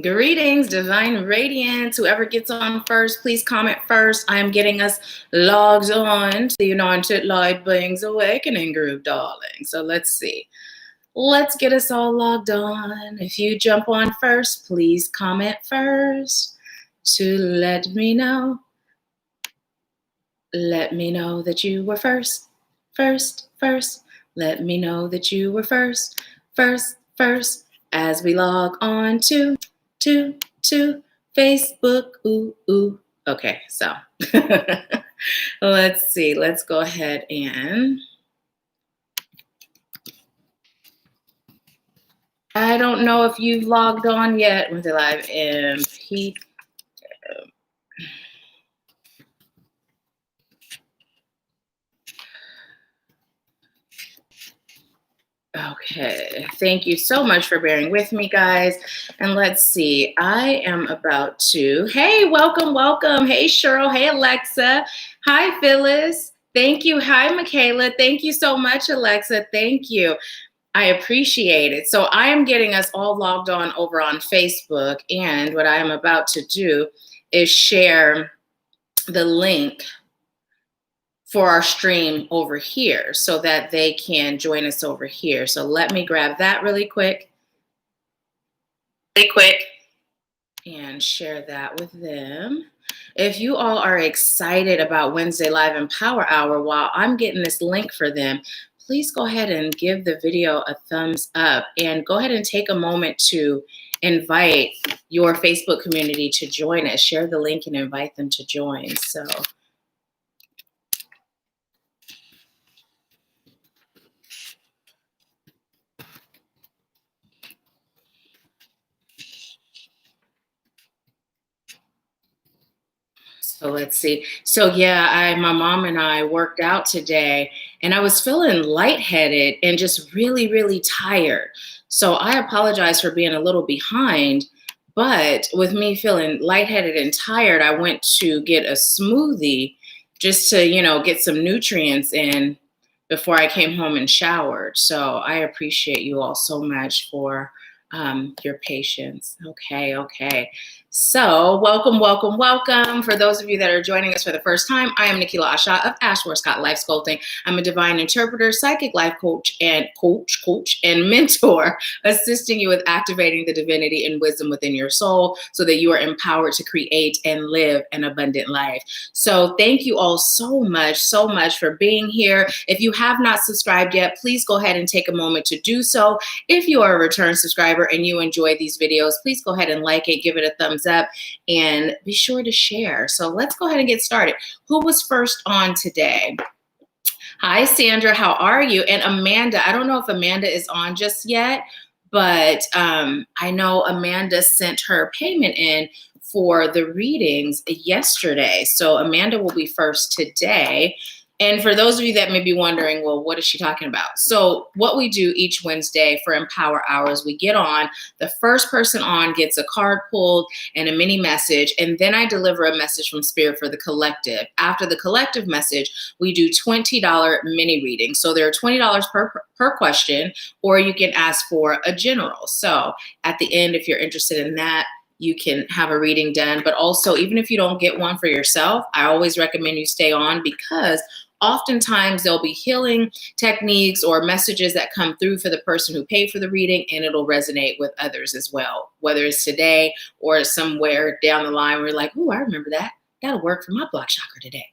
Greetings, divine radiance. Whoever gets on first, please comment first. I am getting us logged on to the United Light Beings Awakening group, darling. So let's see. Let's get us all logged on. If you jump on first, please comment first to let me know. Let me know that you were first. Let me know that you were first. As we log on to Facebook. Ooh. Okay, so let's see. Let's go ahead and I don't know if you've logged on yet with the live MP. Okay, thank you so much for bearing with me, guys. And let's see, I am about to, hey, welcome. Hey, Cheryl. Hey, Alexa. Hi, Phyllis. Thank you. Hi, Michaela. Thank you so much, Alexa. Thank you. I appreciate it. So I am getting us all logged on over on Facebook. And what I am about to do is share the link for our stream over here so that they can join us over here. So let me grab that really quick. And share that with them. If you all are excited about Wednesday Live and Power Hour while I'm getting this link for them, please go ahead and give the video a thumbs up and go ahead and take a moment to invite your Facebook community to join us. Share the link and invite them to join. So let's see. So yeah, my mom and I worked out today and I was feeling lightheaded and just really, really tired. So I apologize for being a little behind, but with me feeling lightheaded and tired, I went to get a smoothie just to, get some nutrients in before I came home and showered. So I appreciate you all so much for your patience. Okay. So welcome. For those of you that are joining us for the first time, I am Nahkila Isha of AshworthScott Life Sculpting. I'm a divine interpreter, psychic life coach and mentor, assisting you with activating the divinity and wisdom within your soul so that you are empowered to create and live an abundant life. So thank you all so much for being here. If you have not subscribed yet, please go ahead and take a moment to do so. If you are a return subscriber and you enjoy these videos, please go ahead and like it, give it a thumbs up, and be sure to share. So let's go ahead and get started. Who was first on today? Hi, Sandra. How are you? And Amanda. I don't know if Amanda is on just yet, but I know Amanda sent her payment in for the readings yesterday. So Amanda will be first today. And for those of you that may be wondering, well, what is she talking about? So what we do each Wednesday for Empower Hours, we get on, the first person on gets a card pulled and a mini message, and then I deliver a message from Spirit for the collective. After the collective message, we do $20 mini readings. So there are $20 per question, or you can ask for a general. So at the end, if you're interested in that, you can have a reading done. But also, even if you don't get one for yourself, I always recommend you stay on, because oftentimes there'll be healing techniques or messages that come through for the person who paid for the reading, and it'll resonate with others as well, whether it's today or somewhere down the line where you're like, oh, I remember that. That'll work for my block chakra today.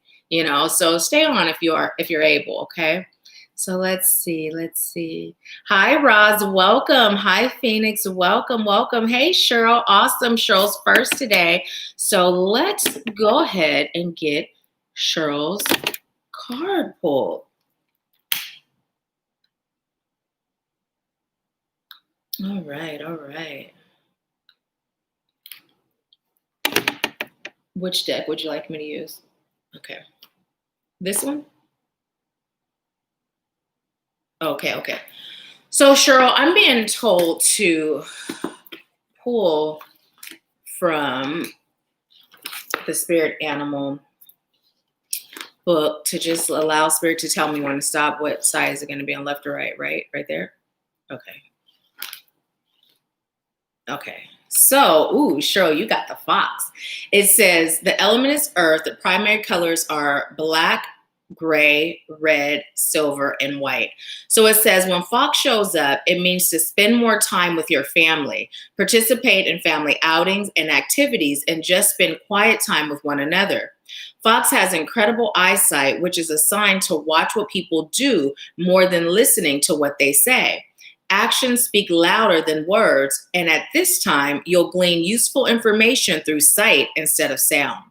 So stay on if you're able, okay? So let's see. Hi, Roz, welcome. Hi, Phoenix, welcome. Hey, Cheryl, awesome. Cheryl's first today. So let's go ahead and get Cheryl's card pulled. All right. Which deck would you like me to use? Okay. This one? Okay. So Cheryl, I'm being told to pull from the spirit animal book to just allow Spirit to tell me when to stop. What side is it going to be on, left or right? Right there? Okay. So, ooh, Cheryl, you got the fox. It says the element is earth. The primary colors are black, gray, red, silver, and white. So it says when fox shows up, it means to spend more time with your family, participate in family outings and activities, and just spend quiet time with one another. Fox has incredible eyesight, which is a sign to watch what people do more than listening to what they say. Actions speak louder than words, and at this time, you'll glean useful information through sight instead of sound.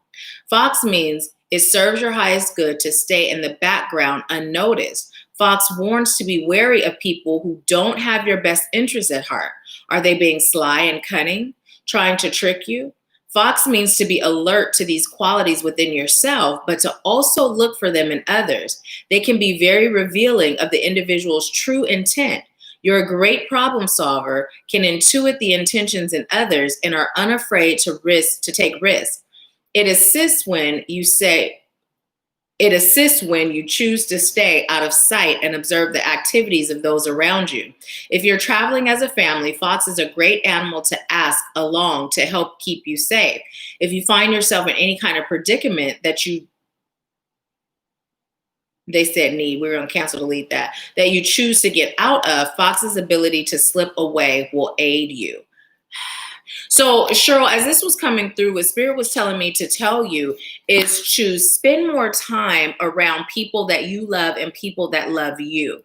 Fox means it serves your highest good to stay in the background unnoticed. Fox warns to be wary of people who don't have your best interests at heart. Are they being sly and cunning, trying to trick you? Fox means to be alert to these qualities within yourself, but to also look for them in others. They can be very revealing of the individual's true intent. You're a great problem solver, can intuit the intentions in others, and are unafraid to take risks. It assists when you choose to stay out of sight and observe the activities of those around you. If you're traveling as a family, Fox is a great animal to ask along to help keep you safe. If you find yourself in any kind of predicament they said need, we're going to cancel delete that you choose to get out of, Fox's ability to slip away will aid you. So Cheryl, as this was coming through, what Spirit was telling me to tell you is to spend more time around people that you love and people that love you.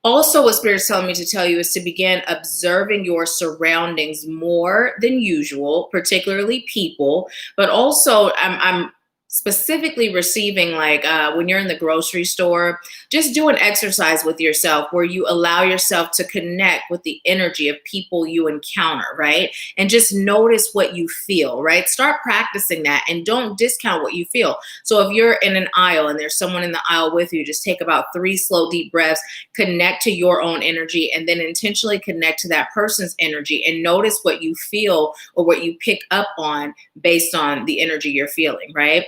Also, what Spirit's telling me to tell you is to begin observing your surroundings more than usual, particularly people, but also I'm specifically receiving when you're in the grocery store, just do an exercise with yourself where you allow yourself to connect with the energy of people you encounter, right? And just notice what you feel, right? Start practicing that and don't discount what you feel. So if you're in an aisle and there's someone in the aisle with you, just take about 3 slow, deep breaths, connect to your own energy, and then intentionally connect to that person's energy and notice what you feel or what you pick up on based on the energy you're feeling, right?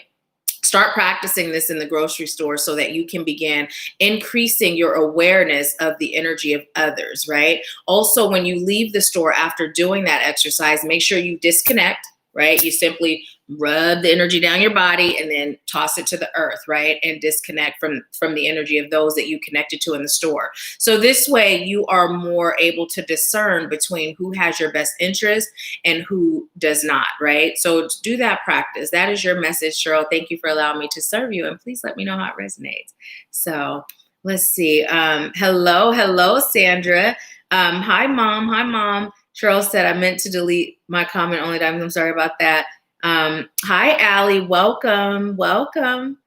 Start practicing this in the grocery store so that you can begin increasing your awareness of the energy of others, right? Also, when you leave the store after doing that exercise, make sure you disconnect, right? You simply rub the energy down your body and then toss it to the earth, right? And disconnect from the energy of those that you connected to in the store. So this way you are more able to discern between who has your best interest and who does not, right? So do that practice. That is your message, Cheryl. Thank you for allowing me to serve you. And please let me know how it resonates. So let's see. Hello, Sandra. Hi, Mom. Cheryl said, I meant to delete my comment only times. I'm sorry about that. Hi, Allie. Welcome.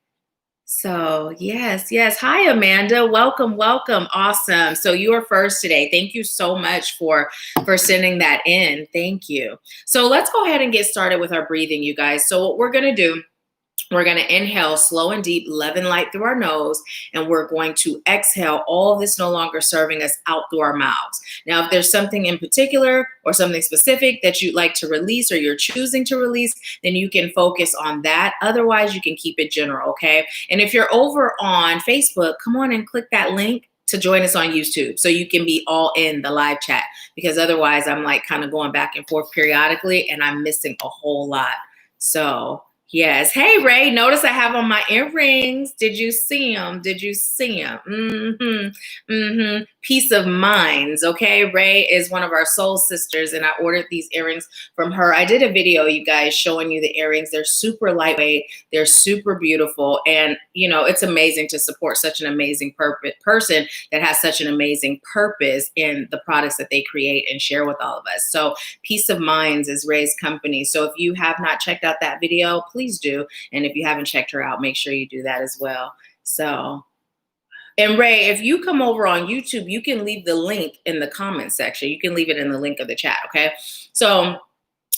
So yes. Hi, Amanda. Welcome. Awesome. So you are first today. Thank you so much for sending that in. Thank you. So let's go ahead and get started with our breathing, you guys. So what we're going to do, we're going to inhale slow and deep, love and light through our nose, and we're going to exhale all of this no longer serving us out through our mouths. Now, if there's something in particular or something specific that you'd like to release or you're choosing to release, then you can focus on that. Otherwise, you can keep it general, okay? And if you're over on Facebook, come on and click that link to join us on YouTube so you can be all in the live chat, because otherwise I'm like kind of going back and forth periodically and I'm missing a whole lot. So yes. Hey, Ray, notice I have on my earrings. Did you see them? Peace of minds. Okay. Ray is one of our soul sisters, and I ordered these earrings from her. I did a video, you guys, showing you the earrings. They're super lightweight. They're super beautiful. And, it's amazing to support such an amazing person that has such an amazing purpose in the products that they create and share with all of us. So Peace of Minds is Ray's company. So if you have not checked out that video, please do. And if you haven't checked her out, make sure you do that as well. So, and Ray, if you come over on YouTube, you can leave the link in the comment section. You can leave it in the link of the chat. Okay. So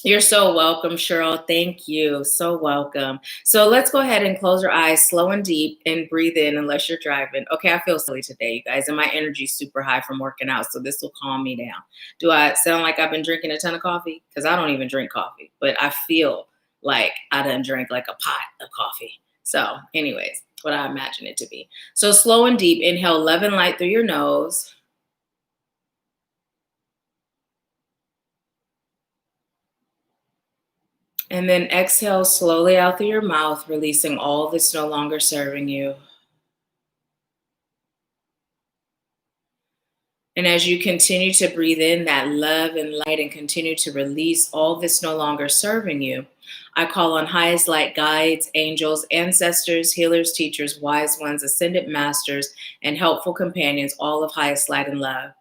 you're so welcome, Cheryl. Thank you. So welcome. So let's go ahead and close our eyes slow and deep and breathe in unless you're driving. Okay, I feel silly today, you guys, and my energy's super high from working out, so this will calm me down. Do I sound like I've been drinking a ton of coffee? Because I don't even drink coffee, but I feel like I done drank like a pot of coffee. So anyways, what I imagine it to be. So slow and deep, inhale love and light through your nose. And then exhale slowly out through your mouth, releasing all that's no longer serving you. And as you continue to breathe in that love and light and continue to release all that's no longer serving you, I call on highest light guides, angels, ancestors, healers, teachers, wise ones, ascended masters, and helpful companions, all of highest light and love.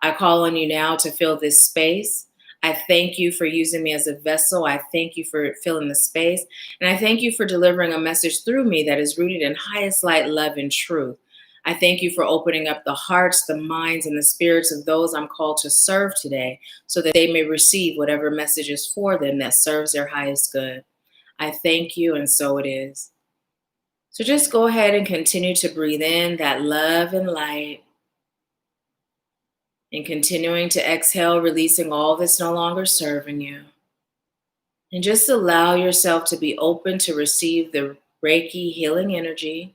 I call on you now to fill this space. I thank you for using me as a vessel. I thank you for filling the space. And I thank you for delivering a message through me that is rooted in highest light, love, and truth. I thank you for opening up the hearts, the minds, and the spirits of those I'm called to serve today so that they may receive whatever message is for them that serves their highest good. I thank you, and so it is. So just go ahead and continue to breathe in that love and light, and continuing to exhale, releasing all that's no longer serving you. And just allow yourself to be open to receive the Reiki healing energy.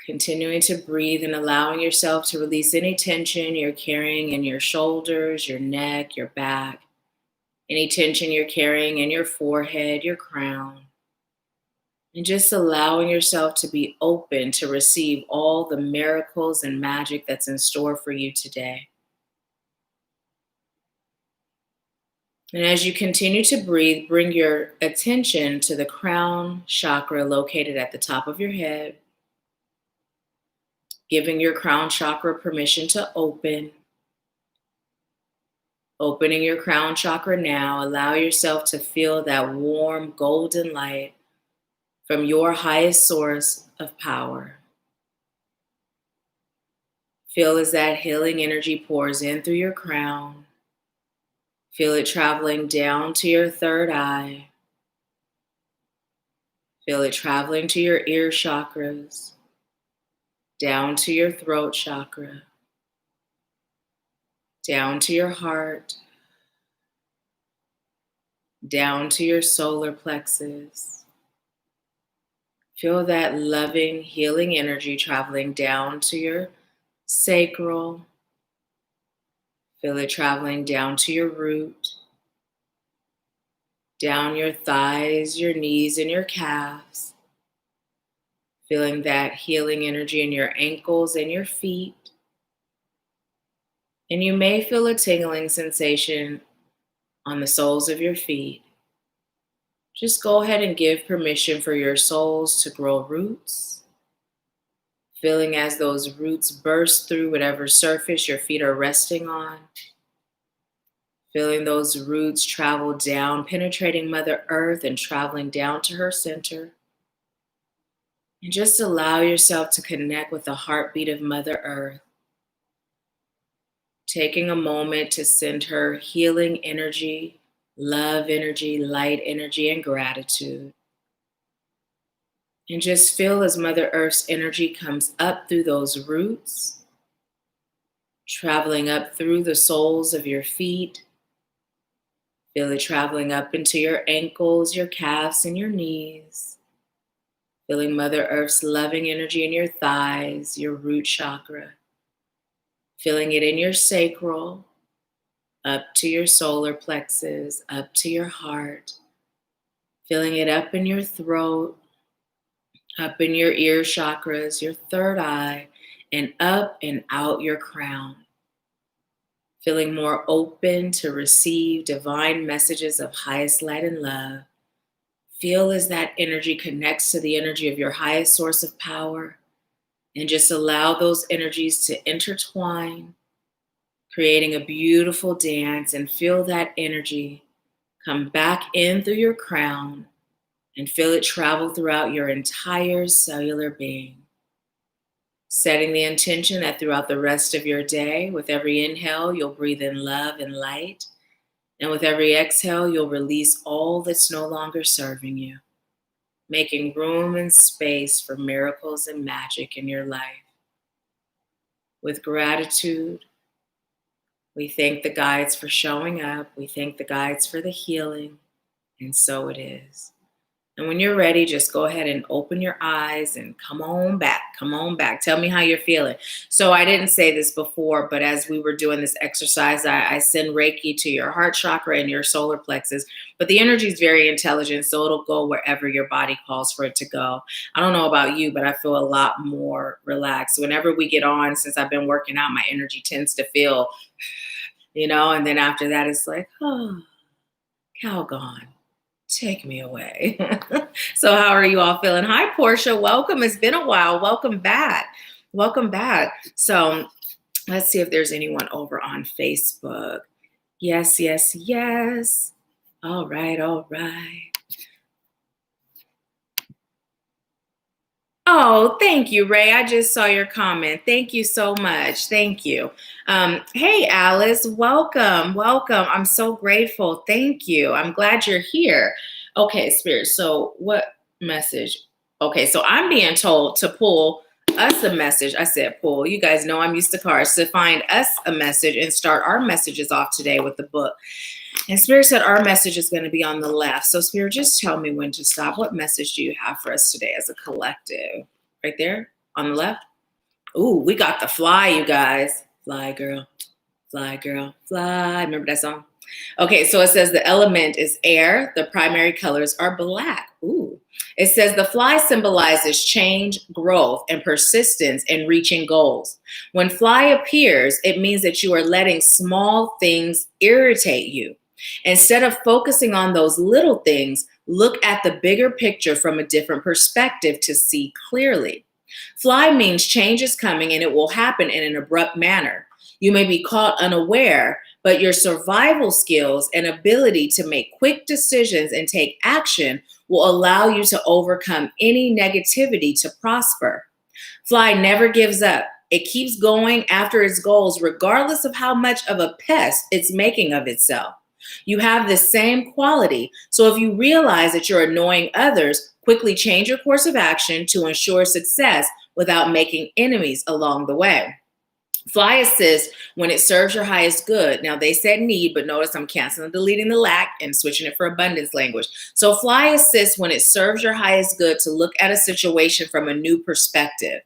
Continuing to breathe and allowing yourself to release any tension you're carrying in your shoulders, your neck, your back, any tension you're carrying in your forehead, your crown. And just allowing yourself to be open to receive all the miracles and magic that's in store for you today. And as you continue to breathe, bring your attention to the crown chakra located at the top of your head, giving your crown chakra permission to open. Opening your crown chakra now, allow yourself to feel that warm golden light from your highest source of power. Feel as that healing energy pours in through your crown. Feel it traveling down to your third eye. Feel it traveling to your ear chakras, down to your throat chakra, down to your heart, down to your solar plexus. Feel that loving, healing energy traveling down to your sacral. Feel it traveling down to your root, down your thighs, your knees, and your calves. Feeling that healing energy in your ankles and your feet. And you may feel a tingling sensation on the soles of your feet. Just go ahead and give permission for your soles to grow roots. Feeling as those roots burst through whatever surface your feet are resting on. Feeling those roots travel down, penetrating Mother Earth and traveling down to her center. And just allow yourself to connect with the heartbeat of Mother Earth. Taking a moment to send her healing energy, love energy, light energy, and gratitude. And just feel as Mother Earth's energy comes up through those roots, traveling up through the soles of your feet. Feel it traveling up into your ankles, your calves, and your knees. Feeling Mother Earth's loving energy in your thighs, your root chakra. Feeling it in your sacral, up to your solar plexus, up to your heart. Feeling it up in your throat, up in your ear chakras, your third eye, and up and out your crown. Feeling more open to receive divine messages of highest light and love. Feel as that energy connects to the energy of your highest source of power, and just allow those energies to intertwine, creating a beautiful dance, and feel that energy come back in through your crown and feel it travel throughout your entire cellular being. Setting the intention that throughout the rest of your day, with every inhale, you'll breathe in love and light. And with every exhale, you'll release all that's no longer serving you, making room and space for miracles and magic in your life. With gratitude, we thank the guides for showing up. We thank the guides for the healing. And so it is. And when you're ready, just go ahead and open your eyes and come on back. Come on back. Tell me how you're feeling. So, I didn't say this before, but as we were doing this exercise, I send Reiki to your heart chakra and your solar plexus. But the energy is very intelligent, so it'll go wherever your body calls for it to go. I don't know about you, but I feel a lot more relaxed. Whenever we get on, since I've been working out, my energy tends to feel, and then after that, it's like, oh, Calgon, take me away. So, how are you all feeling? Hi, Portia. Welcome. It's been a while. Welcome back. Welcome back. So, let's see if there's anyone over on Facebook. Yes, yes, yes. All right, all right. Oh, thank you, Ray. I just saw your comment. Thank you so much. Thank you. Hey, Alice, welcome. Welcome. I'm so grateful. Thank you. I'm glad you're here. Okay, Spirit. So, what message? Okay, so I'm being told to pull us a message. I said pull. You guys know I'm used to cards. To find us a message and start our messages off today with the book. And Spirit said our message is going to be on the left. So, Spirit, just tell me when to stop. What message do you have for us today as a collective? Right there on the left. Ooh, we got the fly, you guys. Fly, girl. Fly, girl. Fly. Remember that song? Okay, so it says the element is air. The primary colors are black. Ooh. It says the fly symbolizes change, growth, and persistence in reaching goals. When fly appears, it means that you are letting small things irritate you. Instead of focusing on those little things, look at the bigger picture from a different perspective to see clearly. Fly means change is coming and it will happen in an abrupt manner. You may be caught unaware, but your survival skills and ability to make quick decisions and take action will allow you to overcome any negativity to prosper. Fly never gives up. It keeps going after its goals, regardless of how much of a pest it's making of itself. You have the same quality. So if you realize that you're annoying others, quickly change your course of action to ensure success without making enemies along the way. Fly assists when it serves your highest good. Now they said need, but notice I'm canceling and deleting the lack and switching it for abundance language. So fly assists when it serves your highest good to look at a situation from a new perspective.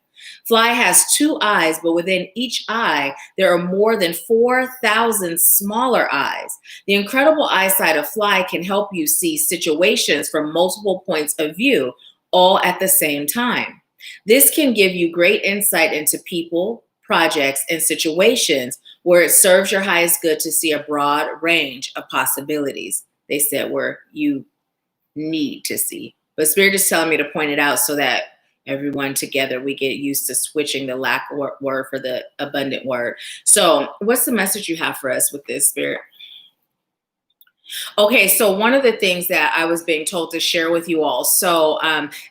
Fly has two eyes, but within each eye, there are more than 4,000 smaller eyes. The incredible eyesight of fly can help you see situations from multiple points of view, all at the same time. This can give you great insight into people, projects, and situations where it serves your highest good to see a broad range of possibilities. They said where you need to see. But Spirit is telling me to point it out so that everyone together we get used to switching the lack word for the abundant word. So, what's the message you have for us with this, Spirit? Okay, so one of the things that I was being told to share with you all. So,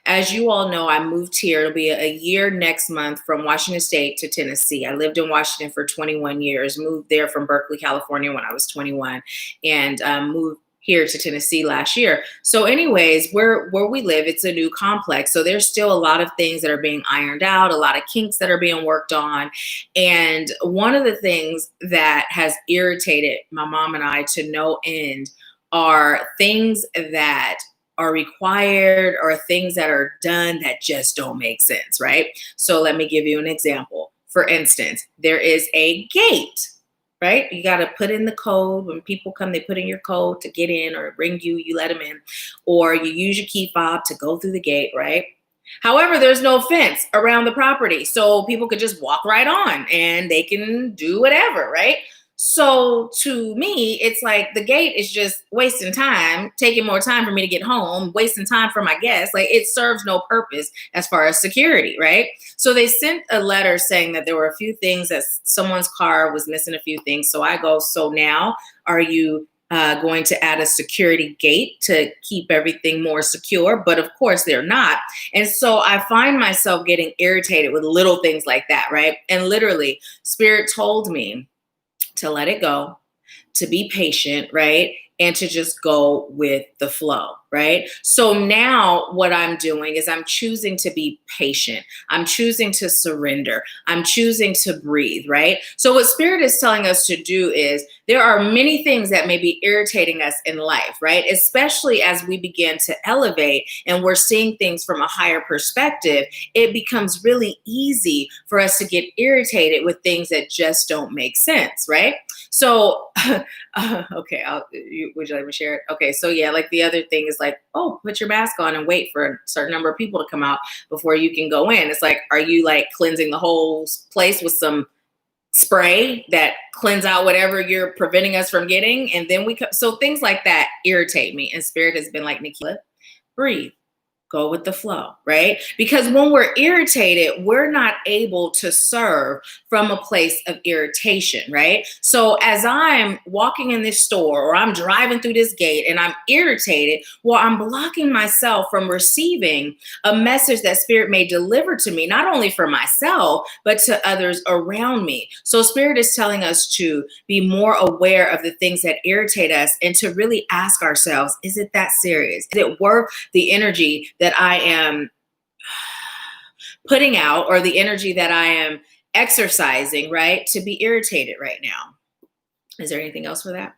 as you all know, I moved here. It'll be a year next month from Washington State to Tennessee. I lived in Washington for 21 years, moved there from Berkeley, California when I was 21, and moved here to Tennessee last year. So anyways, where we live, it's a new complex. So there's still a lot of things that are being ironed out, a lot of kinks that are being worked on. And one of the things that has irritated my mom and I to no end are things that are required or things that are done that just don't make sense, right? So let me give you an example. For instance, there is a gate, right? You got to put in the code. When people come, they put in your code to get in or bring you, you let them in, or you use your key fob to go through the gate, right? However, there's no fence around the property. So people could just walk right on and they can do whatever, right? So to me, it's like the gate is just wasting time, taking more time for me to get home, wasting time for my guests. Like it serves no purpose as far as security, right? So they sent a letter saying that there were a few things that someone's car was missing a few things. So I go, so now are you going to add a security gate to keep everything more secure? But of course they're not. And so I find myself getting irritated with little things like that, right? And literally, Spirit told me to let it go, to be patient, right? And to just go with the flow, right? So now what I'm doing is I'm choosing to be patient. I'm choosing to surrender. I'm choosing to breathe, right? So what Spirit is telling us to do is there are many things that may be irritating us in life, right? Especially as we begin to elevate and we're seeing things from a higher perspective, it becomes really easy for us to get irritated with things that just don't make sense, right? So, okay, would you like me to share it? Okay, so yeah, like the other thing is like, oh, put your mask on and wait for a certain number of people to come out before you can go in. It's like, are you like cleansing the whole place with some spray that cleanse out whatever you're preventing us from getting? And then so things like that irritate me. And Spirit has been like, Nahkila, breathe. Go with the flow, right? Because when we're irritated, we're not able to serve from a place of irritation, right? So as I'm walking in this store or I'm driving through this gate and I'm irritated, well, I'm blocking myself from receiving a message that Spirit may deliver to me, not only for myself, but to others around me. So Spirit is telling us to be more aware of the things that irritate us and to really ask ourselves, is it that serious? Is it worth the energy that I am putting out or the energy that I am exercising, right? To be irritated right now. Is there anything else for that?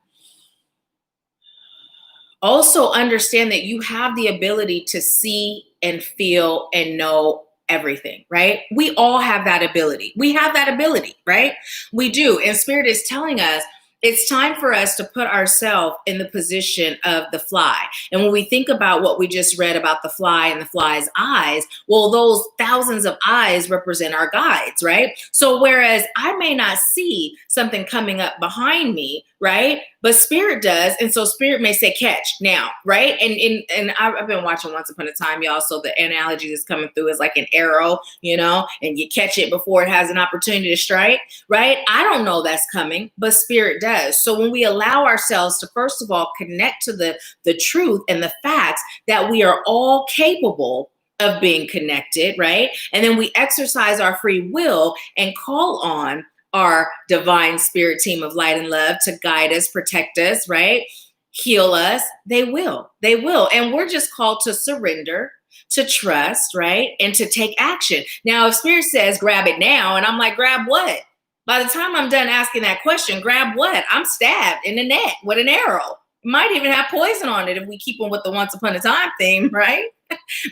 Also understand that you have the ability to see and feel and know everything, right? We all have that ability. We have that ability, right? We do. And Spirit is telling us it's time for us to put ourselves in the position of the fly. And when we think about what we just read about the fly and the fly's eyes, well, those thousands of eyes represent our guides, right? So whereas I may not see something coming up behind me, right? But Spirit does. And so Spirit may say, catch now, right? And I've been watching Once Upon a Time, y'all. So the analogy that's coming through is like an arrow, and you catch it before it has an opportunity to strike, right? I don't know that's coming, but Spirit does. So when we allow ourselves to, first of all, connect to the truth and the facts that we are all capable of being connected, right? And then we exercise our free will and call on our divine spirit team of light and love to guide us, protect us, right? Heal us. They will. And we're just called to surrender, to trust, right? And to take action. Now, if Spirit says, grab it now, and I'm like, grab what? By the time I'm done asking that question, grab what? I'm stabbed in the neck with an arrow. Might even have poison on it if we keep on with the Once Upon a Time theme, right?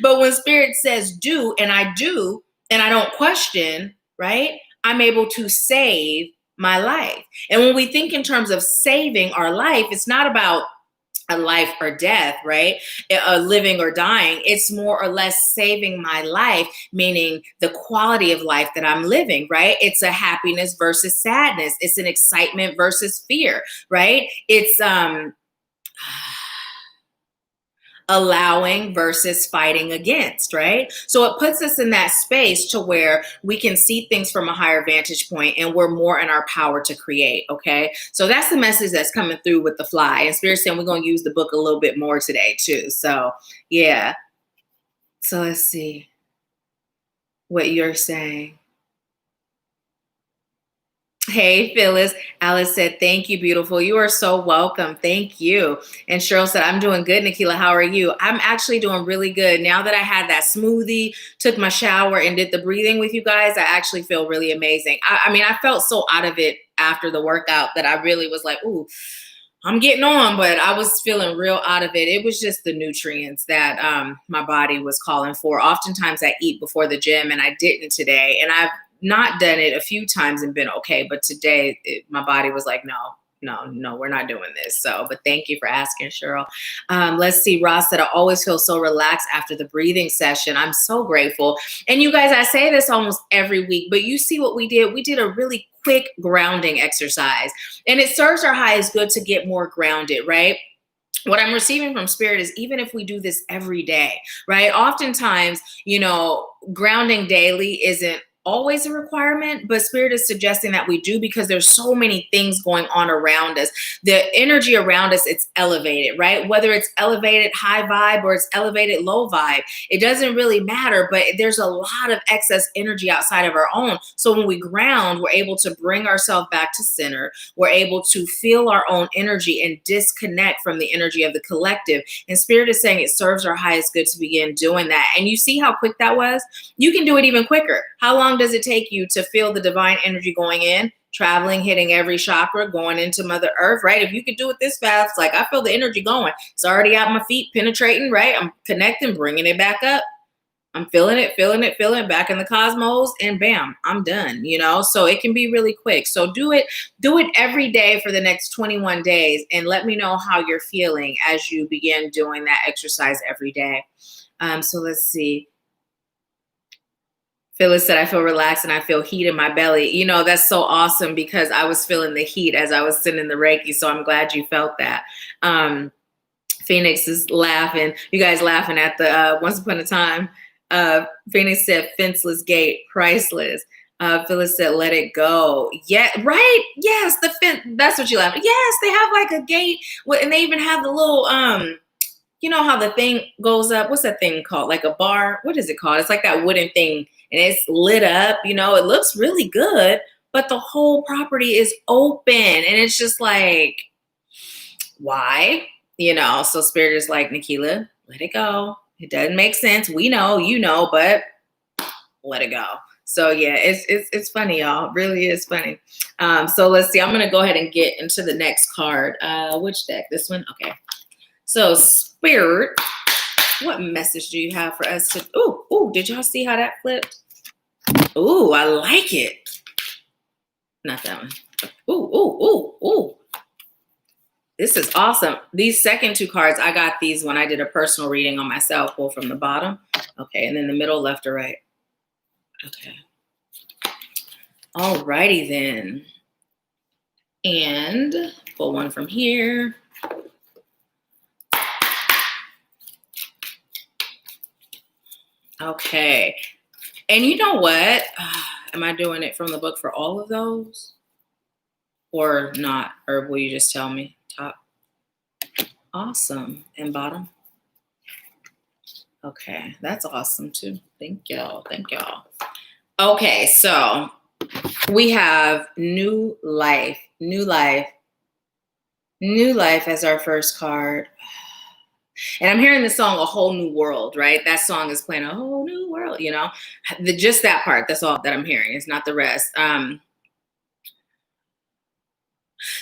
But when Spirit says do, and I don't question, right? I'm able to save my life. And when we think in terms of saving our life, it's not about a life or death, right? A living or dying. It's more or less saving my life, meaning the quality of life that I'm living, right? It's a happiness versus sadness. It's an excitement versus fear, right? It's allowing versus fighting against, right? So it puts us in that space to where we can see things from a higher vantage point and we're more in our power to create, okay? So that's the message that's coming through with the fly. And Spirit saying we're going to use the book a little bit more today too. So yeah. So let's see what you're saying. Hey, Phyllis. Alice said, thank you, beautiful. You are so welcome. Thank you. And Cheryl said, I'm doing good, Nahkila. How are you? I'm actually doing really good. Now that I had that smoothie, took my shower, and did the breathing with you guys, I actually feel really amazing. I mean, I felt so out of it after the workout that I really was like, ooh, I'm getting on, but I was feeling real out of it. It was just the nutrients that my body was calling for. Oftentimes I eat before the gym, and I didn't today. And I've not done it a few times and been okay, but today my body was like, no, we're not doing this. So, but thank you for asking, Cheryl. Let's see. Ross said, I always feel so relaxed after the breathing session. I'm so grateful. And you guys, I say this almost every week, but you see what we did? We did a really quick grounding exercise, and it serves our highest good to get more grounded, right? What I'm receiving from Spirit is even if we do this every day, right? Oftentimes, grounding daily isn't always a requirement, but Spirit is suggesting that we do because there's so many things going on around us. The energy around us, it's elevated, right? Whether it's elevated high vibe or it's elevated low vibe, it doesn't really matter, but there's a lot of excess energy outside of our own. So when we ground, we're able to bring ourselves back to center. We're able to feel our own energy and disconnect from the energy of the collective. And Spirit is saying it serves our highest good to begin doing that. And you see how quick that was? You can do it even quicker. How long does it take you to feel the divine energy going in, traveling, hitting every chakra, going into Mother Earth, right? If you could do it this fast, like I feel the energy going. It's already at my feet, penetrating, right? I'm connecting, bringing it back up. I'm feeling it back in the cosmos, and bam, I'm done, you know? So it can be really quick. So do it every day for the next 21 days and let me know how you're feeling as you begin doing that exercise every day. So let's see. Phyllis said, I feel relaxed and I feel heat in my belly. You know, that's so awesome because I was feeling the heat as I was sending the Reiki. So I'm glad you felt that. Phoenix is laughing. You guys laughing at the Once Upon a Time. Phoenix said, fenceless gate, priceless. Phyllis said, let it go. Yeah, right? Yes, the fence. That's what you laugh at. Yes, they have like a gate. And they even have the little, you know how the thing goes up? What's that thing called? Like a bar? What is it called? It's like that wooden thing. And it's lit up, you know, it looks really good, but the whole property is open. And it's just like, why? You know, so Spirit is like, Nahkila, let it go. It doesn't make sense. We know, you know, but let it go. So yeah, it's funny, y'all. It really is funny. So let's see. I'm going to go ahead and get into the next card. Which deck? This one? Okay. So Spirit, what message do you have for us to, ooh, did y'all see how that flipped? Ooh, I like it. Not that one. Ooh. This is awesome. These second two cards, I got these when I did a personal reading on myself, pull from the bottom. Okay, and then the middle, left or right. Okay. Alrighty then. And pull one from here. Okay. And you know what? Am I doing it from the book for all of those? Or not? Or will you just tell me? Top. Awesome. And bottom? Okay. That's awesome too. Thank y'all. Okay. So we have new life as our first card. And I'm hearing the song A Whole New World, right? That song is playing a whole new world, you know? Just that part, that's all that I'm hearing. It's not the rest.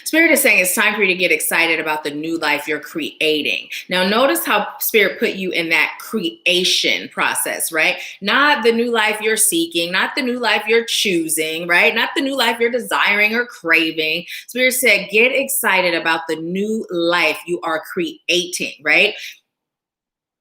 Spirit is saying it's time for you to get excited about the new life you're creating. Now, notice how Spirit put you in that creation process, right? Not the new life you're seeking, not the new life you're choosing, right? Not the new life you're desiring or craving. Spirit said, get excited about the new life you are creating, right?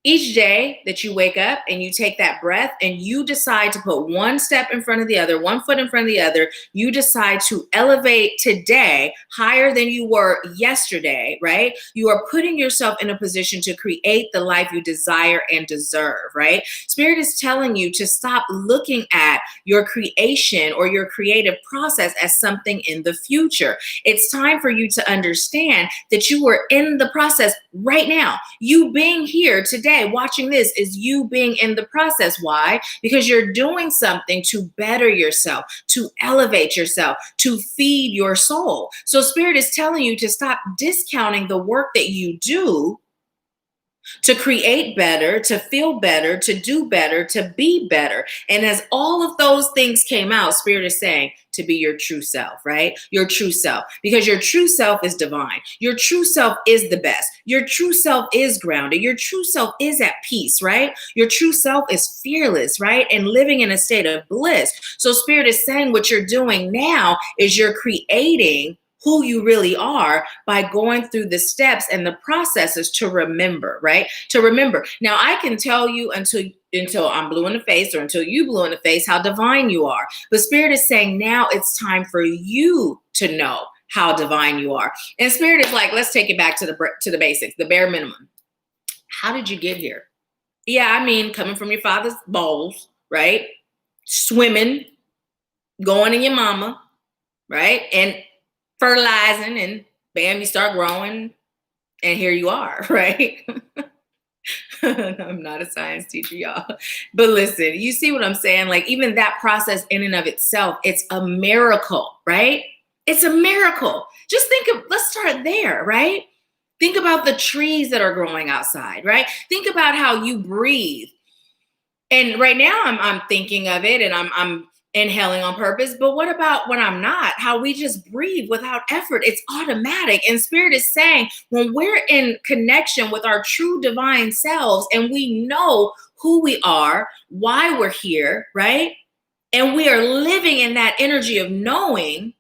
Each day that you wake up and you take that breath and you decide to put one step in front of the other, one foot in front of the other, you decide to elevate today higher than you were yesterday, right? You are putting yourself in a position to create the life you desire and deserve, right? Spirit is telling you to stop looking at your creation or your creative process as something in the future. It's time for you to understand that you are in the process right now. You being here today, watching this is you being in the process. Why? Because you're doing something to better yourself, to elevate yourself, to feed your soul. So Spirit is telling you to stop discounting the work that you do to create better, to feel better, to do better, to be better. And as all of those things came out, Spirit is saying to be your true self, right? Your true self, because your true self is divine. Your true self is the best. Your true self is grounded. Your true self is at peace, right? Your true self is fearless, right? And living in a state of bliss. So Spirit is saying what you're doing now is you're creating who you really are by going through the steps and the processes to remember, right? To remember. Now, I can tell you until I'm blue in the face or until you blue in the face how divine you are. But Spirit is saying now it's time for you to know how divine you are. And Spirit is like, let's take it back to the basics, the bare minimum. How did you get here? Yeah, I mean, coming from your father's bowls, right? Swimming, going in your mama, right? And fertilizing, and bam, you start growing, and here you are, right? I'm not a science teacher, y'all. But listen, you see what I'm saying? Like, even that process in and of itself, it's a miracle, right? It's a miracle. Just think of, let's start there, right? Think about the trees that are growing outside, right? Think about how you breathe. And right now I'm thinking of it, and I'm inhaling on purpose. But what about when I'm not? How we just breathe without effort. It's automatic. And Spirit is saying, when we're in connection with our true divine selves and we know who we are, why we're here, right? And we are living in that energy of knowing,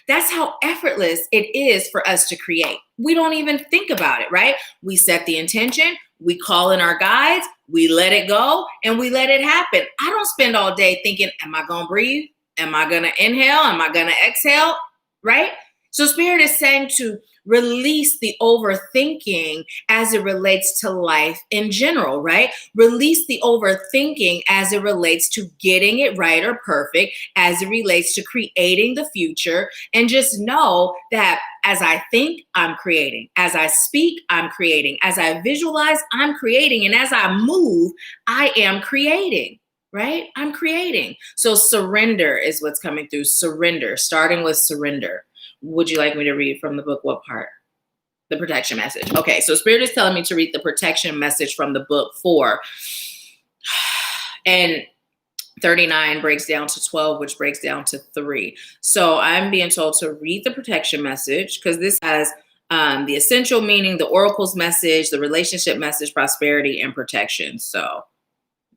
that's how effortless it is for us to create. We don't even think about it, right? We set the intention, we call in our guides, we let it go, and we let it happen. I don't spend all day thinking, am I going to breathe? Am I going to inhale? Am I going to exhale? Right? So Spirit is saying to release the overthinking as it relates to life in general, right? Release the overthinking as it relates to getting it right or perfect, as it relates to creating the future. And just know that as I think, I'm creating. As I speak, I'm creating. As I visualize, I'm creating. And as I move, I am creating. Right? I'm creating. So surrender is what's coming through. Surrender, starting with surrender. Would you like me to read from the book? What part? The protection message. Okay, so Spirit is telling me to read the protection message from the book 4. And 39 breaks down to 12, which breaks down to 3. So I'm being told to read the protection message because this has the essential meaning, the oracle's message, the relationship message, prosperity, and protection. So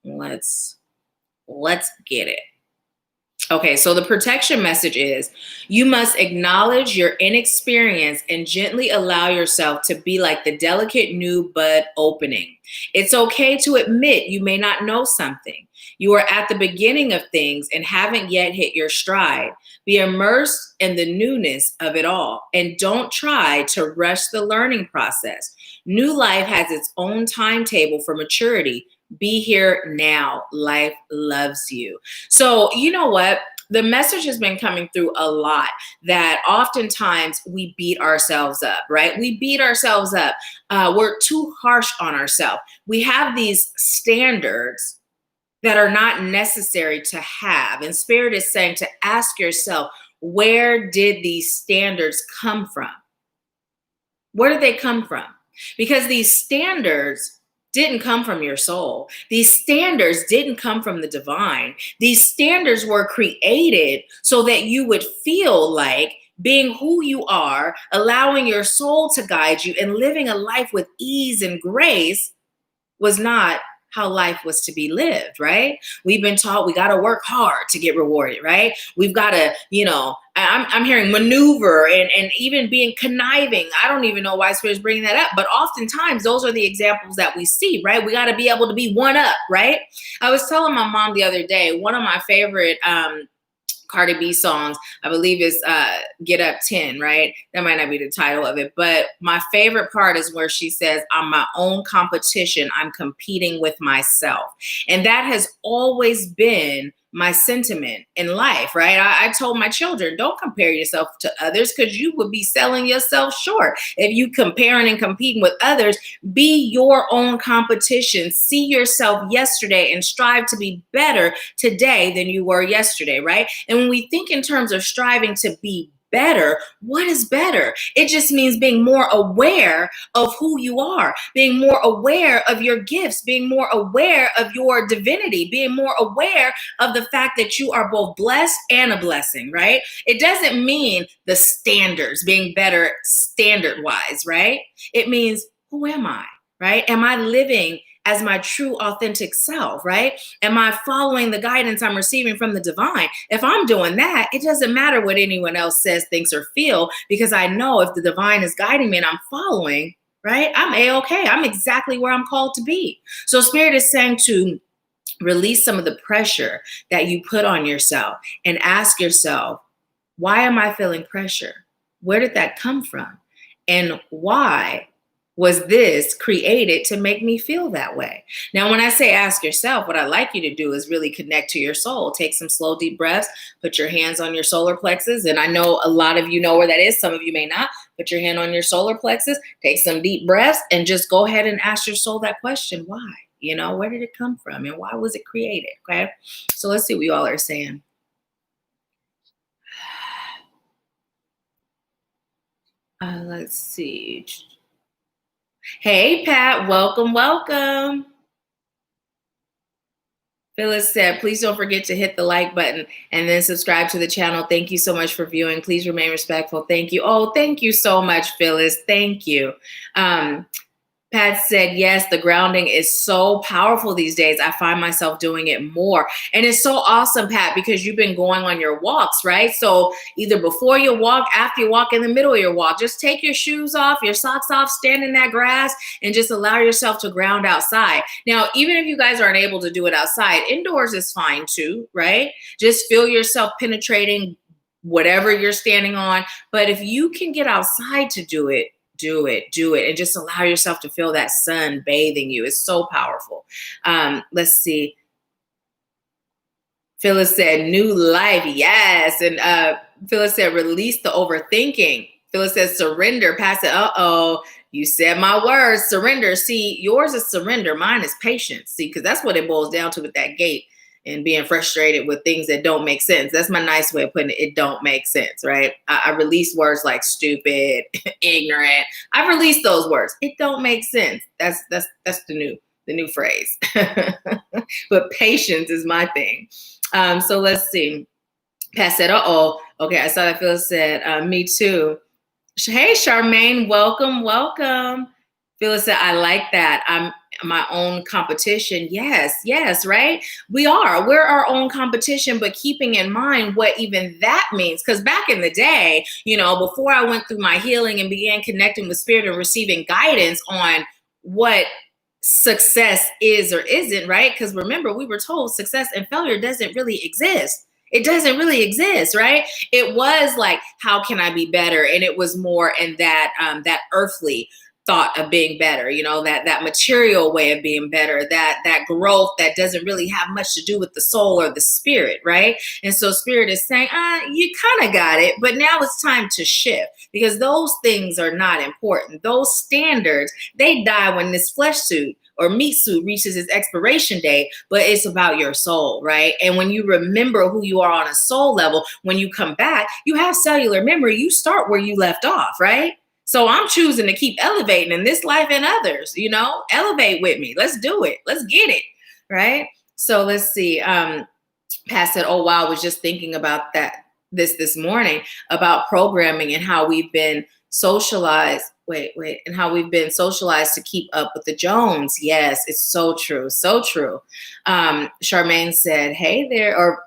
let's get it. Okay, so the protection message is, you must acknowledge your inexperience and gently allow yourself to be like the delicate new bud opening. It's okay to admit you may not know something. You are at the beginning of things and haven't yet hit your stride. Be immersed in the newness of it all and don't try to rush the learning process. New life has its own timetable for maturity. Be here now. Life loves you. So, you know what? The message has been coming through a lot that oftentimes we beat ourselves up, right? We beat ourselves up. We're too harsh on ourselves. We have these standards that are not necessary to have. And Spirit is saying to ask yourself, where did these standards come from? Where did they come from? Because these standards didn't come from your soul. These standards didn't come from the divine. These standards were created so that you would feel like being who you are, allowing your soul to guide you, and living a life with ease and grace was not how life was to be lived, right? We've been taught we got to work hard to get rewarded, right? We've got to, I'm hearing maneuver and even being conniving. I don't even know why Spirit's bringing that up, but oftentimes those are the examples that we see, right? We got to be able to be one up, right? I was telling my mom the other day, one of my favorite Cardi B songs, I believe is Get Up 10, right? That might not be the title of it, but my favorite part is where she says, I'm my own competition. I'm competing with myself. And that has always been my sentiment in life, right? I told my children, don't compare yourself to others because you would be selling yourself short. If you comparing and competing with others, be your own competition. See yourself yesterday and strive to be better today than you were yesterday, right? And when we think in terms of striving to be better, what is better? It just means being more aware of who you are, being more aware of your gifts, being more aware of your divinity, being more aware of the fact that you are both blessed and a blessing, right? It doesn't mean the standards, being better standard-wise, right? It means, who am I, right? Am I living as my true authentic self, right? Am I following the guidance I'm receiving from the divine? If I'm doing that, it doesn't matter what anyone else says, thinks, or feel, because I know if the divine is guiding me and I'm following, right? I'm A-okay. I'm exactly where I'm called to be. So Spirit is saying to release some of the pressure that you put on yourself and ask yourself, why am I feeling pressure? Where did that come from? And why was this created to make me feel that way? Now, when I say ask yourself, what I'd like you to do is really connect to your soul. Take some slow, deep breaths, put your hands on your solar plexus. And I know a lot of you know where that is. Some of you may not. Put your hand on your solar plexus, take some deep breaths, and just go ahead and ask your soul that question. Why? You know, where did it come from? And why was it created? Okay. So let's see what you all are saying. Let's see. Hey, Pat, welcome, welcome. Phyllis said, please don't forget to hit the like button and then subscribe to the channel. Thank you so much for viewing. Please remain respectful. Thank you. Oh, thank you so much, Phyllis. Thank you. Pat said, yes, the grounding is so powerful these days. I find myself doing it more. And it's so awesome, Pat, because you've been going on your walks, right? So either before you walk, after you walk, in the middle of your walk, just take your shoes off, your socks off, stand in that grass, and just allow yourself to ground outside. Now, even if you guys aren't able to do it outside, indoors is fine too, right? Just feel yourself penetrating whatever you're standing on. But if you can get outside to do it, do it, and just allow yourself to feel that sun bathing you. It's so powerful. Let's see. Phyllis said, new life. Yes. And Phyllis said, release the overthinking. Phyllis said, surrender. Pass it. Uh-oh. You said my words. Surrender. See, yours is surrender. Mine is patience. See, because that's what it boils down to with that gate and being frustrated with things that don't make sense. That's my nice way of putting it. It don't make sense, right? I release words like stupid, ignorant. I've released those words. It don't make sense. That's the new phrase. But patience is my thing. So let's see. Pat said, uh-oh. Okay, I saw that Phyllis said, me too. Hey, Charmaine, welcome, welcome. Phyllis said, I like that. I'm my own competition. Yes, right? We're our own competition, but keeping in mind what even that means. Because back in the day, you know, before I went through my healing and began connecting with spirit and receiving guidance on what success is or isn't, right? Because remember, we were told success and failure doesn't really exist. It doesn't really exist, right? It was like, how can I be better? And it was more in that that earthly thought of being better, you know, that material way of being better, that growth that doesn't really have much to do with the soul or the spirit, right? And so spirit is saying, you kind of got it, but now it's time to shift, because those things are not important. Those standards, they die when this flesh suit or meat suit reaches its expiration date, but it's about your soul, right? And when you remember who you are on a soul level, when you come back, you have cellular memory. You start where you left off, right? So I'm choosing to keep elevating in this life and others, you know, elevate with me. Let's do it. Let's get it. Right. So let's see. Pat said, oh, wow, I was just thinking about this morning about programming and how we've been socialized. And how we've been socialized to keep up with the Jones. Yes, it's so true. So true. Charmaine said, hey there, or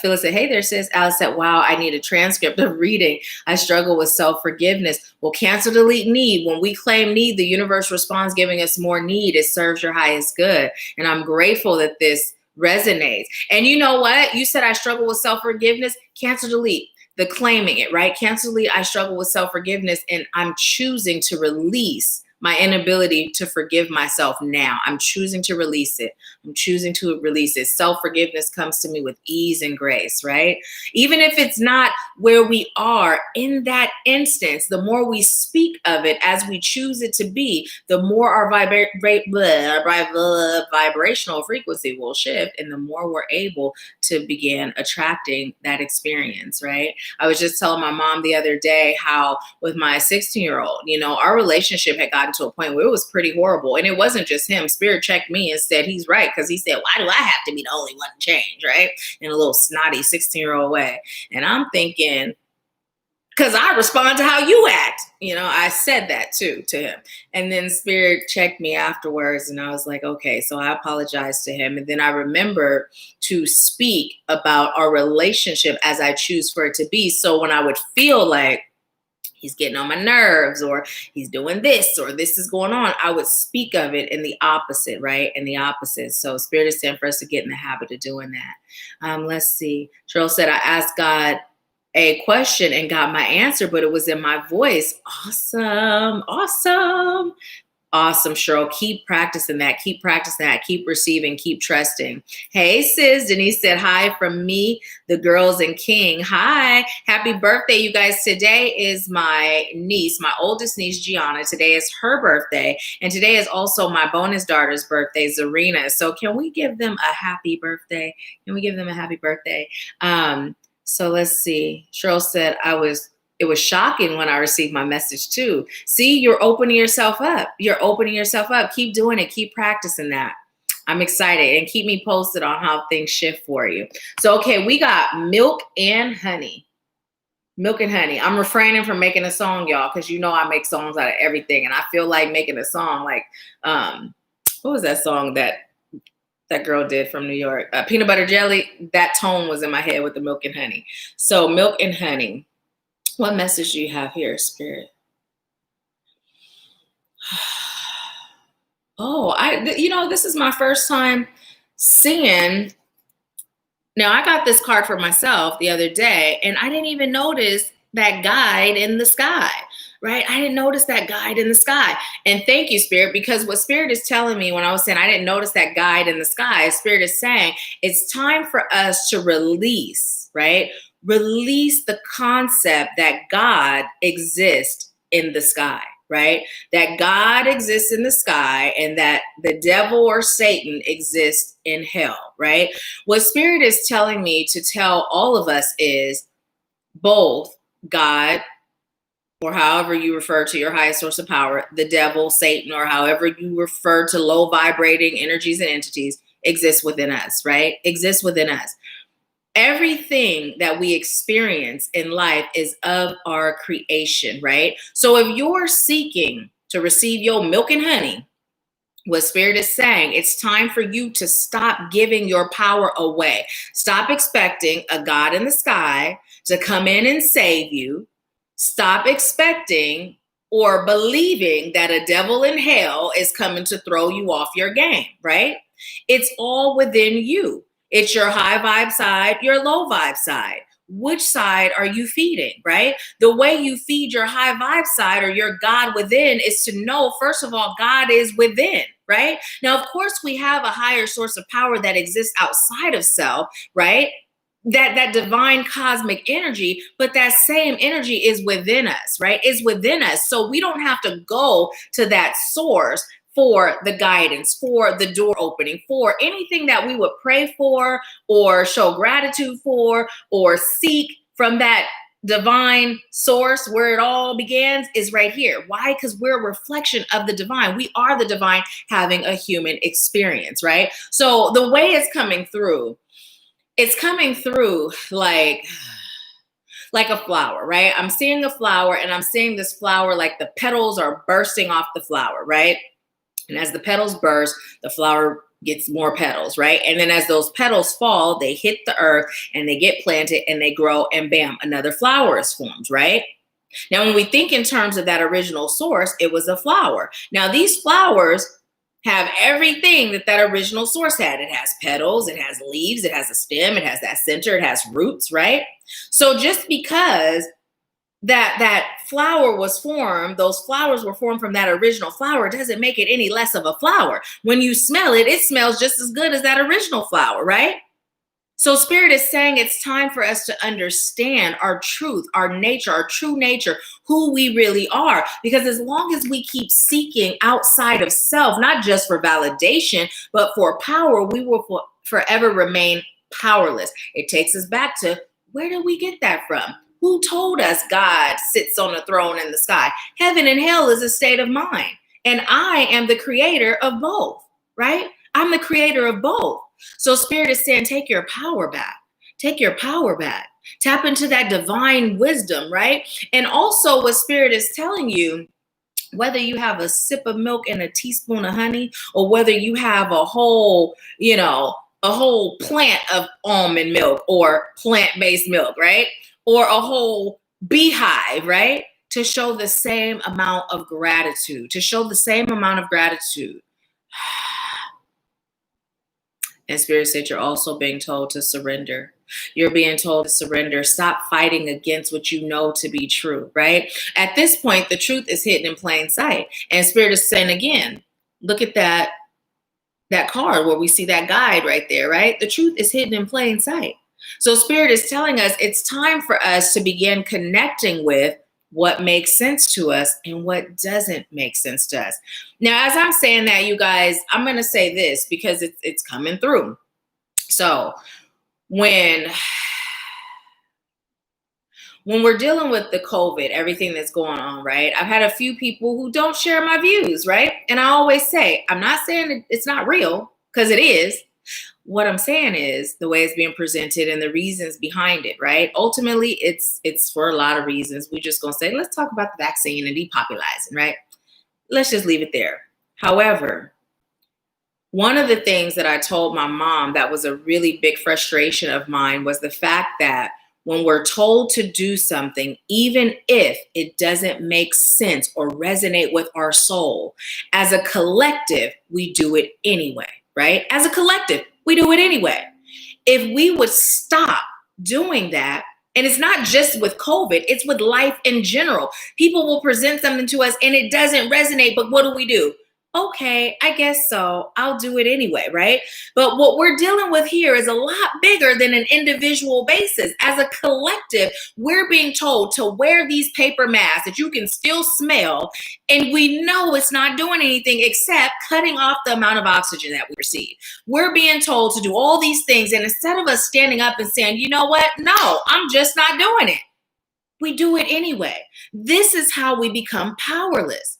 Phyllis said, hey there, sis. Alice said, wow, I need a transcript of reading. I struggle with self-forgiveness. Well, cancel, delete, need. When we claim need, the universe responds, giving us more need. It serves your highest good. And I'm grateful that this resonates. And you know what? You said I struggle with self-forgiveness. Cancel, delete. The claiming it, right? Cancel, delete. I struggle with self-forgiveness, and I'm choosing to release my inability to forgive myself now. I'm choosing to release it. I'm choosing to release it. Self-forgiveness comes to me with ease and grace, right? Even if it's not where we are in that instance, the more we speak of it as we choose it to be, the more our vibrational frequency will shift, and the more we're able to begin attracting that experience, right? I was just telling my mom the other day how with my 16-year-old, you know, our relationship had gotten to a point where it was pretty horrible. And it wasn't just him. Spirit checked me and said, he's right. Because he said, why do I have to be the only one to change, right? In a little snotty 16-year-old way. And I'm thinking, because I respond to how you act. You know, I said that too to him. And then Spirit checked me afterwards. And I was like, okay, so I apologized to him. And then I remember to speak about our relationship as I choose for it to be. So when I would feel like he's getting on my nerves, or he's doing this, or this is going on, I would speak of it in the opposite, right? In the opposite. So Spirit is saying for us to get in the habit of doing that. Let's see. Cheryl said, I asked God a question and got my answer, but it was in my voice. Awesome. Awesome. Awesome, Cheryl. Keep practicing that. Keep practicing that. Keep receiving. Keep trusting. Hey, sis. Denise said hi from me, the girls and King. Hi. Happy birthday, you guys. Today is my niece, my oldest niece, Gianna. Today is her birthday. And today is also my bonus daughter's birthday, Zarina. So can we give them a happy birthday? Can we give them a happy birthday? So let's see. Cheryl said it was shocking when I received my message too. See, you're opening yourself up. You're opening yourself up. Keep doing it. Keep practicing that. I'm excited, and keep me posted on how things shift for you. So, okay, we got milk and honey. Milk and honey. I'm refraining from making a song, y'all, because you know I make songs out of everything, and I feel like making a song like, what was that song that girl did from New York? Peanut Butter Jelly. That tone was in my head with the milk and honey. So, milk and honey. What message do you have here, Spirit? Oh, this is my first time seeing. Now, I got this card for myself the other day, and I didn't even notice that guide in the sky, right? I didn't notice that guide in the sky. And thank you, Spirit, because what Spirit is telling me when I was saying I didn't notice that guide in the sky, Spirit is saying it's time for us to release, right? Release the concept that God exists in the sky, right? That God exists in the sky and that the devil or Satan exists in hell, right? What Spirit is telling me to tell all of us is both God, or however you refer to your highest source of power, the devil, Satan, or however you refer to low vibrating energies and entities, exists within us, right? Exists within us. Everything that we experience in life is of our creation, right? So if you're seeking to receive your milk and honey, what Spirit is saying, it's time for you to stop giving your power away. Stop expecting a God in the sky to come in and save you. Stop expecting or believing that a devil in hell is coming to throw you off your game, right? It's all within you. It's your high vibe side, your low vibe side. Which side are you feeding, right? The way you feed your high vibe side or your God within is to know, first of all, God is within, right? Now, of course, we have a higher source of power that exists outside of self, right? That divine cosmic energy, but that same energy is within us, right? Is within us. So we don't have to go to that source for the guidance, for the door opening, for anything that we would pray for or show gratitude for or seek from that divine source where it all begins is right here. Why? Because we're a reflection of the divine. We are the divine having a human experience, right? So the way it's coming through like a flower, right? I'm seeing a flower and I'm seeing this flower like the petals are bursting off the flower, right? And as the petals burst, the flower gets more petals, right? And then as those petals fall, they hit the earth and they get planted and they grow and bam, another flower is formed, right? Now, when we think in terms of that original source, it was a flower. Now, these flowers have everything that original source had. It has petals, it has leaves, it has a stem, it has that center, it has roots, right? So just because that flower was formed, those flowers were formed from that original flower, doesn't make it any less of a flower. When you smell it, it smells just as good as that original flower, right? So Spirit is saying it's time for us to understand our truth, our nature, our true nature, who we really are. Because as long as we keep seeking outside of self, not just for validation, but for power, we will forever remain powerless. It takes us back to, where did we get that from? Who told us God sits on a throne in the sky? Heaven and hell is a state of mind. And I am the creator of both, right? I'm the creator of both. So Spirit is saying, take your power back. Take your power back. Tap into that divine wisdom, right? And also what Spirit is telling you, whether you have a sip of milk and a teaspoon of honey, or whether you have a whole plant of almond milk or plant-based milk, right? Or a whole beehive, right? To show the same amount of gratitude, And Spirit said you're also being told to surrender. You're being told to surrender. Stop fighting against what you know to be true, right? At this point, the truth is hidden in plain sight. And Spirit is saying again, look at that card where we see that guide right there, right? The truth is hidden in plain sight. So Spirit is telling us it's time for us to begin connecting with what makes sense to us and what doesn't make sense to us. Now, as I'm saying that, you guys, I'm going to say this because it's coming through. So when we're dealing with the COVID, everything that's going on, right? I've had a few people who don't share my views, right? And I always say, I'm not saying it's not real, because it is. What I'm saying is the way it's being presented and the reasons behind it, right? Ultimately, it's for a lot of reasons. We're just going to say, let's talk about the vaccine and depopulizing, right? Let's just leave it there. However, one of the things that I told my mom that was a really big frustration of mine was the fact that when we're told to do something, even if it doesn't make sense or resonate with our soul, as a collective, we do it anyway, right? As a collective, we do it anyway. If we would stop doing that, and it's not just with COVID, it's with life in general. People will present something to us and it doesn't resonate, but what do? Okay, I guess so. I'll do it anyway, right? But what we're dealing with here is a lot bigger than an individual basis. As a collective, we're being told to wear these paper masks that you can still smell, and we know it's not doing anything except cutting off the amount of oxygen that we receive. We're being told to do all these things, and instead of us standing up and saying, you know what? No, I'm just not doing it. We do it anyway. This is how we become powerless.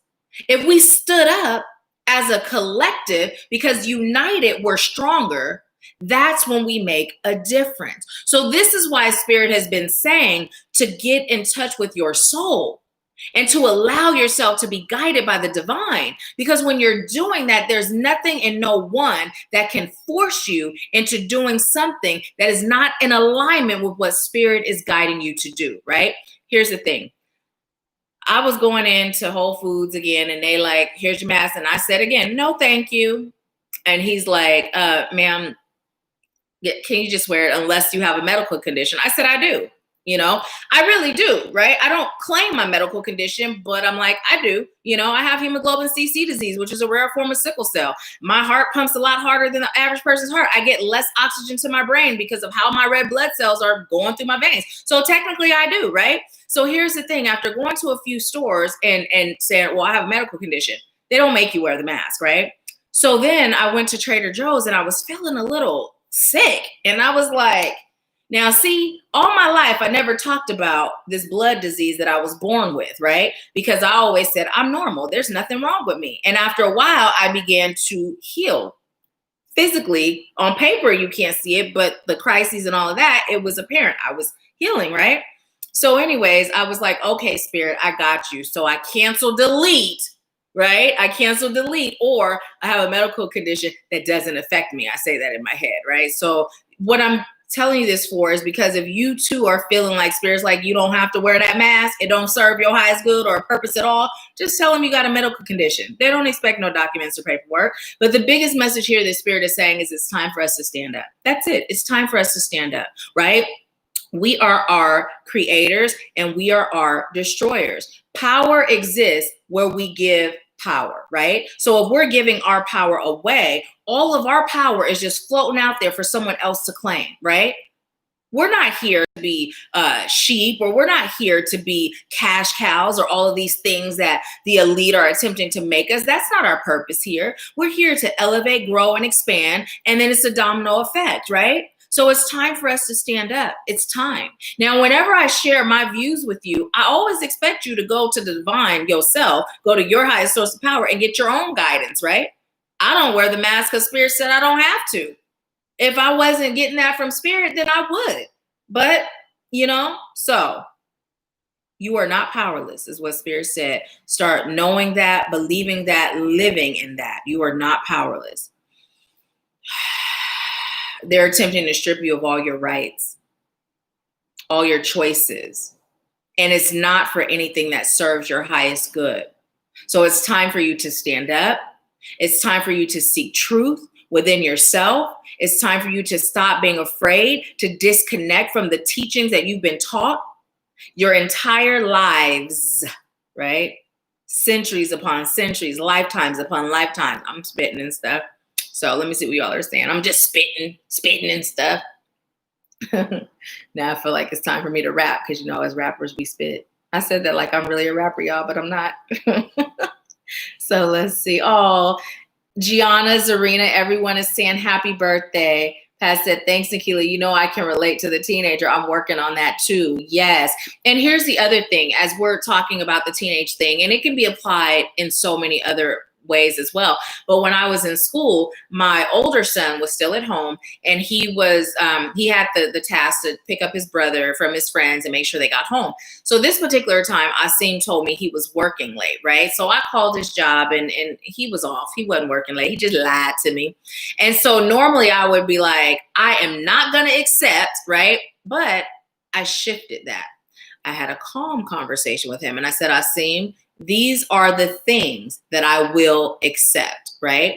If we stood up as a collective, because united we're stronger, that's when we make a difference. So this is why Spirit has been saying to get in touch with your soul and to allow yourself to be guided by the divine. Because when you're doing that, there's nothing and no one that can force you into doing something that is not in alignment with what Spirit is guiding you to do, right? Here's the thing. I was going into Whole Foods again, and they like, here's your mask. And I said again, no, thank you. And he's like, ma'am, can you just wear it unless you have a medical condition? I said, I do. I really do, right? I don't claim my medical condition, but I'm like, I do. I have hemoglobin CC disease, which is a rare form of sickle cell. My heart pumps a lot harder than the average person's heart. I get less oxygen to my brain because of how my red blood cells are going through my veins. So technically I do, right? So here's the thing. After going to a few stores and saying, well, I have a medical condition, they don't make you wear the mask, right? So then I went to Trader Joe's and I was feeling a little sick. And I was like, now, see, all my life, I never talked about this blood disease that I was born with, right? Because I always said, I'm normal. There's nothing wrong with me. And after a while, I began to heal. Physically, on paper, you can't see it, but the crises and all of that, it was apparent. I was healing, right? So anyways, I was like, okay, Spirit, I got you. So I cancel delete, right? I cancel delete, or I have a medical condition that doesn't affect me. I say that in my head, right? So what I'm telling you this for is because if you too are feeling like Spirit's like, you don't have to wear that mask, it don't serve your highest good or purpose at all, just tell them you got a medical condition. They don't expect no documents or paperwork. But the biggest message here that Spirit is saying is it's time for us to stand up. That's it. It's time for us to stand up, right? We are our creators and we are our destroyers. Power exists where we give power, right? So if we're giving our power away, all of our power is just floating out there for someone else to claim, right? We're not here to be sheep, or we're not here to be cash cows or all of these things that the elite are attempting to make us. That's not our purpose here. We're here to elevate, grow, and expand. And then it's a domino effect, right? So it's time for us to stand up. It's time. Now, whenever I share my views with you, I always expect you to go to the divine yourself, go to your highest source of power and get your own guidance, right? I don't wear the mask because Spirit said I don't have to. If I wasn't getting that from Spirit, then I would. But, so you are not powerless is what Spirit said. Start knowing that, believing that, living in that. You are not powerless. They're attempting to strip you of all your rights, all your choices. And it's not for anything that serves your highest good. So it's time for you to stand up. It's time for you to seek truth within yourself. It's time for you to stop being afraid to disconnect from the teachings that you've been taught your entire lives, right? Centuries upon centuries, lifetimes upon lifetimes. I'm spitting and stuff. So let me see what y'all are saying. I'm just spitting and stuff. Now I feel like it's time for me to rap because, as rappers, we spit. I said that like I'm really a rapper, y'all, but I'm not. So let's see. Oh, Gianna, Zarina, everyone is saying happy birthday. Pat said, thanks, Nahkila. I can relate to the teenager. I'm working on that too. Yes. And here's the other thing, as we're talking about the teenage thing, and it can be applied in so many other ways as well. But when I was in school, my older son was still at home, and he had the task to pick up his brother from his friends and make sure they got home. So this particular time, Asim told me he was working late, right? So I called his job, and he was off. He wasn't working late. He just lied to me. And so normally I would be like, I am not going to accept, right? But I shifted that. I had a calm conversation with him, and I said, Asim, these are the things that I will accept, right?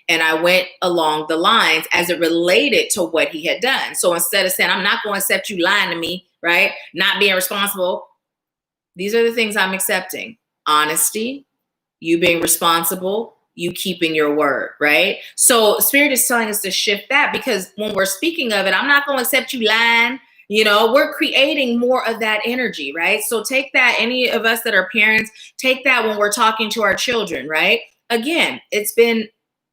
And I went along the lines as it related to what he had done. So instead of saying, I'm not going to accept you lying to me, right? Not being responsible. These are the things I'm accepting. Honesty, you being responsible, you keeping your word, right? So Spirit is telling us to shift that, because when we're speaking of it, I'm not going to accept you lying. We're creating more of that energy, right? So take that, any of us that are parents, take that when we're talking to our children, right? Again, it's been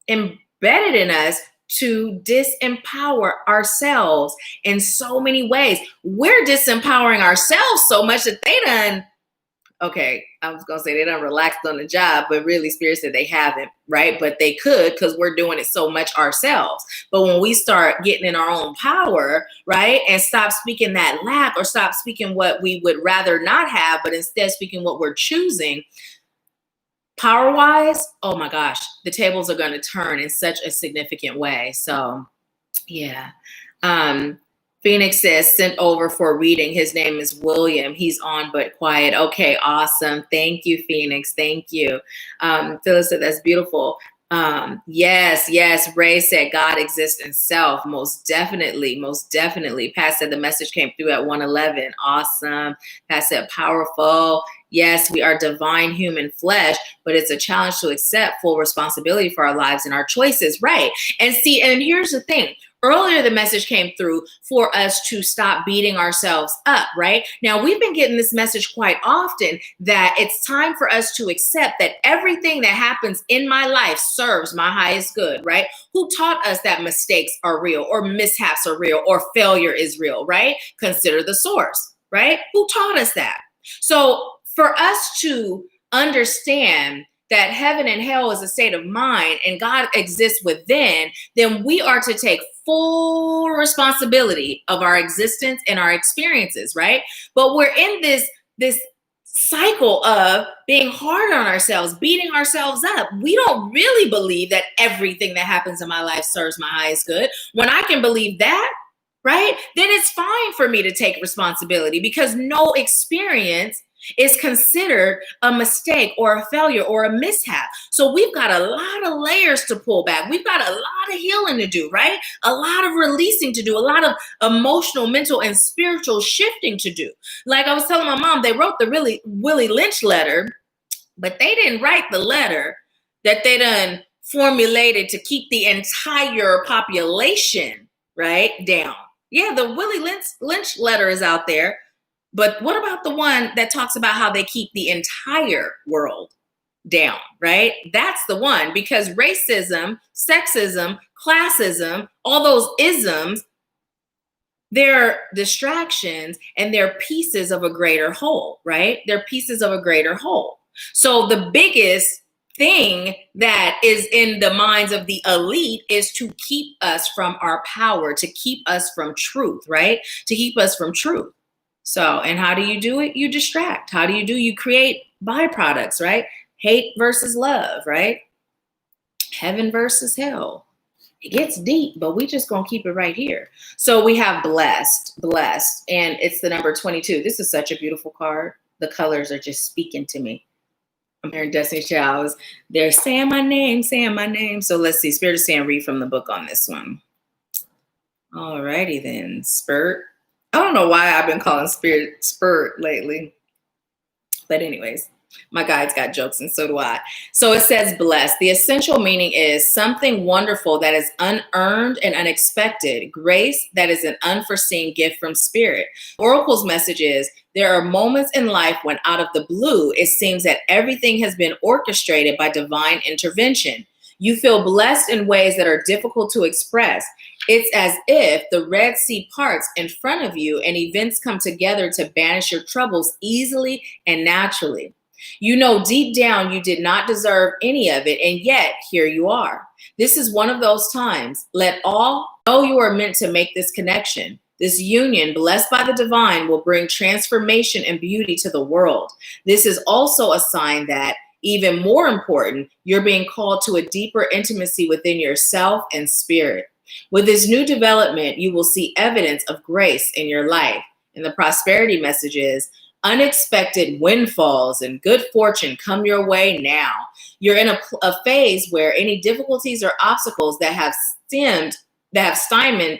embedded in us to disempower ourselves in so many ways. We're disempowering ourselves so much that they done, okay, I was going to say they done relaxed on the job, but really Spirit said they haven't, right? But they could, because we're doing it so much ourselves. But when we start getting in our own power, right, and stop speaking that lack, or stop speaking what we would rather not have, but instead speaking what we're choosing, power-wise, oh my gosh, the tables are going to turn in such a significant way. So, yeah. Phoenix says, sent over for reading. His name is William. He's on but quiet. Okay, awesome. Thank you, Phoenix. Thank you. Phyllis said, that's beautiful. Yes. Ray said, God exists in self. Most definitely. Pat said the message came through at 111. Awesome. Pat said, powerful. Yes, we are divine human flesh, but it's a challenge to accept full responsibility for our lives and our choices. Right. And here's the thing. Earlier, the message came through for us to stop beating ourselves up, right? Now, we've been getting this message quite often that it's time for us to accept that everything that happens in my life serves my highest good, right? Who taught us that mistakes are real, or mishaps are real, or failure is real, right? Consider the source, right? Who taught us that? So for us to understand that heaven and hell is a state of mind and God exists within, then we are to take full responsibility of our existence and our experiences, right? But we're in this cycle of being hard on ourselves, beating ourselves up. We don't really believe that everything that happens in my life serves my highest good. When I can believe that, right, then it's fine for me to take responsibility, because no experience is considered a mistake or a failure or a mishap. So we've got a lot of layers to pull back. We've got a lot of healing to do, right? A lot of releasing to do, a lot of emotional, mental, and spiritual shifting to do. Like I was telling my mom, they wrote the Willie Lynch letter, but they didn't write the letter that they done formulated to keep the entire population, right, down. Yeah, the Willie Lynch letter is out there. But what about the one that talks about how they keep the entire world down, right? That's the one, because racism, sexism, classism, all those isms, they're distractions and they're pieces of a greater whole, right? They're pieces of a greater whole. So the biggest thing that is in the minds of the elite is to keep us from our power, to keep us from truth, right? To keep us from truth. So, and how do you do it? You distract. How do? You create byproducts, right? Hate versus love, right? Heaven versus hell. It gets deep, but we just gonna keep it right here. So we have blessed, and it's the number 22. This is such a beautiful card. The colors are just speaking to me. I'm hearing Destiny Childs. They're saying my name, saying my name. So let's see. Spirit is saying read from the book on this one. Alrighty then. Spurt. I don't know why I've been calling Spirit Spurt lately. But anyways, my guides got jokes and so do I. So it says blessed. The essential meaning is something wonderful that is unearned and unexpected. Grace that is an unforeseen gift from Spirit. Oracle's message is there are moments in life when out of the blue, it seems that everything has been orchestrated by divine intervention. You feel blessed in ways that are difficult to express. It's as if the Red Sea parts in front of you and events come together to banish your troubles easily and naturally. You know deep down you did not deserve any of it, and yet here you are. This is one of those times. Let all know you are meant to make this connection. This union, blessed by the divine, will bring transformation and beauty to the world. This is also a sign that, even more important, you're being called to a deeper intimacy within yourself and spirit. With this new development, you will see evidence of grace in your life. And the prosperity message is unexpected windfalls and good fortune come your way now. You're in a phase where any difficulties or obstacles that have stymied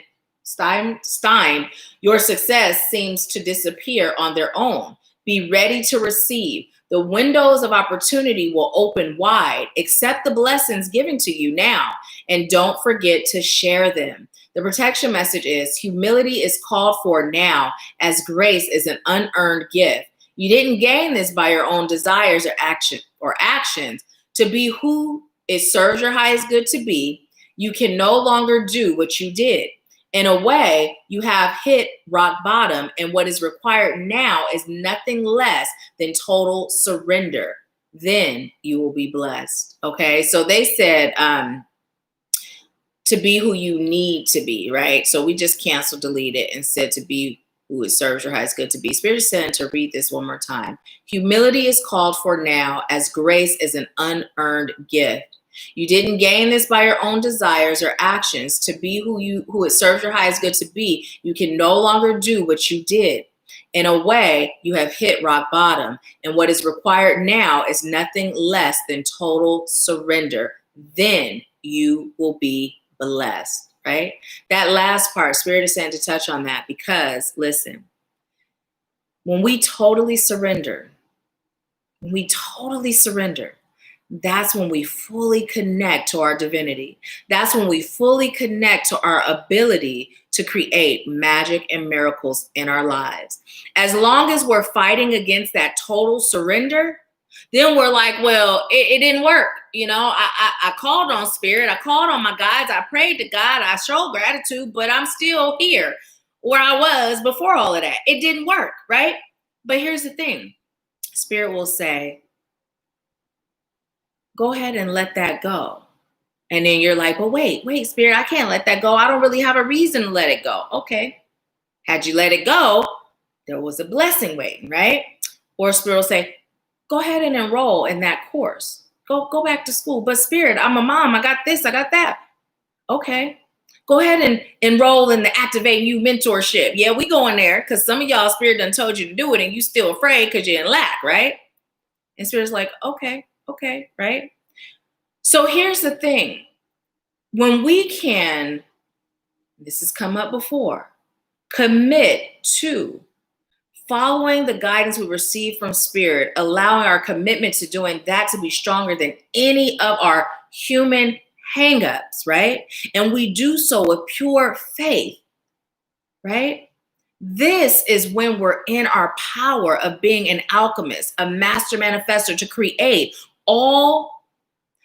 your success seems to disappear on their own. Be ready to receive. The windows of opportunity will open wide. Accept the blessings given to you now, and don't forget to share them. The protection message is humility is called for now, as grace is an unearned gift. You didn't gain this by your own desires or actions. To be who it serves your highest good to be, you can no longer do what you did. In a way, you have hit rock bottom, and what is required now is nothing less than total surrender. Then you will be blessed. Okay, so they said to be who you need to be, right? So we just canceled, deleted, and said to be who it serves your highest good to be. Spirit is saying to read this one more time. Humility is called for now, as grace is an unearned gift. You didn't gain this by your own desires or actions. To be who it serves your highest good to be, you can no longer do what you did. In a way, you have hit rock bottom, and what is required now is nothing less than total surrender. Then you will be blessed, right? That last part, Spirit is saying to touch on that because, listen, when we totally surrender, that's when we fully connect to our divinity. That's when we fully connect to our ability to create magic and miracles in our lives. As long as we're fighting against that total surrender, then we're like, well, it didn't work. You know, I called on Spirit. I called on my guides. I prayed to God. I showed gratitude, but I'm still here where I was before all of that. It didn't work, right? But here's the thing. Spirit will say, go ahead and let that go. And then you're like, well, wait, Spirit, I can't let that go. I don't really have a reason to let it go. Okay. Had you let it go, there was a blessing waiting, right? Or Spirit will say, go ahead and enroll in that course. Go back to school. But Spirit, I'm a mom. I got this. I got that. Okay. Go ahead and enroll in the Activate You mentorship. Yeah, we go in there because some of y'all Spirit done told you to do it and you still afraid because you're in lack, right? And Spirit's like, okay, right? So here's the thing. When we can, this has come up before, commit to following the guidance we receive from Spirit, allowing our commitment to doing that to be stronger than any of our human hangups, right? And we do so with pure faith, right? This is when we're in our power of being an alchemist, a master manifestor to create all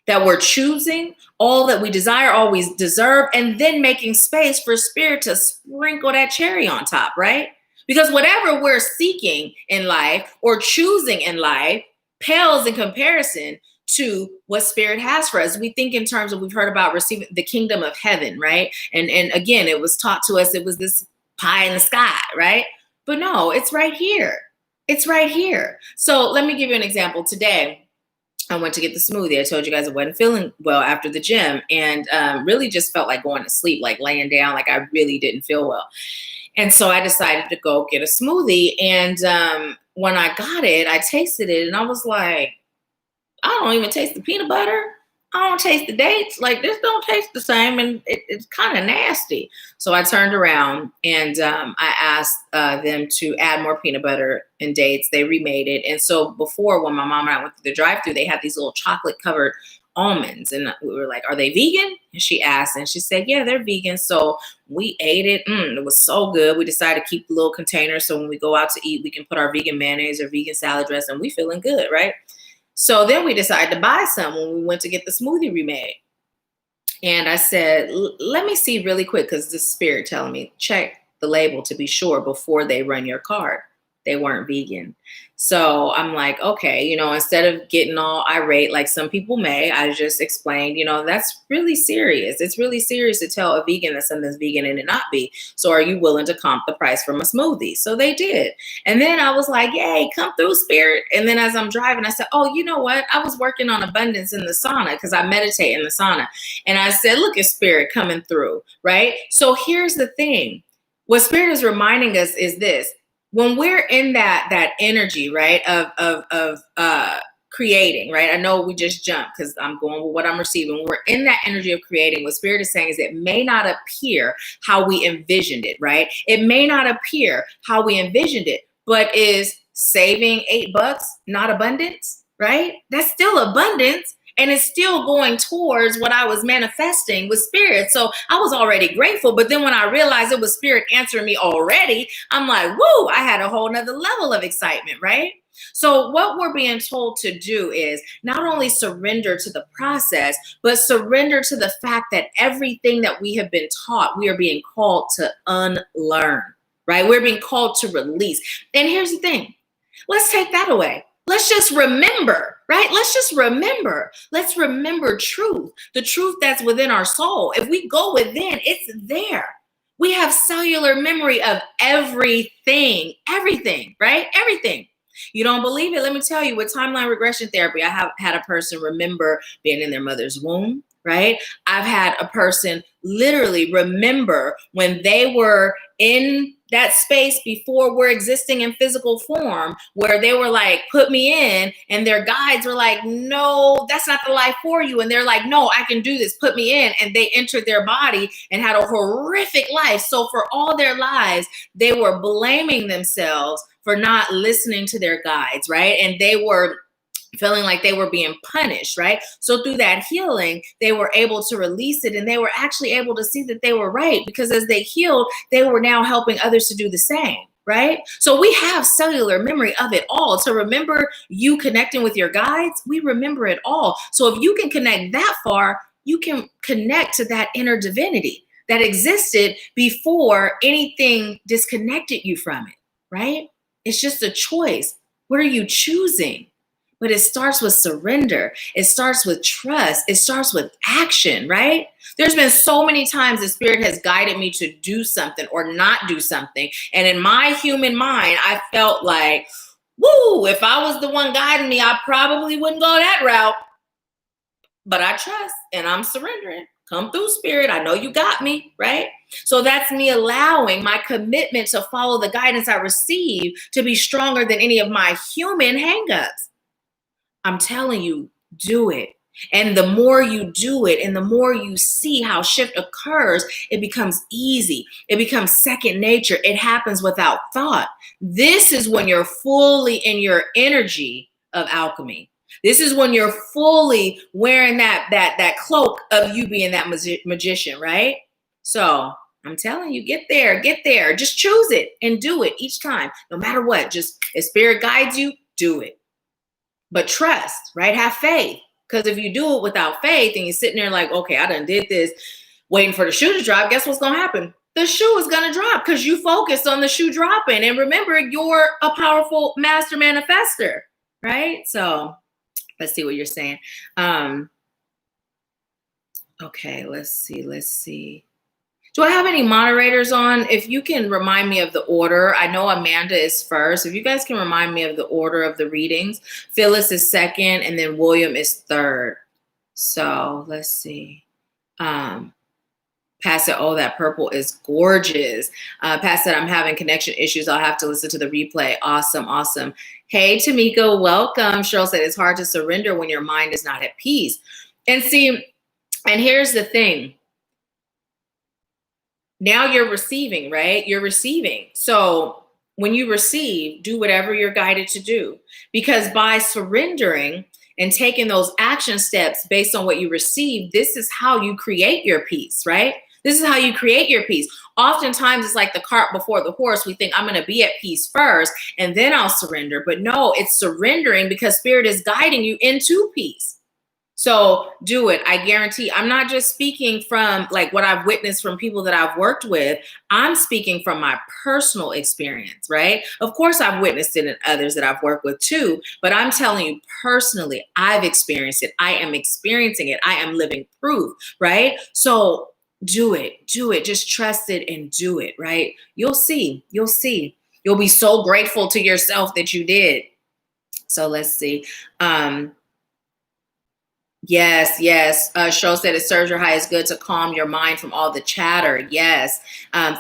that we're choosing, all that we desire, all we deserve, and then making space for Spirit to sprinkle that cherry on top, right? Because whatever we're seeking in life or choosing in life pales in comparison to what Spirit has for us. We think in terms of, we've heard about receiving the kingdom of heaven, right? And again, it was taught to us, it was this pie in the sky, right? But no, it's right here. It's right here. So let me give you an example. Today, I went to get the smoothie. I told you guys I wasn't feeling well after the gym and really just felt like going to sleep, like laying down, like I really didn't feel well. And so I decided to go get a smoothie. And when I got it, I tasted it and I was like, I don't even taste the peanut butter. I don't taste the dates. Like, this don't taste the same, and it's kind of nasty. So I turned around and I asked them to add more peanut butter and dates. They remade it. And so before, when my mom and I went through the drive-thru, they had these little chocolate covered almonds, and we were like, "Are they vegan?" And she asked, and she said, "Yeah, they're vegan." So we ate it. It was so good. We decided to keep the little container so when we go out to eat, we can put our vegan mayonnaise or vegan salad dressing. We feeling good, right? So then we decided to buy some when we went to get the smoothie remade. And I said, let me see really quick, because the spirit telling me, check the label to be sure before they run your card. They weren't vegan. So I'm like, okay, instead of getting all irate like some people may, I just explained, that's really serious. It's really serious to tell a vegan that something's vegan and it not be. So are you willing to comp the price from a smoothie? So they did. And then I was like, yay, come through, spirit. And then as I'm driving, I said, oh, you know what? I was working on abundance in the sauna because I meditate in the sauna. And I said, look at spirit coming through, right? So here's the thing. What spirit is reminding us is this. When we're in that energy, right, of creating, right? I know we just jumped because I'm going with what I'm receiving. When we're in that energy of creating, what spirit is saying is it may not appear how we envisioned it, right? It may not appear how we envisioned it, but is saving $8 not abundance, right? That's still abundance. And it's still going towards what I was manifesting with spirit. So I was already grateful. But then when I realized it was spirit answering me already, I'm like, woo, I had a whole nother level of excitement, right? So what we're being told to do is not only surrender to the process, but surrender to the fact that everything that we have been taught, we are being called to unlearn, right? We're being called to release. And here's the thing. Let's take that away. Let's just remember, right? Let's remember truth, the truth that's within our soul. If we go within, it's there. We have cellular memory of everything, right? Everything. You don't believe it? Let me tell you, with timeline regression therapy, I have had a person remember being in their mother's womb, right? I've had a person literally remember when they were in that space before we're existing in physical form, where they were like, put me in, and their guides were like, no, that's not the life for you. And they're like, no, I can do this, put me in. And they entered their body and had a horrific life. So for all their lives, they were blaming themselves for not listening to their guides, right? And they were feeling like they were being punished, right? So through that healing, they were able to release it, and they were actually able to see that they were right, because as they healed, they were now helping others to do the same, right? So we have cellular memory of it all. To remember you connecting with your guides, we remember it all. So if you can connect that far, you can connect to that inner divinity that existed before anything disconnected you from it, right? It's just a choice. What are you choosing? But it starts with surrender. It starts with trust. It starts with action, right? There's been so many times the spirit has guided me to do something or not do something. And in my human mind, I felt like, woo, if I was the one guiding me, I probably wouldn't go that route. But I trust and I'm surrendering. Come through, spirit. I know you got me, right? So that's me allowing my commitment to follow the guidance I receive to be stronger than any of my human hangups. I'm telling you, do it. And the more you do it and the more you see how shift occurs, it becomes easy. It becomes second nature. It happens without thought. This is when you're fully in your energy of alchemy. This is when you're fully wearing that cloak of you being that magician, right? So I'm telling you, get there. Just choose it and do it each time, no matter what. Just if spirit guides you, do it. But trust, right? Have faith. Because if you do it without faith and you're sitting there like, okay, I done did this, waiting for the shoe to drop, guess what's going to happen? The shoe is going to drop because you focused on the shoe dropping. And remember, you're a powerful master manifester, right? So let's see what you're saying. Okay, let's see. Do I have any moderators on? If you can remind me of the order. I know Amanda is first. If you guys can remind me of the order of the readings. Phyllis is second, and then William is third. So let's see. Pastor, oh, that purple is gorgeous. Pastor, I'm having connection issues. I'll have to listen to the replay. Awesome. Hey, Tamika, welcome. Cheryl said it's hard to surrender when your mind is not at peace. And see, and here's the thing. Now you're receiving, right? You're receiving. So when you receive, do whatever you're guided to do. Because by surrendering and taking those action steps based on what you receive, this is how you create your peace, right? This is how you create your peace. Oftentimes, it's like the cart before the horse. We think I'm going to be at peace first and then I'll surrender. But no, it's surrendering because Spirit is guiding you into peace. So do it. I guarantee. I'm not just speaking from like what I've witnessed from people that I've worked with. I'm speaking from my personal experience, right? Of course, I've witnessed it in others that I've worked with too, but I'm telling you personally, I've experienced it. I am experiencing it. I am living proof, right? So do it. Do it. Just trust it and do it, right? You'll see. You'll see. You'll be so grateful to yourself that you did. So let's see. Yes, yes. Cheryl said it serves your highest good to calm your mind from all the chatter. Yes.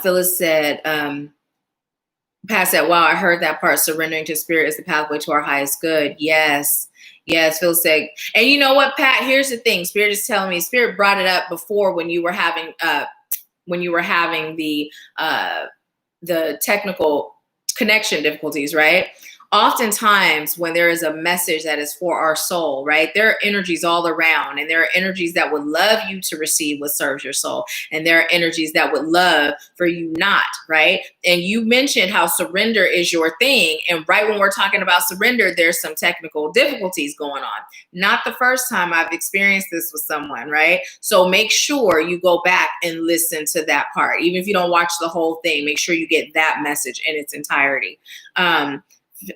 Phyllis said, Pat said, wow, I heard that part. Surrendering to Spirit is the pathway to our highest good. Yes. Yes, Phil said. And you know what, Pat? Here's the thing. Spirit is telling me. Spirit brought it up before when you were having the technical connection difficulties, right? Oftentimes when there is a message that is for our soul, right? There are energies all around, and there are energies that would love you to receive what serves your soul. And there are energies that would love for you not, right? And you mentioned how surrender is your thing. And right when we're talking about surrender, there's some technical difficulties going on. Not the first time I've experienced this with someone, right? So make sure you go back and listen to that part. Even if you don't watch the whole thing, make sure you get that message in its entirety.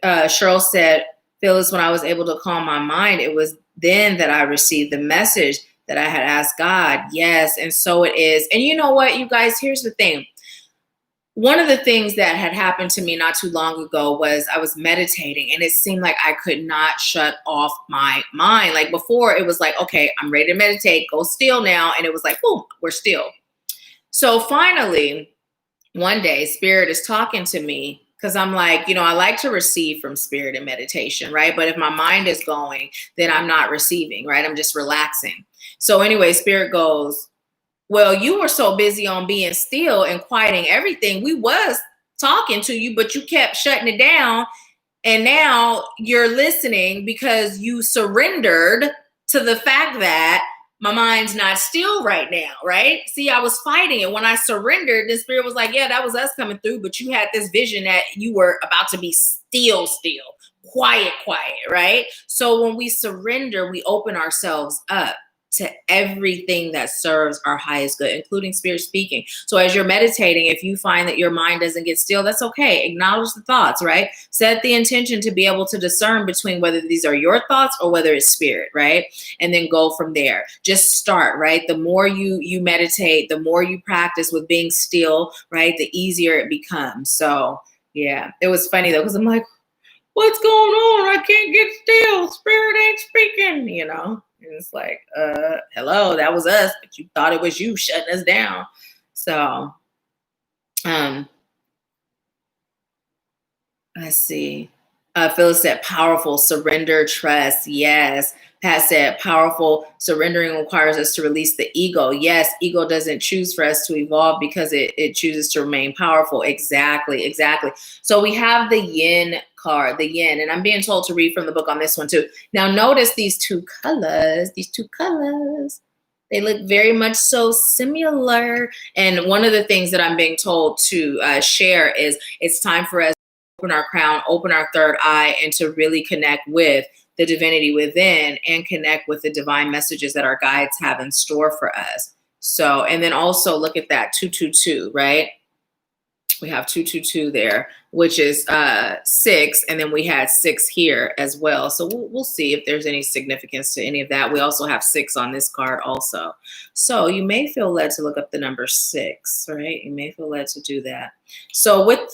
Cheryl said, Phyllis, when I was able to calm my mind, it was then that I received the message that I had asked God. Yes, and so it is. And you know what, you guys, here's the thing. One of the things that had happened to me not too long ago was I was meditating, and it seemed like I could not shut off my mind. Like before, it was like, okay, I'm ready to meditate, go still now. And it was like, boom, we're still. So finally, one day, Spirit is talking to me. Because I'm like, I like to receive from Spirit in meditation, right? But if my mind is going, then I'm not receiving, right? I'm just relaxing. So anyway, Spirit goes, well, you were so busy on being still and quieting everything. We was talking to you, but you kept shutting it down. And now you're listening because you surrendered to the fact that my mind's not still right now, right? See, I was fighting it. When I surrendered, the Spirit was like, yeah, that was us coming through, but you had this vision that you were about to be still, quiet, right? So when we surrender, we open ourselves up to everything that serves our highest good, including Spirit speaking. So as you're meditating, if you find that your mind doesn't get still, that's okay. Acknowledge the thoughts, right? Set the intention to be able to discern between whether these are your thoughts or whether it's Spirit, right? And then go from there. Just start, right? The more you meditate, the more you practice with being still, right? The easier it becomes. So yeah, it was funny though, because I'm like, what's going on? I can't get still. Spirit ain't speaking, And it's like, hello, that was us, but you thought it was you shutting us down. So, let's see. Phyllis said, powerful, surrender, trust. Yes. Pat said, powerful, surrendering requires us to release the ego. Yes, ego doesn't choose for us to evolve because it chooses to remain powerful. Exactly. So we have the yin card, the yin, and I'm being told to read from the book on this one too. Now notice these two colors. They look very much so similar. And one of the things that I'm being told to share is it's time for us to open our crown, open our third eye, and to really connect with the divinity within and connect with the divine messages that our guides have in store for us. So, and then also look at that 222, right? We have 222 there, which is 6, and then we had 6 here as well. So we'll see if there's any significance to any of that. We also have 6 on this card also. So you may feel led to look up the number 6, right? You may feel led to do that. So with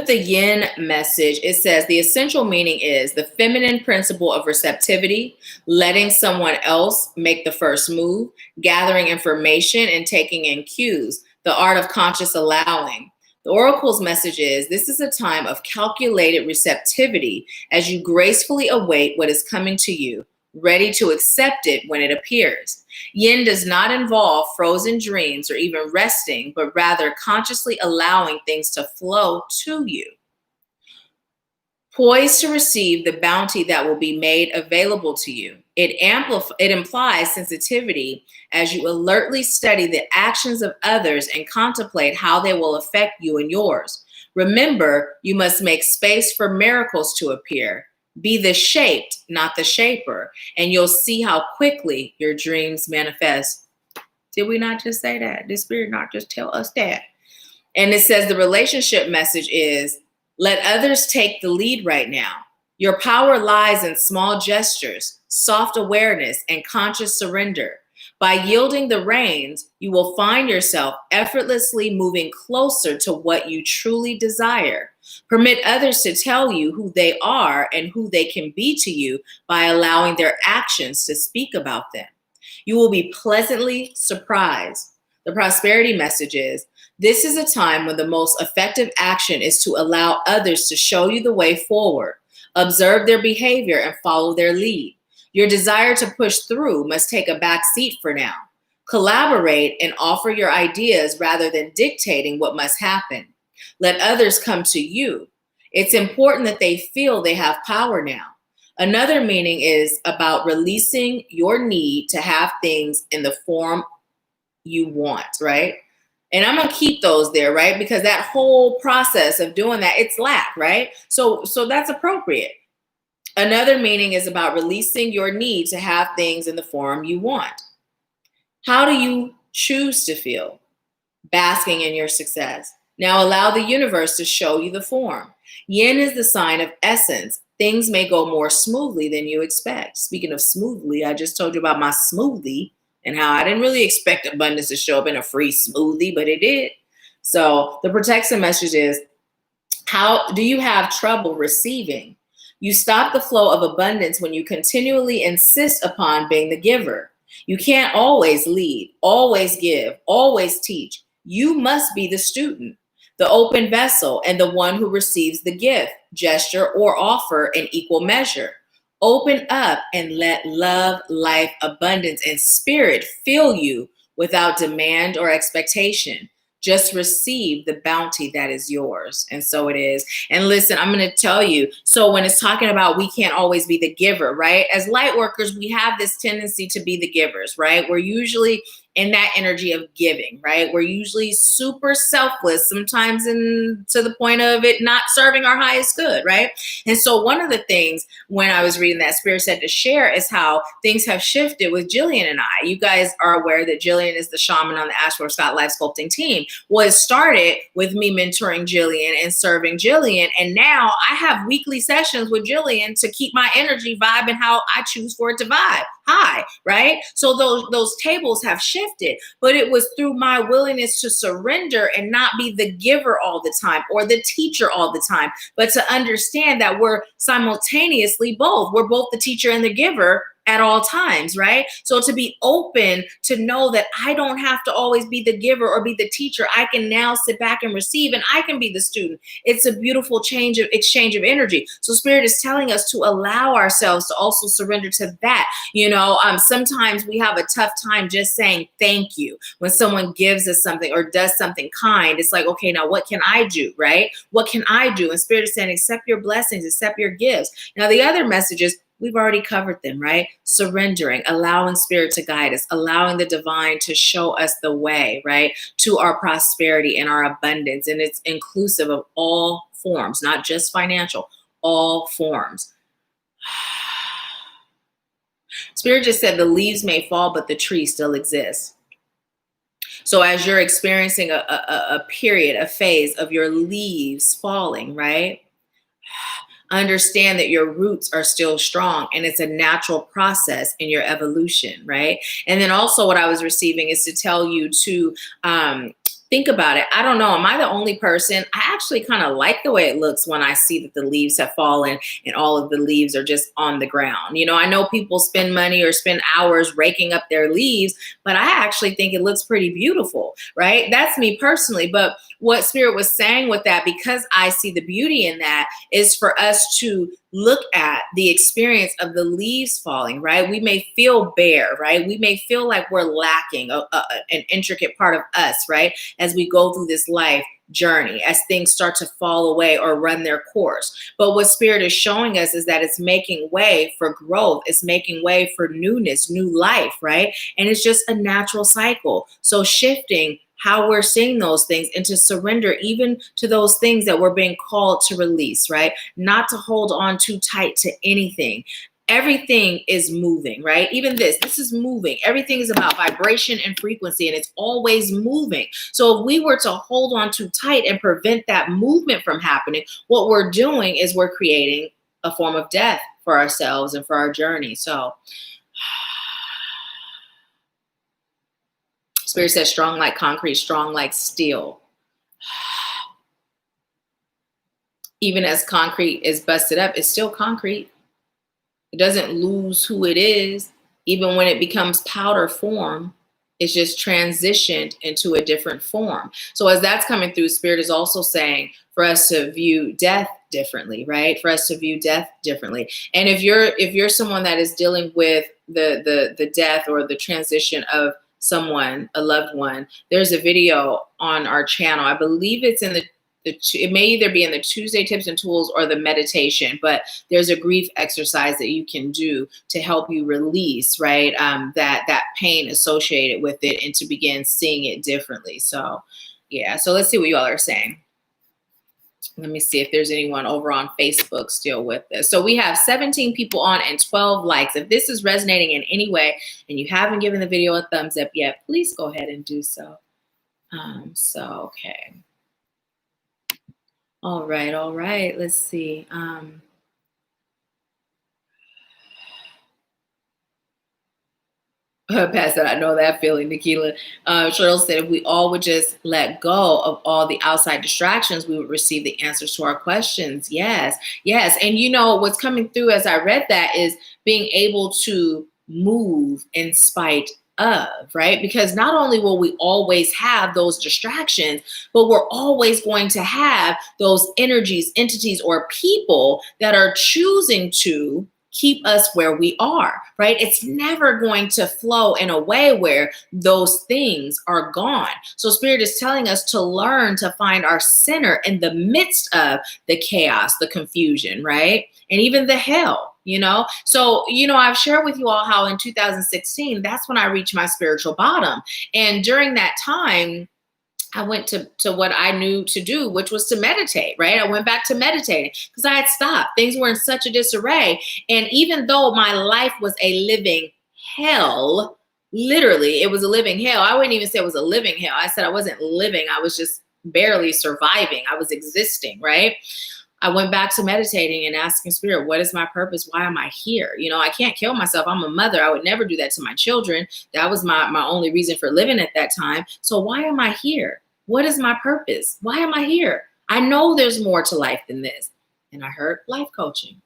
the yin message, it says the essential meaning is the feminine principle of receptivity, letting someone else make the first move, gathering information and taking in cues, the art of conscious allowing, The oracle's message is, this is a time of calculated receptivity as you gracefully await what is coming to you, ready to accept it when it appears. Yin does not involve frozen dreams or even resting, but rather consciously allowing things to flow to you. Poised to receive the bounty that will be made available to you. It implies sensitivity as you alertly study the actions of others and contemplate how they will affect you and yours. Remember, you must make space for miracles to appear. Be the shaped, not the shaper, and you'll see how quickly your dreams manifest. Did we not just say that? Did Spirit not just tell us that? And it says the relationship message is, let others take the lead right now. Your power lies in small gestures, soft awareness, and conscious surrender. By yielding the reins, you will find yourself effortlessly moving closer to what you truly desire. Permit others to tell you who they are and who they can be to you by allowing their actions to speak about them. You will be pleasantly surprised. The prosperity message is, this is a time when the most effective action is to allow others to show you the way forward. Observe their behavior and follow their lead. Your desire to push through must take a back seat for now. Collaborate and offer your ideas rather than dictating what must happen. Let others come to you. It's important that they feel they have power now. Another meaning is about releasing your need to have things in the form you want, right? And I'm going to keep those there, right? Because that whole process of doing that, it's lack, right? So that's appropriate. Another meaning is about releasing your need to have things in the form you want. How do you choose to feel? Basking in your success. Now allow the universe to show you the form. Yin is the sign of essence. Things may go more smoothly than you expect. Speaking of smoothly, I just told you about my smoothie and how I didn't really expect abundance to show up in a free smoothie, but it did. So the protection message is, how do you have trouble receiving? You stop the flow of abundance when you continually insist upon being the giver. You can't always lead, always give, always teach. You must be the student, the open vessel, and the one who receives the gift, gesture, or offer in equal measure. Open up and let love, life, abundance, and spirit fill you without demand or expectation. Just receive the bounty that is yours. And so it is. And listen, I'm going to tell you, so when it's talking about we can't always be the giver, right? As light workers, we have this tendency to be the givers, right? We're usually in that energy of giving, right? We're usually super selfless, sometimes to the point of it not serving our highest good, right? And so one of the things when I was reading that Spirit said to share is how things have shifted with Jillian and I. You guys are aware that Jillian is the shaman on the AshworthScott Life Sculpting team. Well, it started with me mentoring Jillian and serving Jillian. And now I have weekly sessions with Jillian to keep my energy vibing how I choose for it to vibe high, right? So those tables have shifted, but it was through my willingness to surrender and not be the giver all the time or the teacher all the time, but to understand that we're simultaneously both. We're both the teacher and the giver at all times, right? So to be open to know that I don't have to always be the giver or be the teacher. I can now sit back and receive, and I can be the student. It's a beautiful exchange of energy. So Spirit is telling us to allow ourselves to also surrender to that. Sometimes we have a tough time just saying thank you when someone gives us something or does something kind. It's like, okay, now what can I do, right? What can I do? And Spirit is saying, accept your blessings, accept your gifts. Now the other message is, we've already covered them, right? Surrendering, allowing Spirit to guide us, allowing the divine to show us the way, right? To our prosperity and our abundance. And it's inclusive of all forms, not just financial, all forms. Spirit just said the leaves may fall, but the tree still exists. So as you're experiencing a period, a phase of your leaves falling, right? Understand that your roots are still strong and it's a natural process in your evolution, right? And then also what I was receiving is to tell you to think about it. I don't know. Am I the only person? I actually kind of like the way it looks when I see that the leaves have fallen and all of the leaves are just on the ground. I know people spend money or spend hours raking up their leaves, but I actually think it looks pretty beautiful, right? That's me personally. But what Spirit was saying with that, because I see the beauty in that, is for us to look at the experience of the leaves falling, right? We may feel bare, right? We may feel like we're lacking an intricate part of us, right? As we go through this life journey, as things start to fall away or run their course. But what Spirit is showing us is that it's making way for growth. It's making way for newness, new life, right? And it's just a natural cycle. So shifting how we're seeing those things and to surrender even to those things that we're being called to release, right? Not to hold on too tight to anything. Everything is moving, right? Even this is moving. Everything is about vibration and frequency, and it's always moving. So if we were to hold on too tight and prevent that movement from happening, what we're doing is we're creating a form of death for ourselves and for our journey. So Spirit says strong like concrete, strong like steel. Even as concrete is busted up, it's still concrete. It doesn't lose who it is. Even when it becomes powder form, it's just transitioned into a different form. So as that's coming through, Spirit is also saying for us to view death differently, right? For us to view death differently. And if you're someone that is dealing with the death or the transition of someone, a loved one, there's a video on our channel. I believe it's in it may either be in the Tuesday tips and tools or the meditation, but there's a grief exercise that you can do to help you release, right? That pain associated with it and to begin seeing it differently. So yeah, so let's see what you all are saying. Let me see if there's anyone over on Facebook still with us. So we have 17 people on and 12 likes. If this is resonating in any way and you haven't given the video a thumbs up yet, please go ahead and do so. Okay. All right. Let's see. Past that, I know that feeling, Nahkila. Cheryl said, if we all would just let go of all the outside distractions, we would receive the answers to our questions. Yes. And what's coming through as I read that is being able to move in spite of, right? Because not only will we always have those distractions, but we're always going to have those energies, entities, or people that are choosing to keep us where we are, right? It's never going to flow in a way where those things are gone. So Spirit is telling us to learn to find our center in the midst of the chaos, the confusion, right? And even the hell, So, I've shared with you all how in 2016, that's when I reached my spiritual bottom. And during that time, I went to what I knew to do, which was to meditate, right? I went back to meditating because I had stopped. Things were in such a disarray. And even though my life was a living hell, literally, it was a living hell. I wouldn't even say it was a living hell. I said I wasn't living. I was just barely surviving. I was existing, right? I went back to meditating and asking Spirit, what is my purpose? Why am I here? I can't kill myself. I'm a mother. I would never do that to my children. That was my only reason for living at that time. So why am I here? What is my purpose? Why am I here? I know there's more to life than this. And I heard life coaching.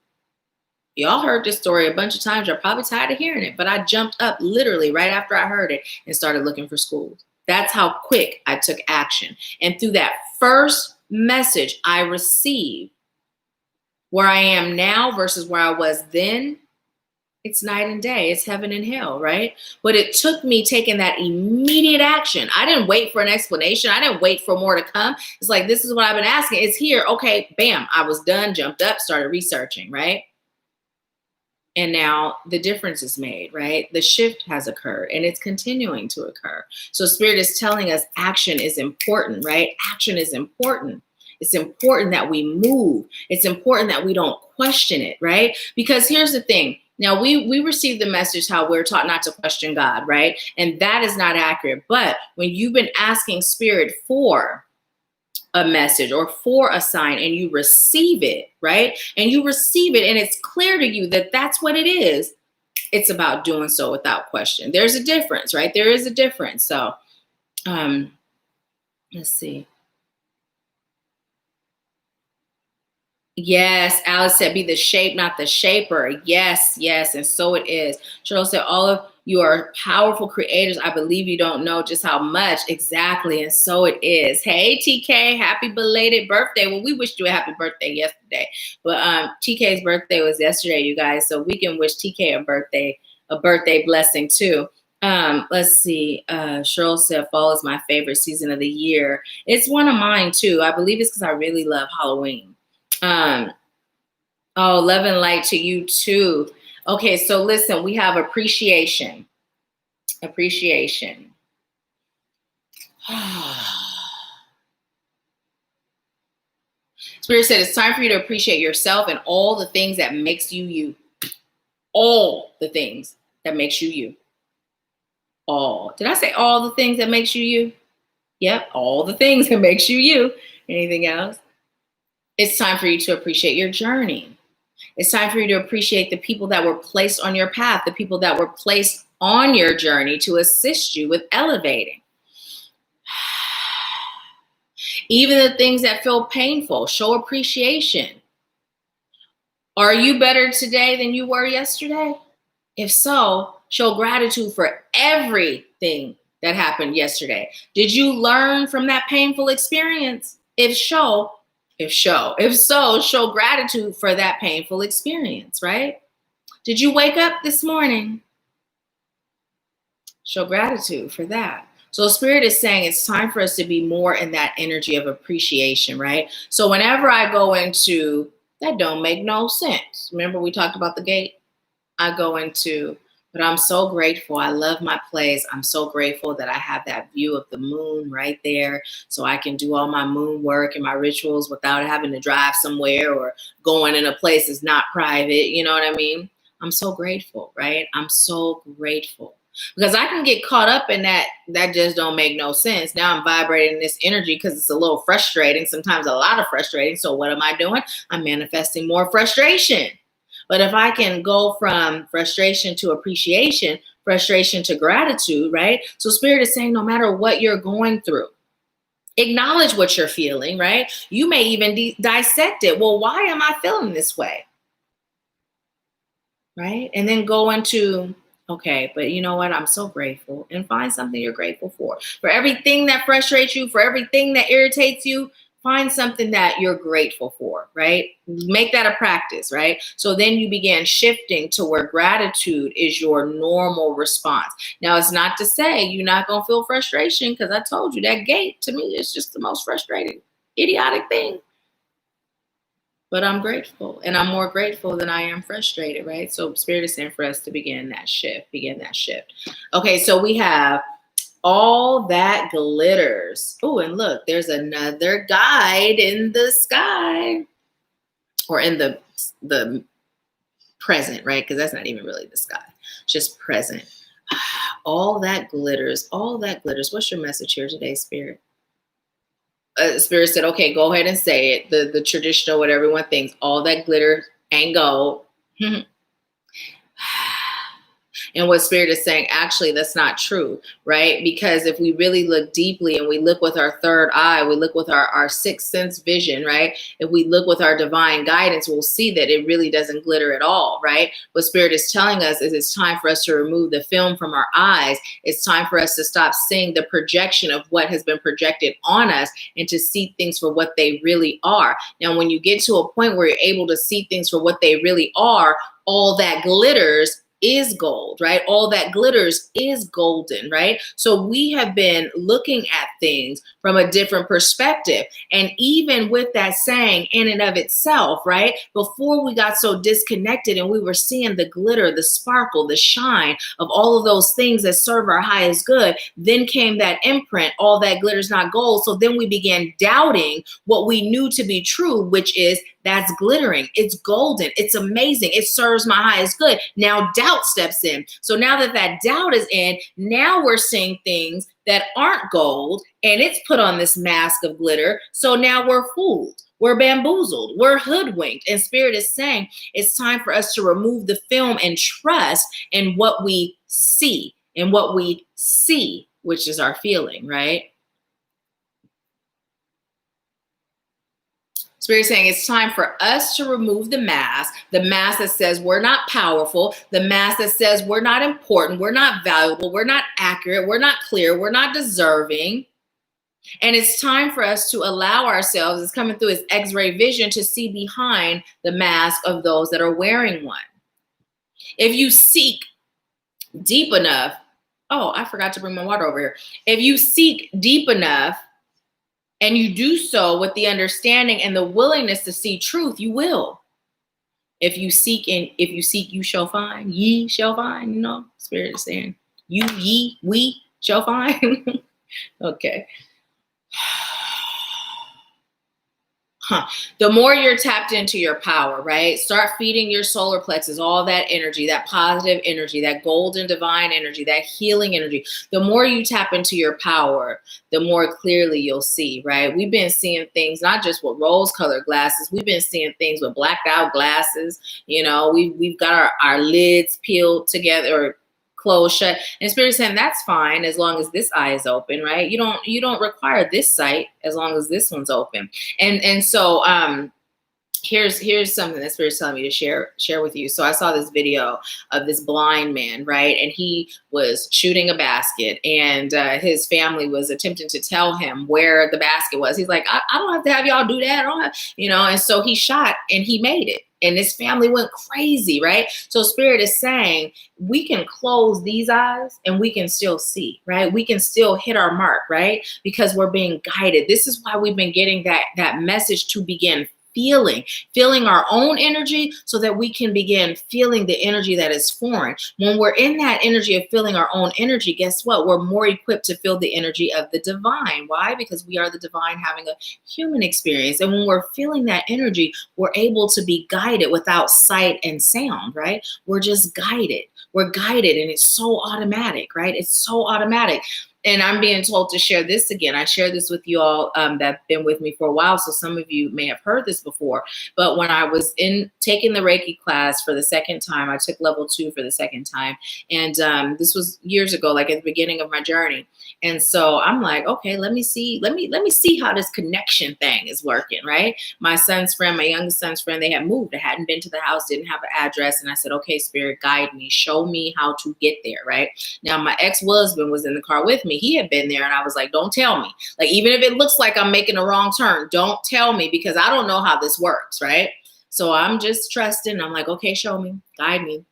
Y'all heard this story a bunch of times. You're probably tired of hearing it, but I jumped up literally right after I heard it and started looking for schools. That's how quick I took action. And through that first message I received, where I am now versus where I was then, it's night and day. It's heaven and hell, right? But it took me taking that immediate action. I didn't wait for an explanation. I didn't wait for more to come. It's like, this is what I've been asking. It's here. Okay, bam. I was done, jumped up, started researching, right? And now the difference is made, right? The shift has occurred and it's continuing to occur. So Spirit is telling us action is important, right? Action is important. It's important that we move. It's important that we don't question it, right? Because here's the thing. Now, we received the message how we're taught not to question God, right? And that is not accurate. But when you've been asking Spirit for a message or for a sign and you receive it, right? And you receive it and it's clear to you that that's what it is. It's about doing so without question. There's a difference, right? There is a difference. So, Let's see. Yes, Alice said, be the shape, not the shaper. Yes, yes, and so it is. Cheryl said, all of you are powerful creators. I believe you don't know just how much. Exactly, and so it is. Hey, TK, happy belated birthday. Well, we wished you a happy birthday yesterday, but TK's birthday was yesterday, you guys, so we can wish TK a birthday blessing too. Let's see. Cheryl said, fall is my favorite season of the year. It's one of mine too. I believe it's because I really love Halloween. Um, oh, love and light to you too. Okay, so listen, we have appreciation. Appreciation. Spirit said it's time for you to appreciate yourself and all the things that makes you you. All the things that makes you you. All. Did I say all the things that makes you you? Yep, all the things that makes you you. Anything else? It's time for you to appreciate your journey. It's time for you to appreciate the people that were placed on your path, the people that were placed on your journey to assist you with elevating. Even the things that feel painful, show appreciation. Are you better today than you were yesterday? If so, show gratitude for everything that happened yesterday. Did you learn from that painful experience? If so, show gratitude for that painful experience, right? Did you wake up this morning? Show gratitude for that. So Spirit is saying it's time for us to be more in that energy of appreciation, right? So whenever I go into, that don't make no sense. Remember we talked about the gate? I go into, but I'm so grateful. I love my place. I'm so grateful that I have that view of the moon right there. So I can do all my moon work and my rituals without having to drive somewhere or going in a place that's not private. You know what I mean? I'm so grateful, right? I'm so grateful. Because I can get caught up in that just don't make no sense. Now I'm vibrating this energy because it's a little frustrating, sometimes a lot of frustrating. So what am I doing? I'm manifesting more frustration. But if I can go from frustration to appreciation, frustration to gratitude, right? So Spirit is saying no matter what you're going through, acknowledge what you're feeling, right? You may even dissect it. Well, why am I feeling this way? Right? And then go into, okay, but you know what? I'm so grateful, and find something you're grateful for. For everything that frustrates you, for everything that irritates you, find something that you're grateful for, right? Make that a practice, right? So then you begin shifting to where gratitude is your normal response. Now, it's not to say you're not going to feel frustration, because I told you that gate to me is just the most frustrating, idiotic thing. But I'm grateful, and I'm more grateful than I am frustrated, right? So Spirit is saying for us to begin that shift. Okay, so we have all that glitters. Oh, and look, there's another guide in the sky, or in the present, right? Because that's not even really the sky, just present. All that glitters, all that glitters. What's your message here today, Spirit? Spirit said, okay, go ahead and say it. The traditional, what everyone thinks, all that glitter ain't gold. And what Spirit is saying, actually, that's not true, right? Because if we really look deeply and we look with our third eye, we look with our sixth sense vision, right? If we look with our divine guidance, we'll see that it really doesn't glitter at all, right? What Spirit is telling us is it's time for us to remove the film from our eyes. It's time for us to stop seeing the projection of what has been projected on us and to see things for what they really are. Now, when you get to a point where you're able to see things for what they really are, all that glitters is gold, right? All that glitters is golden, right? So we have been looking at things from a different perspective. And even with that saying in and of itself, right? Before we got so disconnected and we were seeing the glitter, the sparkle, the shine of all of those things that serve our highest good, then came that imprint, all that glitters not gold. So then we began doubting what we knew to be true, which is that's glittering. It's golden. It's amazing. It serves my highest good. Now doubt steps in. So now that doubt is in, now we're seeing things that aren't gold, and it's put on this mask of glitter. So now we're fooled. We're bamboozled. We're hoodwinked. And Spirit is saying it's time for us to remove the film and trust in what we see, which is our feeling, right? Spirit saying it's time for us to remove the mask that says we're not powerful, the mask that says we're not important, we're not valuable, we're not accurate, we're not clear, we're not deserving. And it's time for us to allow ourselves, it's coming through as X-ray vision, to see behind the mask of those that are wearing one. If you seek deep enough, oh, I forgot to bring my water over here. If you seek deep enough, and you do so with the understanding and the willingness to see truth, you will. If you seek, you shall find. Ye shall find. You know, Spirit is saying, you, ye, we shall find. Okay. The more you're tapped into your power, right? Start feeding your solar plexus, all that energy, that positive energy, that golden divine energy, that healing energy. The more you tap into your power, the more clearly you'll see, right? We've been seeing things, not just with rose-colored glasses. We've been seeing things with blacked out glasses. You know, we've got our lids peeled together, or closed shut, and Spirit saying that's fine as long as this eye is open, right? You don't require this sight as long as this one's open. And so here's something that Spirit's telling me to share with you. So I saw this video of this blind man, right? And he was shooting a basket, and his family was attempting to tell him where the basket was. He's like, I don't have to have y'all do that. I don't have, you know, and so he shot and he made it. And his family went crazy, right? So Spirit is saying we can close these eyes and we can still see, right? We can still hit our mark, right? Because we're being guided. This is why we've been getting that message to begin feeling our own energy, so that we can begin feeling the energy that is foreign. When we're in that energy of feeling our own energy, guess what? We're more equipped to feel the energy of the divine. Why? Because we are the divine having a human experience. And when we're feeling that energy, we're able to be guided without sight and sound, right? We're just guided. We're guided, and it's so automatic, right? It's so automatic. And I'm being told to share this again. I shared this with you all that've been with me for a while, so some of you may have heard this before. But when I was taking the Reiki class for the second time, I took level 2 for the second time. And this was years ago, like at the beginning of my journey. And so I'm like, okay, let me see how this connection thing is working, right? My son's friend, my youngest son's friend, they had moved. I hadn't been to the house, didn't have an address. And I said, okay, Spirit, guide me, show me how to get there, right? Now, my ex-husband was in the car with me. He had been there, and I was like, don't tell me. Like, even if it looks like I'm making a wrong turn, don't tell me, because I don't know how this works, right? So I'm just trusting. I'm like, okay, show me, guide me.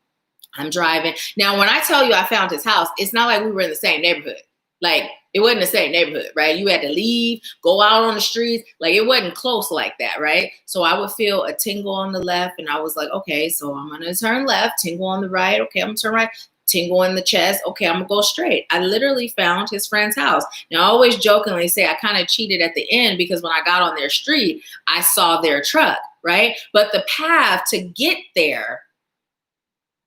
I'm driving. Now, when I tell you I found his house, it's not like we were in the same neighborhood. Like, it wasn't the same neighborhood, right? You had to leave, go out on the streets. Like, it wasn't close like that, right? So I would feel a tingle on the left, and I was like, okay, so I'm going to turn left, tingle on the right. Okay, I'm going to turn right. Tingle in the chest. Okay, I'm gonna go straight. I literally found his friend's house. Now, I always jokingly say I kind of cheated at the end, because when I got on their street, I saw their truck, right? But the path to get there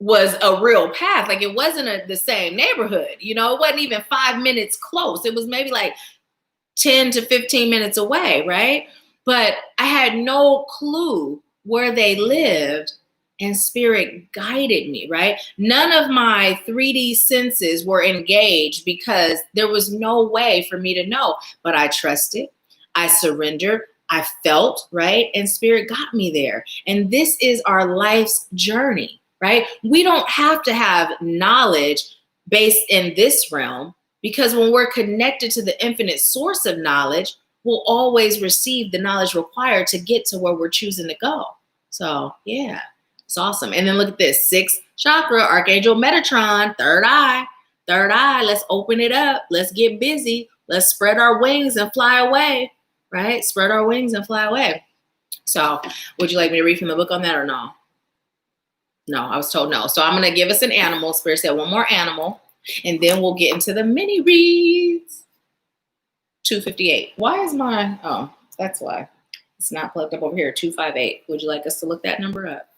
was a real path. Like, it wasn't the same neighborhood. You know, it wasn't even 5 minutes close. It was maybe like 10 to 15 minutes away, right? But I had no clue where they lived. And Spirit guided me, right? None of my 3D senses were engaged, because there was no way for me to know. But I trusted, I surrendered, I felt, right? And Spirit got me there. And this is our life's journey, right? We don't have to have knowledge based in this realm, because when we're connected to the infinite source of knowledge, we'll always receive the knowledge required to get to where we're choosing to go. So, yeah. It's awesome. And then look at this, 6th chakra, Archangel Metatron, third eye. Let's open it up. Let's get busy. Let's spread our wings and fly away, right? Spread our wings and fly away. So would you like me to read from the book on that or no? No, I was told no. So I'm going to give us an animal. Spirit said one more animal, and then we'll get into the mini reads. 258. Why is mine? Oh, that's why. It's not plugged up over here. 258. Would you like us to look that number up?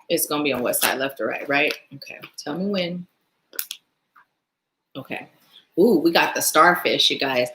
It's going to be on what side, left or right, right? Okay. Tell me when. Okay. Ooh, we got the starfish, you guys.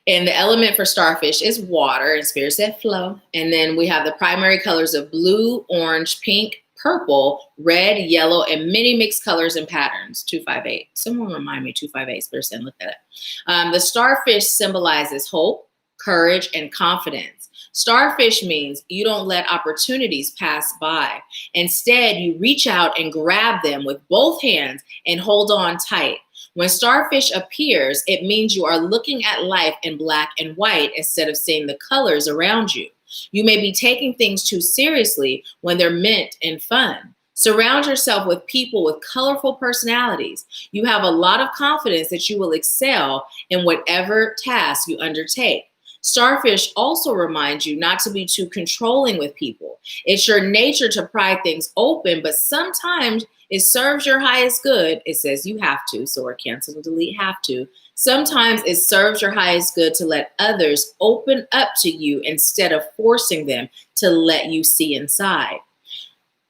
And the element for starfish is water, and Spirit said flow. And then we have the primary colors of blue, orange, pink, purple, red, yellow, and many mixed colors and patterns. 258. Someone remind me, 258. Spirit said, look at it. The starfish symbolizes hope, courage, and confidence. Starfish means you don't let opportunities pass by. Instead, you reach out and grab them with both hands and hold on tight. When starfish appears, it means you are looking at life in black and white instead of seeing the colors around you. You may be taking things too seriously when they're meant in fun. Surround yourself with people with colorful personalities. You have a lot of confidence that you will excel in whatever task you undertake. Starfish also reminds you not to be too controlling with people. It's your nature to pry things open, but sometimes it serves your highest good. It says you have to, so we're canceling delete have to. Sometimes it serves your highest good to let others open up to you instead of forcing them to let you see inside.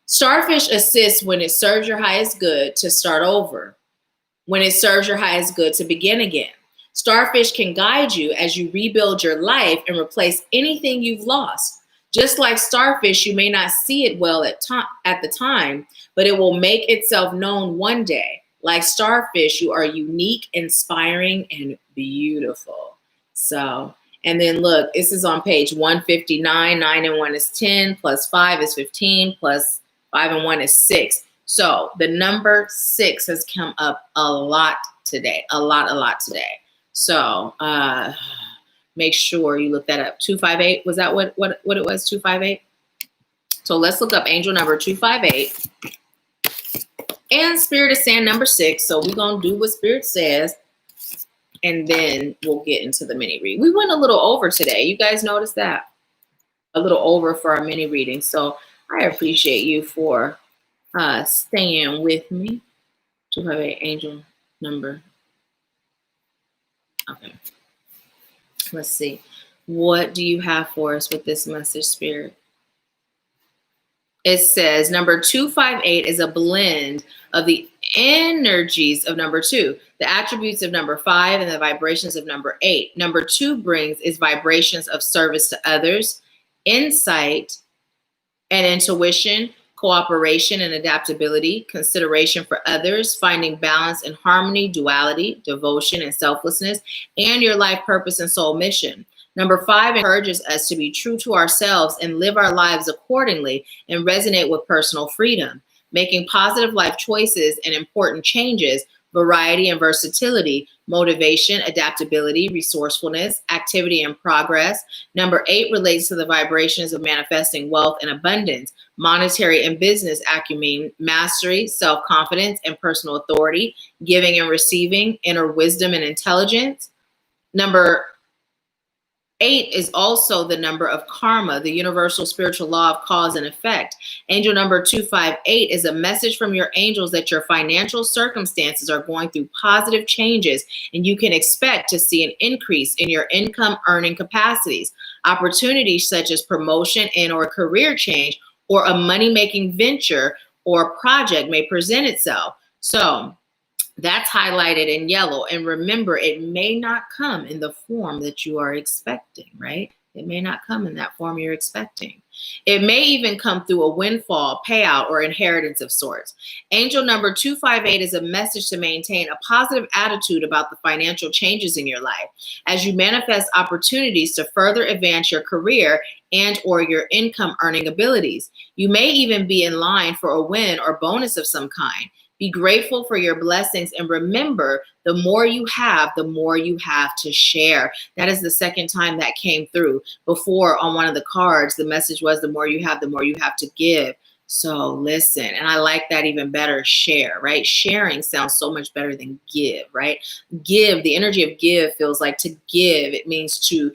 Starfish assists when it serves your highest good to start over, when it serves your highest good to begin again. Starfish can guide you as you rebuild your life and replace anything you've lost. Just like starfish, you may not see it well at the time, but it will make itself known one day. Like starfish, you are unique, inspiring, and beautiful. So, and then look, this is on page 159. 9 and 1 is 10, plus 5 is 15, plus 5 and 1 is 6. So the number 6 has come up a lot today, a lot today. So make sure you look that up. 258, was that what it was, 258? So let's look up angel number 258. And Spirit is saying number 6. So we're going to do what Spirit says. And then we'll get into the mini read. We went a little over today. You guys noticed that? A little over for our mini reading. So I appreciate you for staying with me. 258 angel number. Okay. Let's see. What do you have for us with this message, Spirit? It says number 258 is a blend of the energies of number 2, the attributes of number 5, and the vibrations of number 8. Number 2 brings is vibrations of service to others, insight and intuition, cooperation and adaptability, consideration for others, finding balance and harmony, duality, devotion and selflessness, and your life purpose and soul mission. Number 5 encourages us to be true to ourselves and live our lives accordingly and resonate with personal freedom, making positive life choices and important changes, variety and versatility, motivation, adaptability, resourcefulness, activity and progress. Number 8 relates to the vibrations of manifesting wealth and abundance, monetary and business acumen, mastery, self-confidence, and personal authority, giving and receiving, inner wisdom and intelligence. Number 8 is also the number of karma, the universal spiritual law of cause and effect. Angel number 258 is a message from your angels that your financial circumstances are going through positive changes, and you can expect to see an increase in your income earning capacities. Opportunities such as promotion and or career change or a money-making venture or project may present itself. So that's highlighted in yellow. And remember, it may not come in the form that you are expecting, right? It may not come in that form you're expecting. It may even come through a windfall, payout, or inheritance of sorts. Angel number 258 is a message to maintain a positive attitude about the financial changes in your life as you manifest opportunities to further advance your career and or your income earning abilities. You may even be in line for a win or bonus of some kind. Be grateful for your blessings and remember, the more you have, the more you have to share. That is the second time that came through. Before on one of the cards, the message was the more you have to give. So listen, and I like that even better, share, right? Sharing sounds so much better than give, right? Give, the energy of give feels like to give. It means to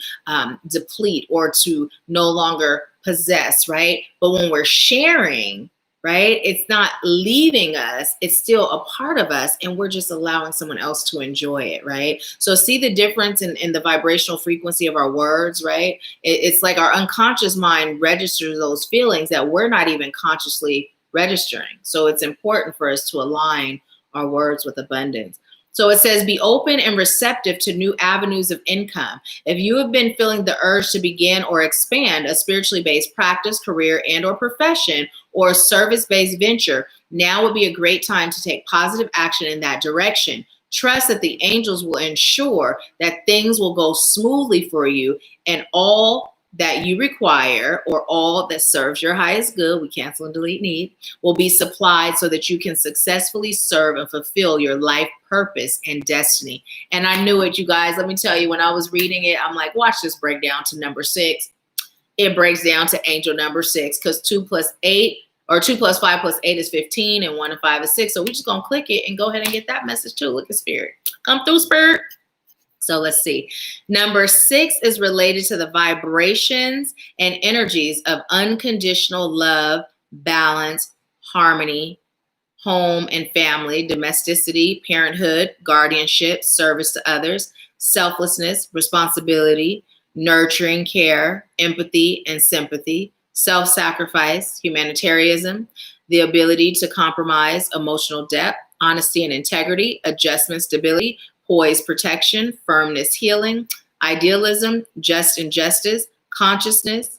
deplete or to no longer possess, right? But when we're sharing, right? It's not leaving us. It's still a part of us, and we're just allowing someone else to enjoy it, right? So see the difference in the vibrational frequency of our words, right? It's like our unconscious mind registers those feelings that we're not even consciously registering. So it's important for us to align our words with abundance. So it says, be open and receptive to new avenues of income. If you have been feeling the urge to begin or expand a spiritually based practice, career, and or profession, or a service-based venture, now would be a great time to take positive action in that direction. Trust that the angels will ensure that things will go smoothly for you and all that you require, or all that serves your highest good, we cancel and delete need, will be supplied so that you can successfully serve and fulfill your life purpose and destiny. And I knew it, you guys. Let me tell you, when I was reading it, I'm like, watch this break down to number 6. It breaks down to angel number 6, because 2 plus 8, or 2 plus 5 plus 8 is 15, and 1 and 5 is 6. So we just gonna click it and go ahead and get that message too. Look at Spirit. Come through, Spirit. So let's see. Number 6 is related to the vibrations and energies of unconditional love, balance, harmony, home and family, domesticity, parenthood, guardianship, service to others, selflessness, responsibility, nurturing, care, empathy, and sympathy, self-sacrifice, humanitarianism, the ability to compromise, emotional depth, honesty and integrity, adjustment, stability, poise, protection, firmness, healing, idealism, just and justice, conscientiousness,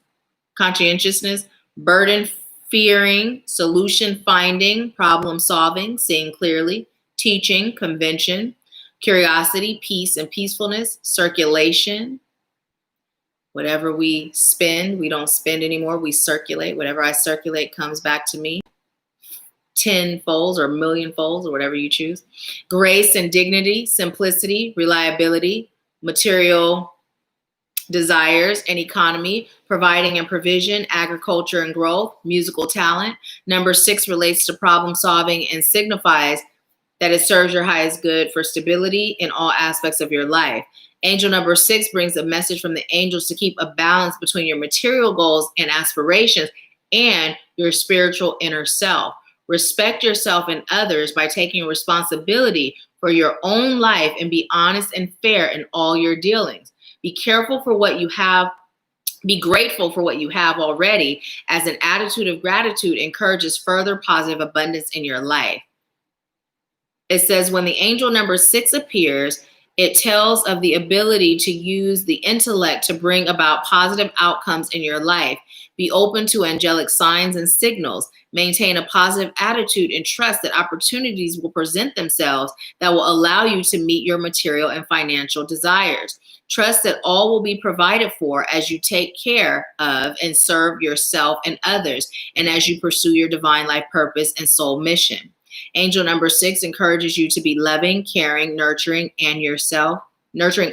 burden, fearing, solution finding, problem solving, seeing clearly, teaching, convention, curiosity, peace and peacefulness, circulation. Whatever we spend, we don't spend anymore, we circulate. Whatever I circulate comes back to me tenfolds or millionfolds, or whatever you choose. Grace and dignity, simplicity, reliability, material desires and economy, providing and provision, agriculture and growth, musical talent. Number 6 relates to problem solving and signifies that it serves your highest good for stability in all aspects of your life. Angel number 6 brings a message from the angels to keep a balance between your material goals and aspirations and your spiritual inner self. Respect yourself and others by taking responsibility for your own life, and be honest and fair in all your dealings. Be careful for what you have. Be grateful for what you have already, as an attitude of gratitude encourages further positive abundance in your life. It says when the angel number 6 appears, it tells of the ability to use the intellect to bring about positive outcomes in your life. Be open to angelic signs and signals. Maintain a positive attitude and trust that opportunities will present themselves that will allow you to meet your material and financial desires. Trust that all will be provided for as you take care of and serve yourself and others, and as you pursue your divine life purpose and soul mission. Angel number 6 encourages you to be loving, caring, nurturing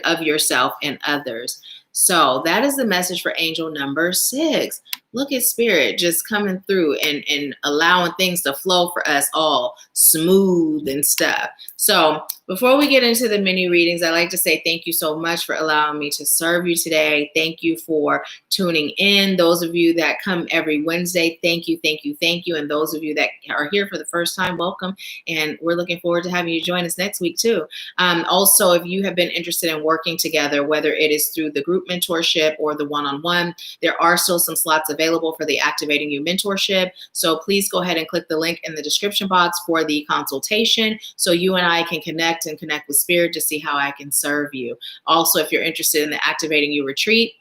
of yourself and others. So that is the message for angel number 6. Look at Spirit just coming through and allowing things to flow for us all smooth and stuff. So before we get into the mini readings, I'd like to say thank you so much for allowing me to serve you today. Thank you for tuning in. Those of you that come every Wednesday, thank you, thank you, thank you. And those of you that are here for the first time, welcome. And we're looking forward to having you join us next week too. Also, if you have been interested in working together, whether it is through the group mentorship or the one-on-one, there are still some slots available for the Activating You mentorship. So please go ahead and click the link in the description box for the consultation, so you and I can connect with Spirit to see how I can serve you. Also, if you're interested in the Activating You retreat,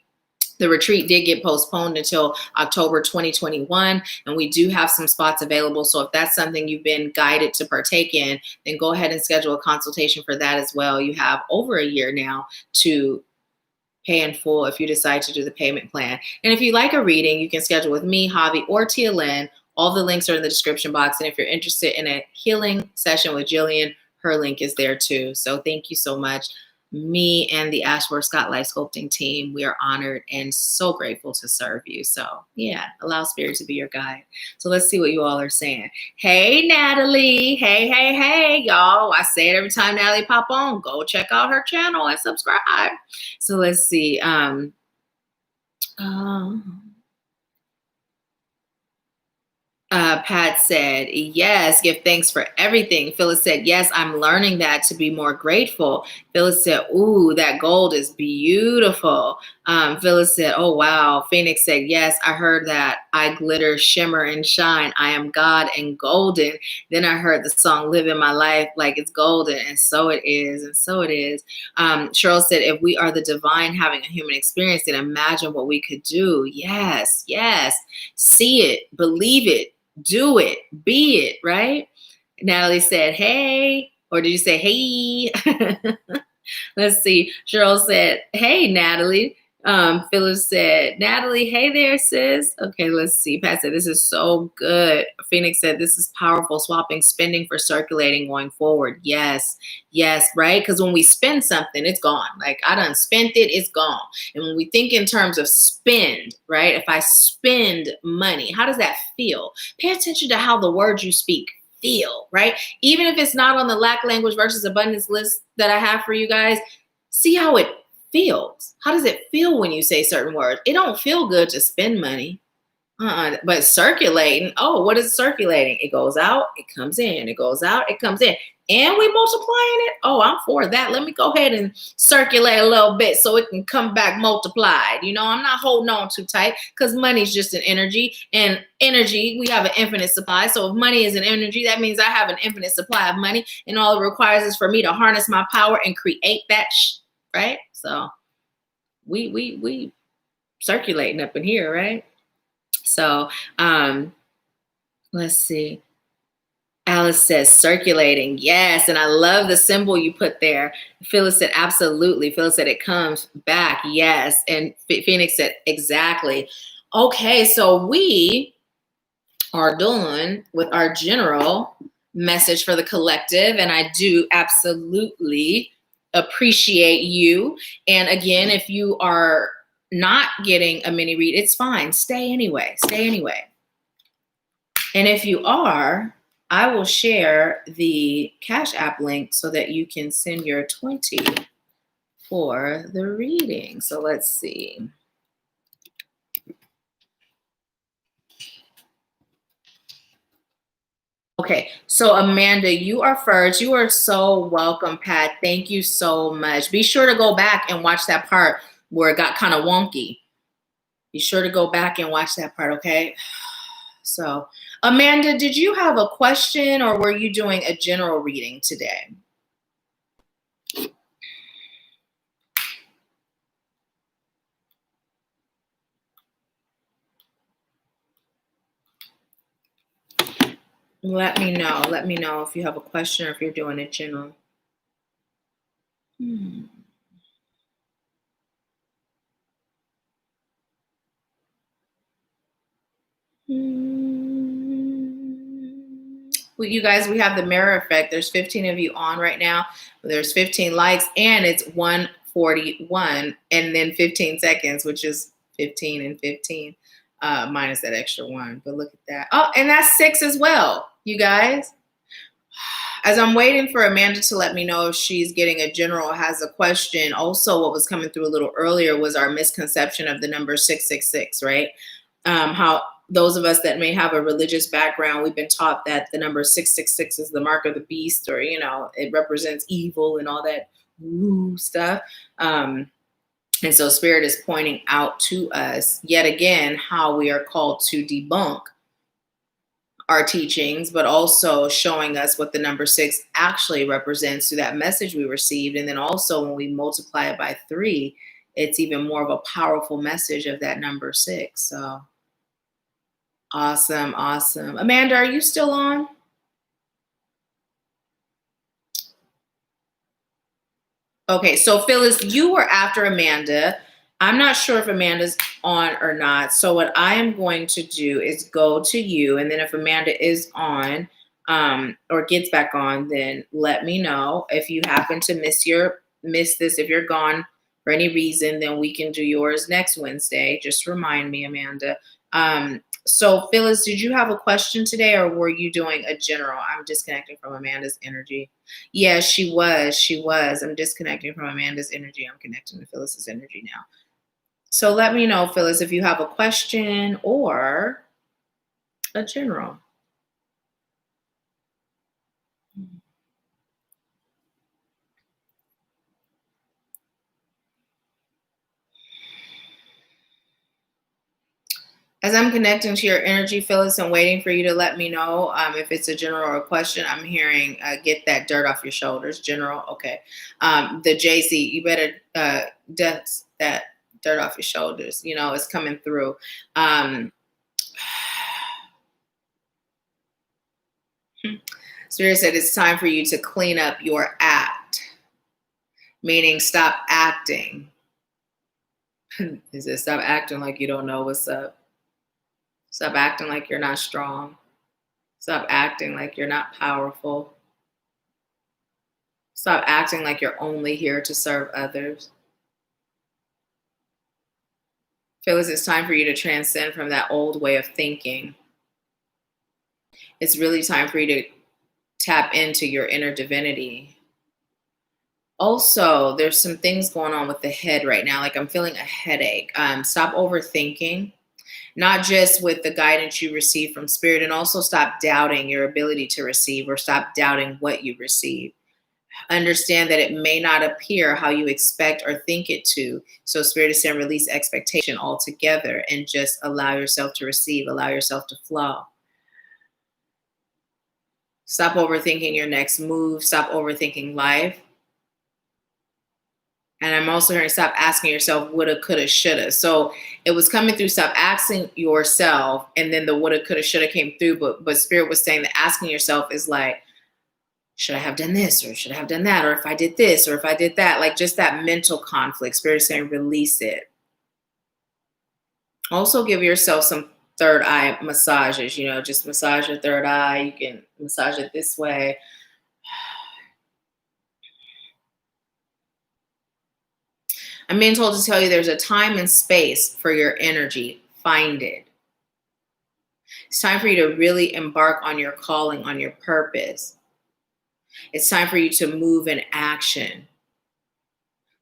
the retreat did get postponed until October 2021, and we do have some spots available. So if that's something you've been guided to partake in, then go ahead and schedule a consultation for that as well. You have over a year now to pay in full if you decide to do the payment plan. And if you like a reading, you can schedule with me, Javi, or Tia Lynn. All the links are in the description box. And if you're interested in a healing session with Jillian, her link is there too. So thank you so much. Me and the AshworthScott Life Sculpting team, we are honored and so grateful to serve you. So yeah, allow Spirit to be your guide. So let's see what you all are saying. Hey, Natalie. Hey, y'all. I say it every time Natalie pop on. Go check out her channel and subscribe. So let's see. Pat said, yes, give thanks for everything. Phyllis said, yes, I'm learning that to be more grateful. Phyllis said, ooh, that gold is beautiful. Phyllis said, oh, wow. Phoenix said, yes, I heard that. I glitter, shimmer, and shine. I am God and golden. Then I heard the song, living my life like it's golden. And so it is. And so it is. Cheryl said, if we are the divine having a human experience, then imagine what we could do. Yes, yes. See it, believe it. Do it, be it, right? Natalie said, hey, or did you say, hey? Let's see. Cheryl said, hey, Natalie, Phyllis said, Natalie, hey there, sis. Okay, let's see. Pat said, this is so good. Phoenix said, this is powerful. Swapping spending for circulating going forward. Yes, yes, right? Because when we spend something, it's gone. Like I done spent it, it's gone. And when we think in terms of spend, right? If I spend money, how does that feel? Pay attention to how the words you speak feel, right? Even if it's not on the lack language versus abundance list that I have for you guys, see how it feels. How does it feel when you say certain words? It don't feel good to spend money. But circulating, oh, what is circulating? It goes out, it comes in, it goes out, it comes in. And we multiplying it? Oh, I'm for that. Let me go ahead and circulate a little bit so it can come back multiplied. You know, I'm not holding on too tight because money is just an energy. And energy, we have an infinite supply. So if money is an energy, that means I have an infinite supply of money. And all it requires is for me to harness my power and create that, right? So we circulating up in here, right? So let's see. Alice says circulating. Yes. And I love the symbol you put there. Phyllis said absolutely. Phyllis said it comes back. Yes. And Phoenix said exactly. Okay. So we are done with our general message for the collective. And I do absolutely appreciate you. And again, if you are not getting a mini read, it's fine. Stay anyway. Stay anyway. And if you are, I will share the Cashapp link so that you can send your 20 for the reading. So let's see. Okay, so Amanda, you are first. You are so welcome, Pat. Thank you so much. Be sure to go back and watch that part where it got kind of wonky. Be sure to go back and watch that part, okay? So, Amanda, did you have a question or were you doing a general reading today? Let me know. Let me know if you have a question or if you're doing a general. Well, you guys, we have the mirror effect. There's 15 of you on right now. There's 15 likes and it's 141 and then 15 seconds, which is 15 and 15 minus that extra one. But look at that. Oh, and that's 6 as well, you guys. As I'm waiting for Amanda to let me know if she's getting a general, has a question. Also, what was coming through a little earlier was our misconception of the number 666, right? How those of us that may have a religious background, we've been taught that the number 666 is the mark of the beast, or, you know, it represents evil and all that woo stuff. And so Spirit is pointing out to us yet again how we are called to debunk our teachings, but also showing us what the number 6 actually represents through that message we received. And then also when we multiply it by 3, it's even more of a powerful message of that number 6. So awesome, awesome. Amanda, are you still on? Okay, so Phyllis, you were after Amanda. I'm not sure if Amanda's on or not. So what I am going to do is go to you, and then if Amanda is on or gets back on, then let me know. If you happen to miss this, if you're gone for any reason, then we can do yours next Wednesday. Just remind me, Amanda. So Phyllis, did you have a question today, or were you doing a general? I'm disconnecting from Amanda's energy. Yes, she was. She was. I'm disconnecting from Amanda's energy. I'm connecting to Phyllis's energy now. So let me know, Phyllis, if you have a question or a general. As I'm connecting to your energy, Phyllis, and waiting for you to let me know if it's a general or a question, I'm hearing get that dirt off your shoulders. General, okay. The JC, you better dust that dirt off your shoulders. You know, it's coming through. Spirit said it's time for you to clean up your act, meaning stop acting. Is it stop acting like you don't know what's up? Stop acting like you're not strong. Stop acting like you're not powerful. Stop acting like you're only here to serve others. Phyllis, it's time for you to transcend from that old way of thinking. It's really time for you to tap into your inner divinity. Also, there's some things going on with the head right now. Like I'm feeling a headache. Stop overthinking, not just with the guidance you receive from spirit, and also stop doubting your ability to receive or stop doubting what you receive. Understand that it may not appear how you expect or think it to. So spirit is saying release expectation altogether and just allow yourself to receive, allow yourself to flow. Stop overthinking your next move. Stop overthinking life. And I'm also hearing stop asking yourself woulda, coulda, shoulda. So it was coming through, stop asking yourself, and then the woulda, coulda, shoulda came through. But spirit was saying that asking yourself is like, should I have done this, or should I have done that, or if I did this, or if I did that, like just that mental conflict. Spirit is saying release it. Also give yourself some third eye massages, just massage your third eye. You can massage it this way. I'm being told to tell you there's a time and space for your energy. Find it. It's time for you to really embark on your calling, on your purpose. It's time for you to move in action.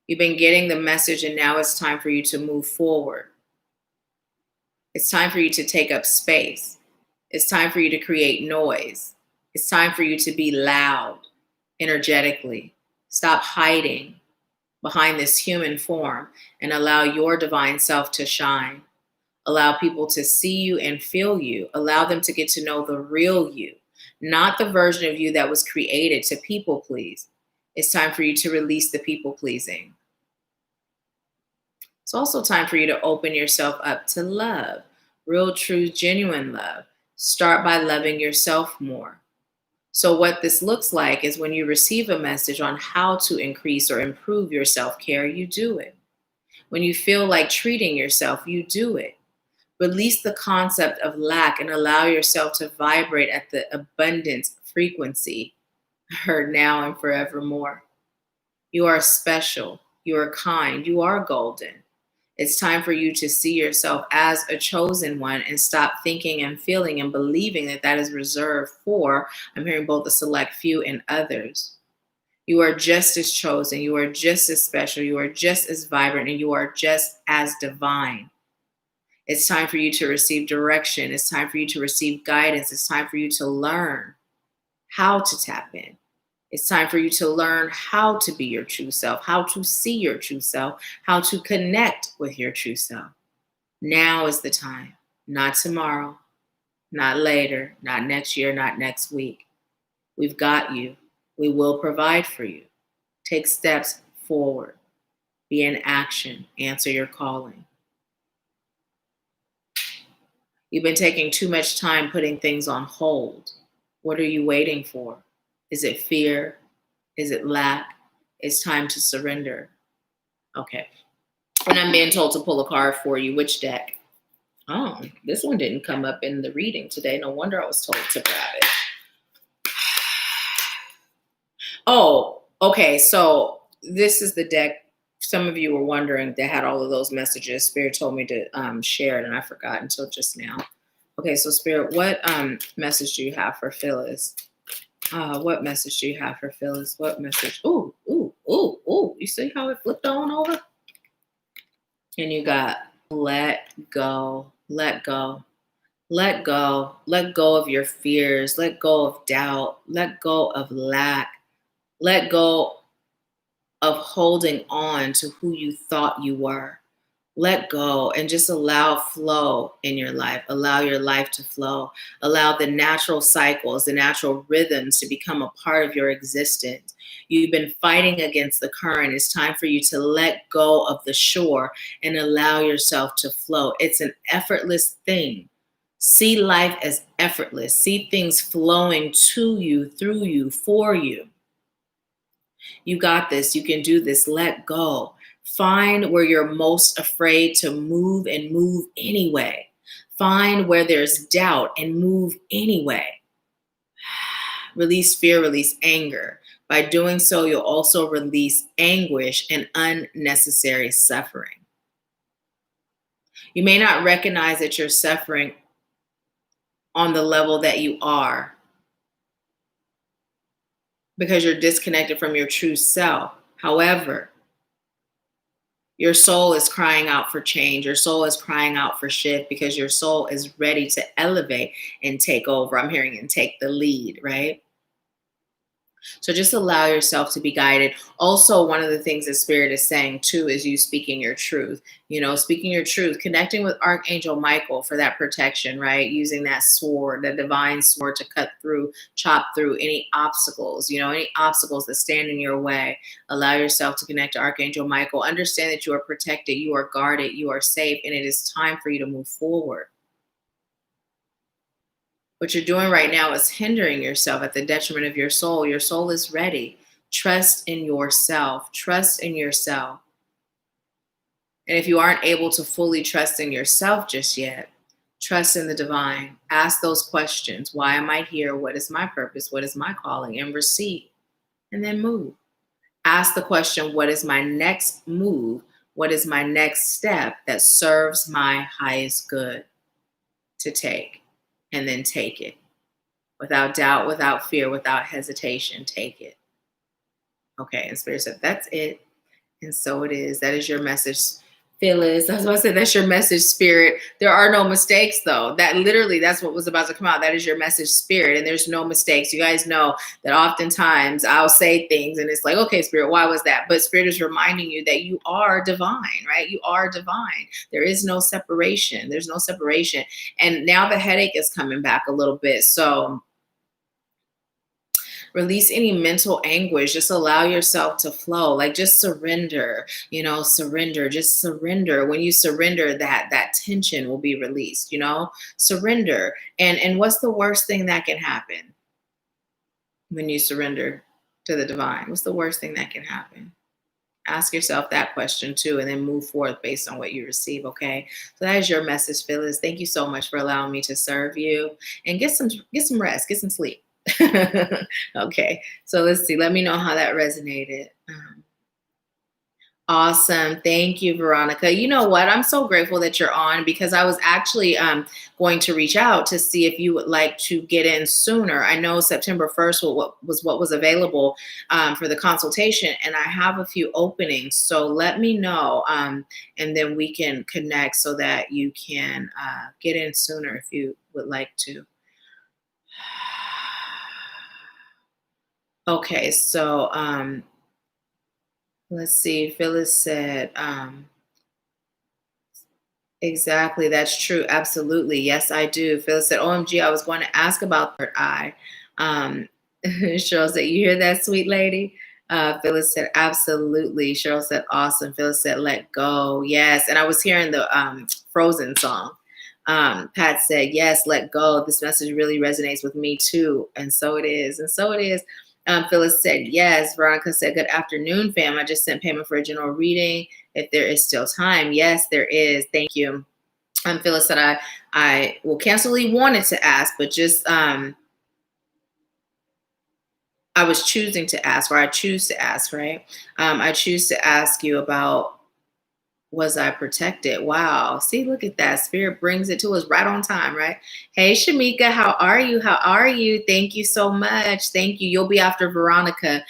You've been getting the message, and now it's time for you to move forward. It's time for you to take up space. It's time for you to create noise. It's time for you to be loud, energetically. Stop hiding behind this human form and allow your divine self to shine. Allow people to see you and feel you. Allow them to get to know the real you, not the version of you that was created to people please. It's time for you to release the people pleasing. It's also time for you to open yourself up to love, real, true, genuine love. Start by loving yourself more. So what this looks like is when you receive a message on how to increase or improve your self-care, you do it. When you feel like treating yourself, you do it. Release the concept of lack and allow yourself to vibrate at the abundance frequency, heard now and forevermore. You are special. You are kind. You are golden. It's time for you to see yourself as a chosen one and stop thinking and feeling and believing that that is reserved for, I'm hearing both a select few and others. You are just as chosen. You are just as special. You are just as vibrant, and you are just as divine. It's time for you to receive direction. It's time for you to receive guidance. It's time for you to learn how to tap in. It's time for you to learn how to be your true self, how to see your true self, how to connect with your true self. Now is the time, not tomorrow, not later, not next year, not next week. We've got you. We will provide for you. Take steps forward. Be in action. Answer your calling. You've been taking too much time putting things on hold. What are you waiting for? Is it fear? Is it lack? It's time to surrender. Okay. And I'm being told to pull a card for you. Which deck? Oh, this one didn't come up in the reading today. No wonder I was told to grab it. Oh, okay. So this is the deck. Some of you were wondering that had all of those messages. Spirit told me to share it, and I forgot until just now. Okay, so Spirit, what message do you have for Phyllis? What message do you have for Phyllis? What message? Ooh, ooh, ooh, ooh. You see how it flipped on over? And you got let go, let go, let go, let go of your fears, let go of doubt, let go of lack, let go of holding on to who you thought you were. Let go and just allow flow in your life. Allow your life to flow. Allow the natural cycles, the natural rhythms to become a part of your existence. You've been fighting against the current. It's time for you to let go of the shore and allow yourself to flow. It's an effortless thing. See life as effortless. See things flowing to you, through you, for you. You got this. You can do this. Let go. Find where you're most afraid to move and move anyway. Find where there's doubt and move anyway. Release fear, release anger. By doing so, you'll also release anguish and unnecessary suffering. You may not recognize that you're suffering on the level that you are because you're disconnected from your true self. However, your soul is crying out for change. Your soul is crying out for shift because your soul is ready to elevate and take over. I'm hearing and take the lead, right? So just allow yourself to be guided. Also, one of the things that Spirit is saying too is you speaking your truth. You know, speaking your truth, connecting with Archangel Michael for that protection, right? Using that sword, the divine sword to cut through, chop through any obstacles, you know, any obstacles that stand in your way. Allow yourself to connect to Archangel Michael. Understand that you are protected, you are guarded, you are safe, and it is time for you to move forward. What you're doing right now is hindering yourself at the detriment of your soul. Your soul is ready. Trust in yourself. Trust in yourself. And if you aren't able to fully trust in yourself just yet, trust in the divine. Ask those questions. Why am I here? What is my purpose? What is my calling? And receive. And then move. Ask the question, what is my next move? What is my next step that serves my highest good to take? And then take it. Without doubt, without fear, without hesitation, take it. Okay, and Spirit said, that's it. And so it is. That is your message, Phyllis. That's what I said. That's your message, Spirit. There are no mistakes, though. That literally, that's what was about to come out. That is your message, Spirit. And there's no mistakes. You guys know that oftentimes I'll say things and it's like, okay, Spirit, why was that? But Spirit is reminding you that you are divine, right? You are divine. There is no separation. There's no separation. And now the headache is coming back a little bit. So release any mental anguish. Just allow yourself to flow. Like just surrender, you know, surrender, just surrender. When you surrender, that tension will be released, you know, surrender. And what's the worst thing that can happen when you surrender to the divine? What's the worst thing that can happen? Ask yourself that question too, and then move forth based on what you receive. Okay. So that is your message, Phyllis. Thank you so much for allowing me to serve you, and get some rest, get some sleep. Okay, so let's see. Let me know how that resonated. Awesome. Thank you, Veronica. You know what? I'm so grateful that you're on because I was actually going to reach out to see if you would like to get in sooner. I know September 1st was what was available for the consultation, and I have a few openings. So let me know, and then we can connect so that you can get in sooner if you would like to. Okay, so let's see. Phyllis said, exactly, that's true. Absolutely. Yes, I do. Phyllis said, OMG, I was going to ask about third eye. Cheryl said, you hear that, sweet lady? Phyllis said, absolutely. Cheryl said, awesome. Phyllis said, let go. Yes. And I was hearing the Frozen song. Pat said, yes, let go. This message really resonates with me too. And so it is. And so it is. Phyllis said, yes. Veronica said, good afternoon, fam. I just sent payment for a general reading. If there is still time. Yes, there is. Thank you. Phyllis said, I will cancel wanted to ask, but just, I was choosing to ask, or I choose to ask, right? I choose to ask you about, was I protected? Wow. See, look at that. Spirit brings it to us right on time, right? Hey, Shamika, how are you? How are you? Thank you so much. Thank you. You'll be after Veronica.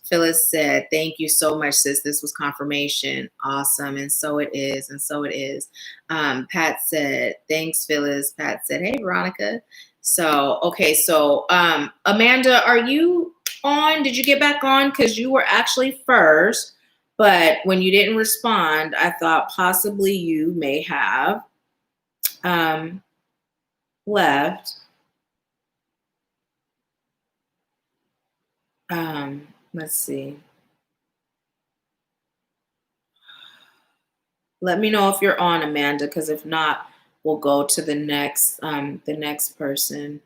Phyllis said, thank you so much, sis. This was confirmation. Awesome. And so it is. And so it is. Pat said, thanks, Phyllis. Pat said, hey, Veronica. So, okay. So, Amanda, are you on? Did you get back on? Because you were actually first. But when you didn't respond, I thought possibly you may have left. Let's see. Let me know if you're on, Amanda, because if not, we'll go to the next person.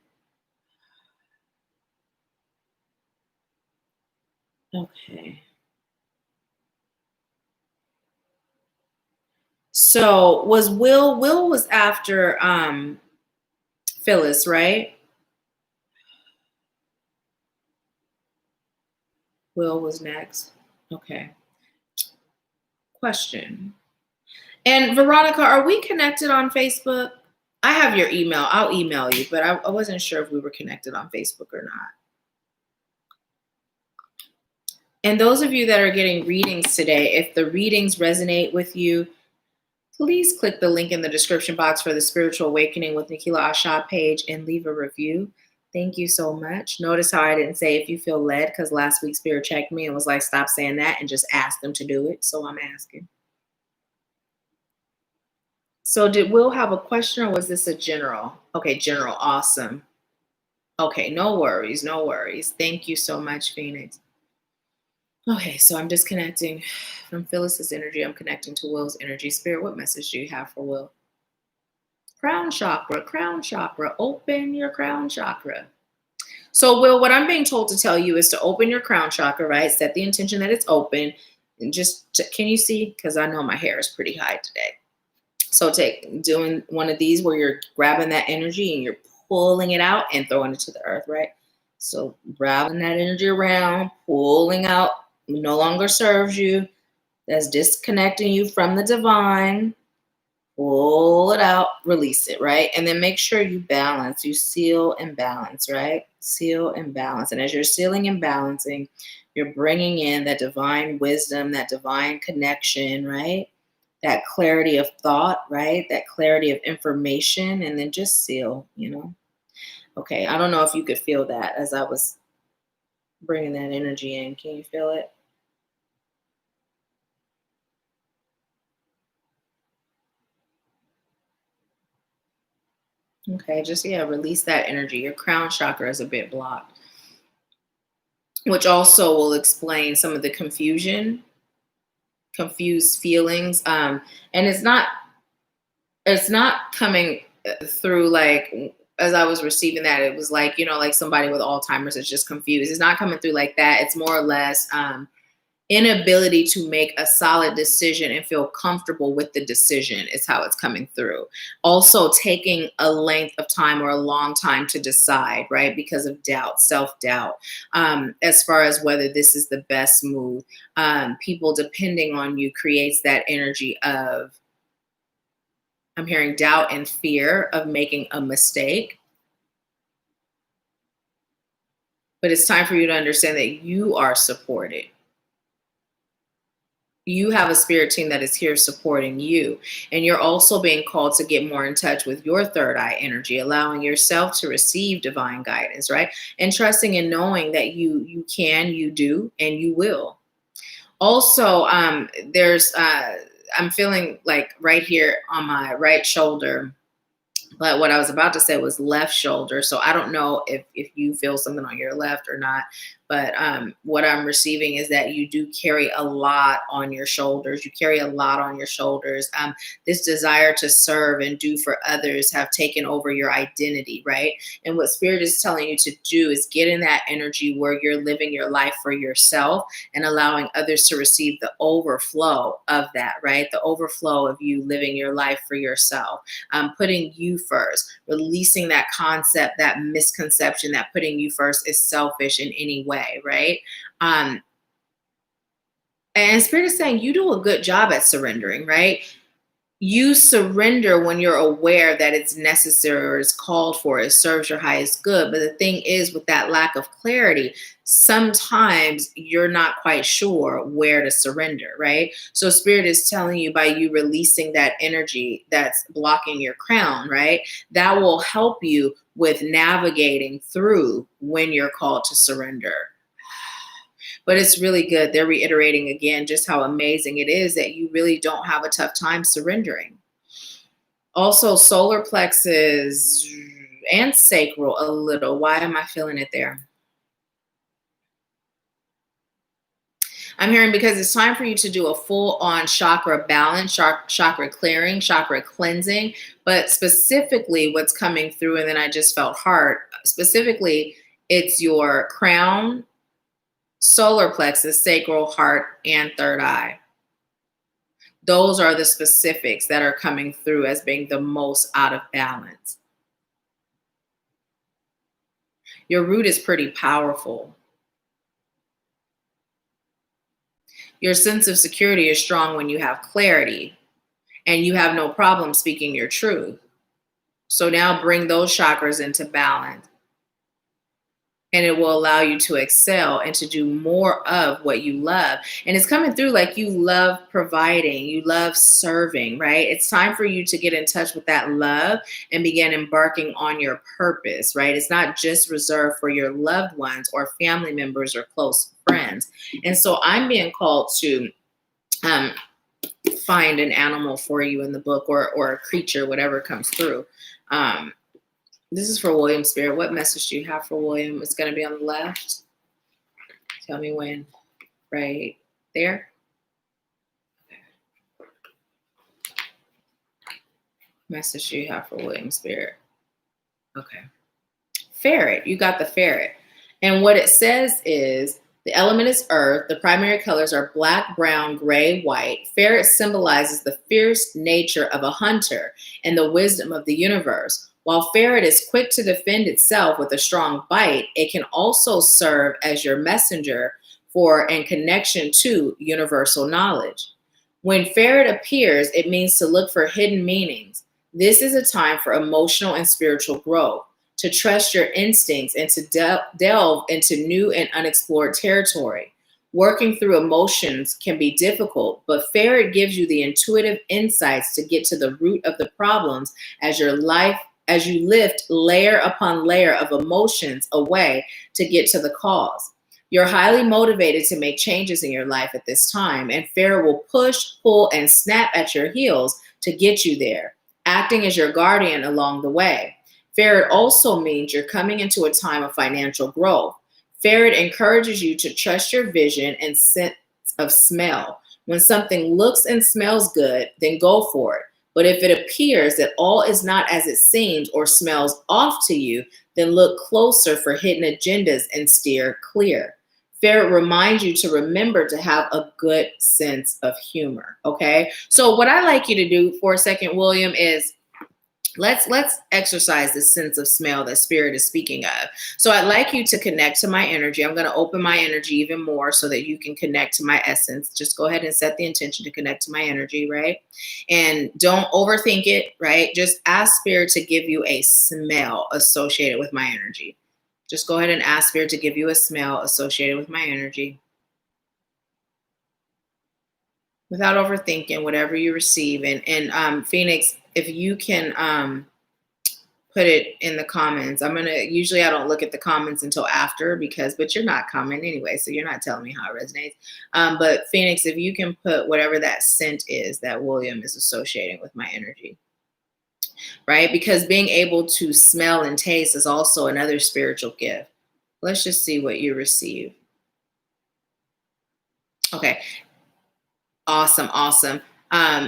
Okay. So was Will was after Phyllis, right? Will was next. Okay. Question. And Veronica, are we connected on Facebook? I have your email. I'll email you, but I wasn't sure if we were connected on Facebook or not. And those of you that are getting readings today, if the readings resonate with you, please click the link in the description box for the Spiritual Awakening with Nahkila Isha page and leave a review. Thank you so much. Notice how I didn't say if you feel led, because last week Spirit checked me and was like, stop saying that and just ask them to do it. So I'm asking. So did Will have a question or was this a general? Okay, general. Awesome. Okay, no worries. No worries. Thank you so much, Phoenix. Okay, so I'm disconnecting from Phyllis's energy. I'm connecting to Will's energy. Spirit, what message do you have for Will? Crown chakra, open your crown chakra. So, Will, what I'm being told to tell you is to open your crown chakra, right? Set the intention that it's open. And just, can you see? Because I know my hair is pretty high today. So doing one of these where you're grabbing that energy and you're pulling it out and throwing it to the earth, right? So grabbing that energy around, pulling out, no longer serves you. That's disconnecting you from the divine. Pull it out, release it, right? And then make sure you balance, you seal and balance, right? Seal and balance. And as you're sealing and balancing, you're bringing in that divine wisdom, that divine connection, right? That clarity of thought, right? That clarity of information, and then just seal, Okay, I don't know if you could feel that as I was bringing that energy in. Can you feel it? Okay, just, release that energy. Your crown chakra is a bit blocked, which also will explain some of the confused feelings. And it's not coming through like, as I was receiving that, it was like, like somebody with Alzheimer's is just confused. It's not coming through like that. It's more or less inability to make a solid decision and feel comfortable with the decision is how it's coming through. Also taking a length of time or a long time to decide, right? Because of doubt, self-doubt, as far as whether this is the best move. People depending on you creates that energy of, I'm hearing doubt and fear of making a mistake. But it's time for you to understand that you are supported. You have a spirit team that is here supporting you. And you're also being called to get more in touch with your third eye energy, allowing yourself to receive divine guidance, right? And trusting and knowing that you can, you do, and you will. Also, I'm feeling like right here on my right shoulder, but what I was about to say was left shoulder. So I don't know if you feel something on your left or not, but what I'm receiving is that you do carry a lot on your shoulders. You carry a lot on your shoulders. This desire to serve and do for others have taken over your identity, right? And what Spirit is telling you to do is get in that energy where you're living your life for yourself and allowing others to receive the overflow of that, right? The overflow of you living your life for yourself, putting you first, releasing that concept, that misconception that putting you first is selfish in any way, right? And Spirit is saying you do a good job at surrendering, right? You surrender when you're aware that it's necessary or it's called for, it serves your highest good. But the thing is, with that lack of clarity, sometimes you're not quite sure where to surrender, right? So Spirit is telling you, by you releasing that energy that's blocking your crown, right? That will help you with navigating through when you're called to surrender. But it's really good. They're reiterating again just how amazing it is that you really don't have a tough time surrendering. Also, solar plexus and sacral a little. Why am I feeling it there? I'm hearing because it's time for you to do a full-on chakra balance, chakra clearing, chakra cleansing. But specifically what's coming through, and then I just felt heart, specifically it's your crown, solar plexus, sacral, heart, and third eye. Those are the specifics that are coming through as being the most out of balance. Your root is pretty powerful. Your sense of security is strong when you have clarity and you have no problem speaking your truth. So now bring those chakras into balance, and it will allow you to excel and to do more of what you love. And it's coming through like you love providing, you love serving, right? It's time for you to get in touch with that love and begin embarking on your purpose, right? It's not just reserved for your loved ones or family members or close friends. And so I'm being called to find an animal for you in the book, or a creature, whatever comes through. This is for William Spirit. What message do you have for William? It's going to be on the left. Tell me when. Right there. Okay. Message do you have for William Spirit? Okay. Ferret. You got the ferret. And what it says is, the element is earth. The primary colors are black, brown, gray, white. Ferret symbolizes the fierce nature of a hunter and the wisdom of the universe. While ferret is quick to defend itself with a strong bite, it can also serve as your messenger for and connection to universal knowledge. When ferret appears, it means to look for hidden meanings. This is a time for emotional and spiritual growth, to trust your instincts and to delve into new and unexplored territory. Working through emotions can be difficult, but ferret gives you the intuitive insights to get to the root of the problems as you lift layer upon layer of emotions away to get to the cause. You're highly motivated to make changes in your life at this time, and ferret will push, pull, and snap at your heels to get you there, acting as your guardian along the way. Ferret also means you're coming into a time of financial growth. Ferret encourages you to trust your vision and sense of smell. When something looks and smells good, then go for it. But if it appears that all is not as it seems or smells off to you, then look closer for hidden agendas and steer clear. Ferret reminds you to remember to have a good sense of humor, okay? So what I'd like you to do for a second, William, is let's exercise this sense of smell that Spirit is speaking of. So I'd like you to connect to my energy. I'm going to open my energy even more so that you can connect to my essence. Just go ahead and set the intention to connect to my energy, right? And don't overthink it, right? Just ask Spirit to give you a smell associated with my energy. Just go ahead and ask Spirit to give you a smell associated with my energy. Without overthinking whatever you receive. And Phoenix, if you can put it in the comments. Usually I don't look at the comments until after but you're not commenting anyway, so you're not telling me how it resonates. But Phoenix, if you can put whatever that scent is that William is associating with my energy, right? Because being able to smell and taste is also another spiritual gift. Let's just see what you receive. Okay. Awesome.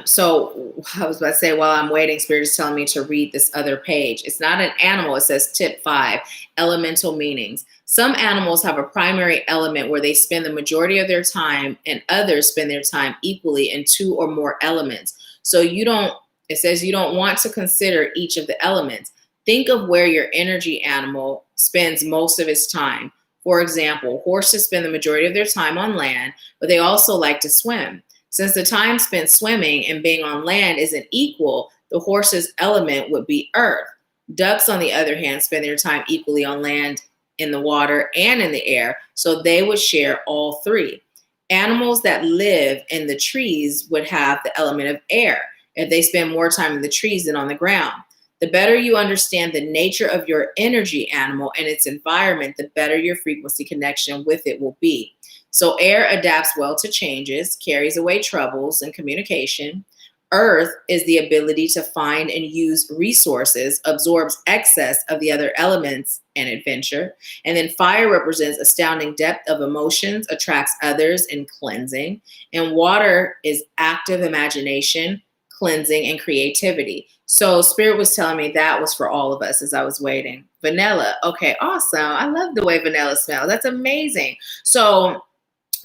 So I was about to say, while I'm waiting, Spirit is telling me to read this other page. It's not an animal. It says tip 5, elemental meanings. Some animals have a primary element where they spend the majority of their time, and others spend their time equally in 2 or more elements. So it says you don't want to consider each of the elements. Think of where your energy animal spends most of its time. For example, horses spend the majority of their time on land, but they also like to swim. Since the time spent swimming and being on land isn't equal, the horse's element would be earth. Ducks, on the other hand, spend their time equally on land, in the water, and in the air, so they would share all 3. Animals that live in the trees would have the element of air if they spend more time in the trees than on the ground. The better you understand the nature of your energy animal and its environment, the better your frequency connection with it will be. So air adapts well to changes, carries away troubles and communication. Earth is the ability to find and use resources, absorbs excess of the other elements and adventure. And then fire represents astounding depth of emotions, attracts others and cleansing. And water is active imagination, cleansing, and creativity. So Spirit was telling me that was for all of us as I was waiting. Vanilla. Okay, awesome. I love the way vanilla smells. That's amazing. So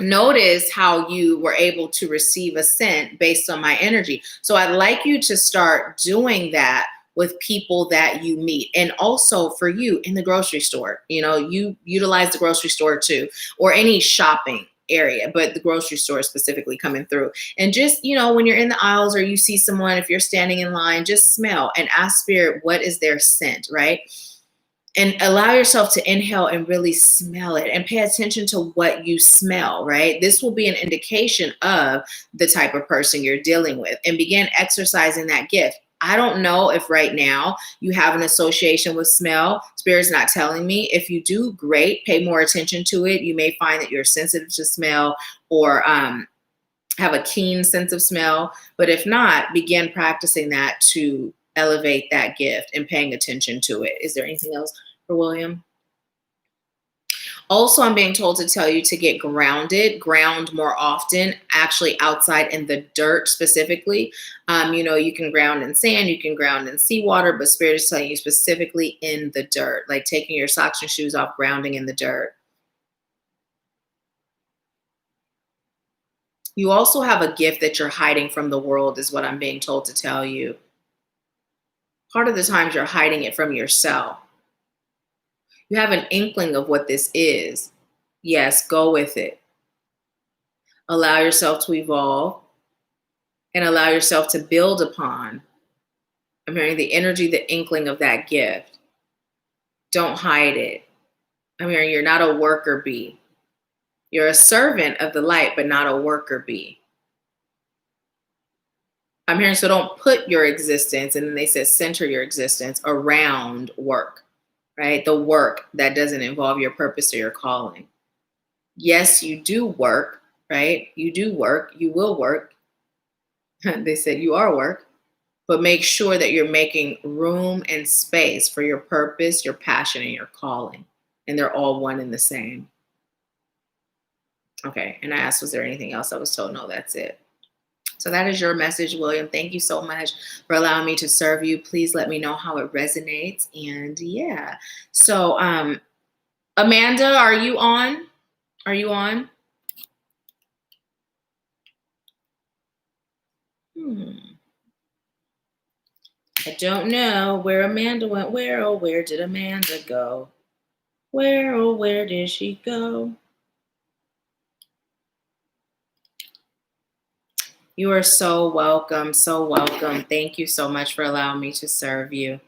notice how you were able to receive a scent based on my energy. So I'd like you to start doing that with people that you meet. And also for you in the grocery store, you utilize the grocery store too, or any shopping area, but the grocery store specifically coming through. And just, when you're in the aisles or you see someone, if you're standing in line, just smell and ask spirit, what is their scent, right? And allow yourself to inhale and really smell it and pay attention to what you smell, right? This will be an indication of the type of person you're dealing with, and begin exercising that gift. I don't know if right now you have an association with smell. Spirit's not telling me. If you do, great. Pay more attention to it. You may find that you're sensitive to smell or have a keen sense of smell. But if not, begin practicing that to elevate that gift and paying attention to it. Is there anything else for William? Also, I'm being told to tell you to get ground more often, actually outside in the dirt specifically. You can ground in sand, you can ground in seawater, but Spirit is telling you specifically in the dirt, like taking your socks and shoes off, grounding in the dirt. You also have a gift that you're hiding from the world, is what I'm being told to tell you. Part of the times you're hiding it from yourself. You have an inkling of what this is. Yes, go with it. Allow yourself to evolve and allow yourself to build upon. I'm hearing the energy, the inkling of that gift. Don't hide it. I'm hearing you're not a worker bee. You're a servant of the light, but not a worker bee. I'm hearing, so don't put your existence, and then they said center your existence around work. Right? The work that doesn't involve your purpose or your calling. Yes, you do work, right? You do work. You will work. They said you are work, but make sure that you're making room and space for your purpose, your passion, and your calling. And they're all one and the same. Okay. And I asked, was there anything else? I was told, no, that's it. So that is your message, William. Thank you so much for allowing me to serve you. Please let me know how it resonates. And yeah. So Amanda, are you on? Are you on? I don't know where Amanda went. Where, oh, where did Amanda go? Where, oh, where did she go? You are so welcome. So welcome. Thank you so much for allowing me to serve you.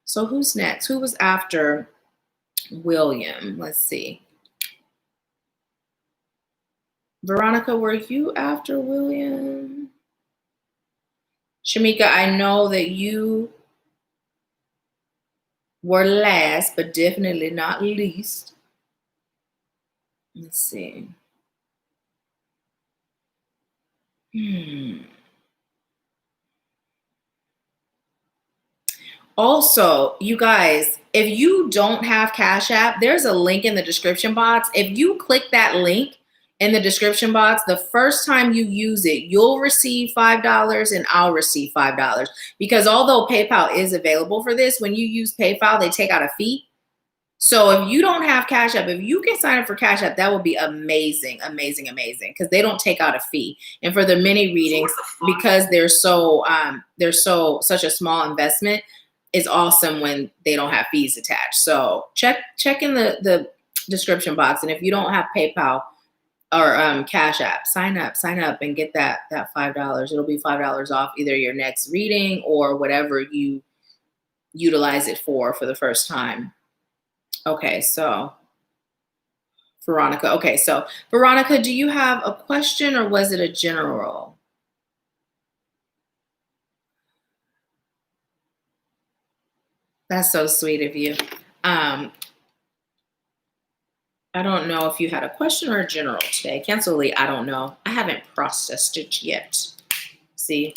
So who's next? Who was after William? Let's see. Veronica, were you after William? Shamika, I know that you were last, but definitely not least. Let's see. Also, you guys, if you don't have Cash App, there's a link in the description box. If you click that link in the description box, the first time you use it, you'll receive $5 and I'll receive $5. Because although PayPal is available for this, when you use PayPal, they take out a fee. So if you don't have Cash App, if you can sign up for Cash App, that would be amazing, amazing, amazing, because they don't take out a fee. And for the mini readings, because they're such a small investment, it's awesome when they don't have fees attached. So check in the description box, and if you don't have PayPal or Cash App, sign up and get that $5. It'll be $5 off either your next reading or whatever you utilize it for the first time. Okay, so Veronica. Okay, so Veronica, do you have a question or was it a general? That's so sweet of you. I don't know if you had a question or a general today. Cancel Lee, I don't know. I haven't processed it yet. See,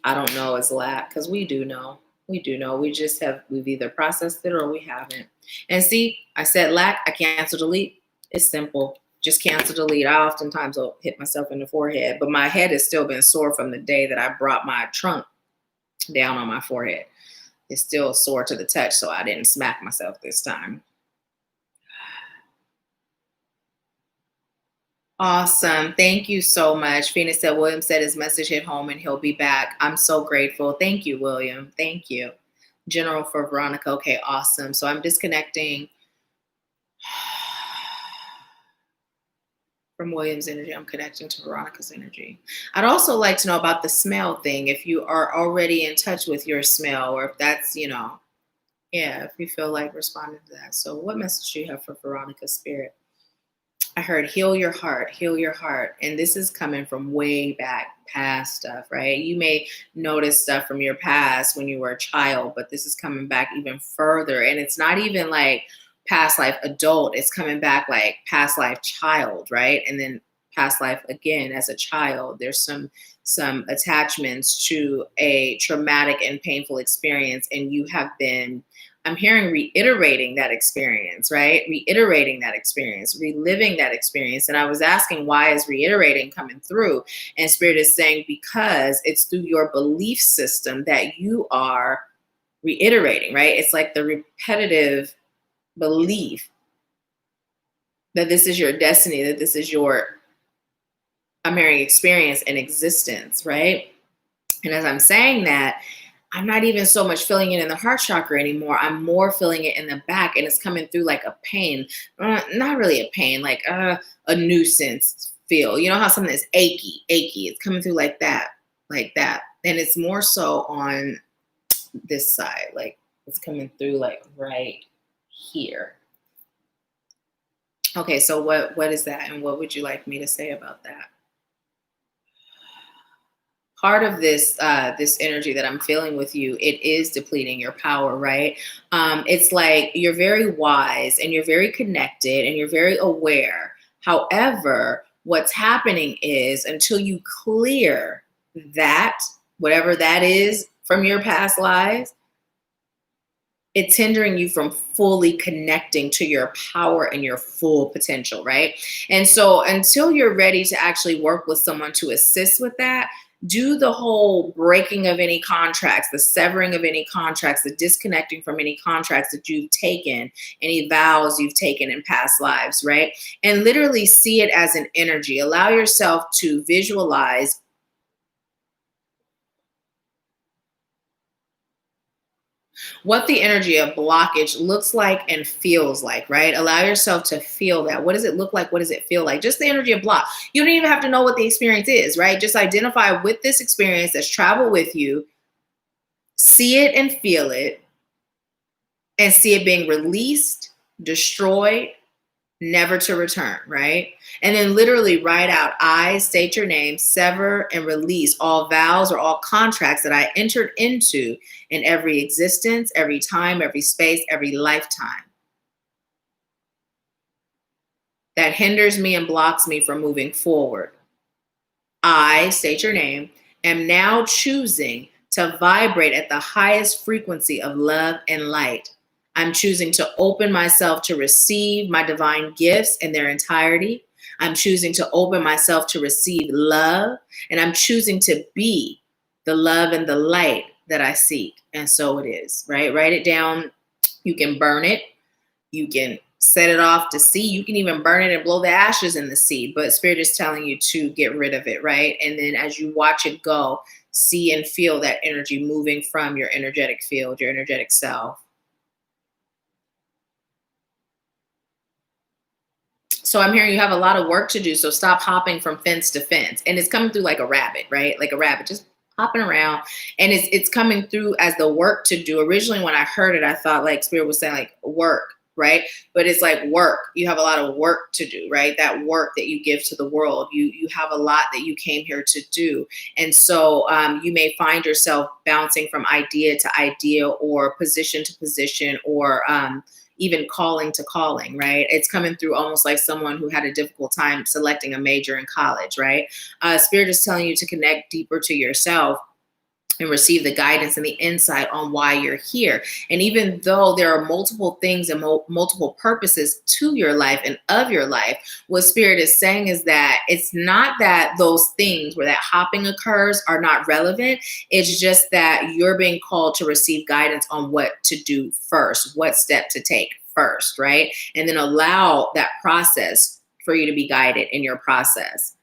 I don't know is lack, because we do know. We do know. We've either processed it or we haven't. And see, I said lack, I cancel delete. It's simple. Just cancel delete. I oftentimes will hit myself in the forehead, but my head has still been sore from the day that I brought my trunk down on my forehead. It's still sore to the touch, so I didn't smack myself this time. Awesome. Thank you so much. Phoenix said William said his message hit home and he'll be back. I'm so grateful. Thank you, William. Thank you. General for Veronica. Okay, awesome. So I'm disconnecting from William's energy. I'm connecting to Veronica's energy. I'd also like to know about the smell thing. If you are already in touch with your smell, or if that's, yeah, if you feel like responding to that. So what message do you have for Veronica's spirit? I heard heal your heart, heal your heart. And this is coming from way back past stuff, right? You may notice stuff from your past when you were a child, but this is coming back even further. And it's not even like past life adult, it's coming back like past life child, right? And then past life again as a child. There's some attachments to a traumatic and painful experience, and you have been, I'm hearing, reiterating that experience, right? Reiterating that experience, reliving that experience. And I was asking, why is reiterating coming through? And Spirit is saying, because it's through your belief system that you are reiterating, right? It's like the repetitive belief that this is your destiny, that this is your, I'm hearing, experience and existence, right? And as I'm saying that, I'm not even so much feeling it in the heart chakra anymore. I'm more feeling it in the back, and it's coming through like a pain. Not really a pain, like a nuisance feel. You know how something is achy. It's coming through like that. And it's more so on this side. Like it's coming through like right here. Okay, so what is that, and what would you like me to say about that? Part of this energy that I'm feeling with you, it is depleting your power, right? It's like you're very wise and you're very connected and you're very aware. However, what's happening is until you clear that, whatever that is from your past lives, it's hindering you from fully connecting to your power and your full potential, right? And so until you're ready to actually work with someone to assist with that, do the whole breaking of any contracts, the severing of any contracts, the disconnecting from any contracts that you've taken, any vows you've taken in past lives, right? And literally see it as an energy. Allow yourself to visualize what the energy of blockage looks like and feels like, right? Allow yourself to feel that. What does it look like? What does it feel like? Just the energy of block. You don't even have to know what the experience is, right? Just identify with this experience that's traveled with you, see it and feel it, and see it being released, destroyed, never to return, right? And then literally write out, I state your name, sever and release all vows or all contracts that I entered into in every existence, every time, every space, every lifetime that hinders me and blocks me from moving forward. I state your name, am now choosing to vibrate at the highest frequency of love and light. I'm choosing to open myself to receive my divine gifts in their entirety. I'm choosing to open myself to receive love, and I'm choosing to be the love and the light that I seek. And so it is, right? Write it down. You can burn it. You can set it off to sea. You can even burn it and blow the ashes in the sea. But Spirit is telling you to get rid of it, right? And then as you watch it go, see and feel that energy moving from your energetic field, your energetic self. So I'm hearing you have a lot of work to do. So stop hopping from fence to fence. And it's coming through like a rabbit, right? Like a rabbit, just hopping around. And it's coming through as the work to do. Originally, when I heard it, I thought like Spirit was saying like work, right? But it's like work. You have a lot of work to do, right? That work that you give to the world. You have a lot that you came here to do. And so you may find yourself bouncing from idea to idea or position to position or even calling to calling, right? It's coming through almost like someone who had a difficult time selecting a major in college, right? Spirit is telling you to connect deeper to yourself and receive the guidance and the insight on why you're here. And even though there are multiple things and multiple purposes to your life and of your life, what Spirit is saying is that it's not that those things where that hopping occurs are not relevant. It's just that you're being called to receive guidance on what to do first, what step to take first, right? And then allow that process for you to be guided in your process.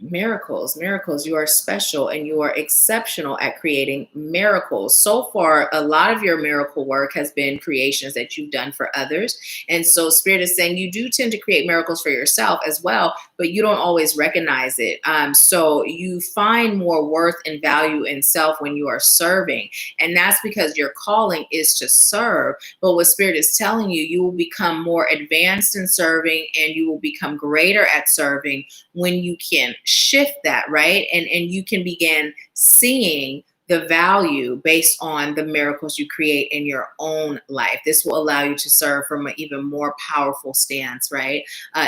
Miracles, miracles. You are special and you are exceptional at creating miracles. So far, a lot of your miracle work has been creations that you've done for others. And so Spirit is saying you do tend to create miracles for yourself as well, but you don't always recognize it. So you find more worth and value in self when you are serving. And that's because your calling is to serve. But what Spirit is telling you, you will become more advanced in serving and you will become greater at serving when you can shift that, right? And you can begin seeing the value based on the miracles you create in your own life. This will allow you to serve from an even more powerful stance, right?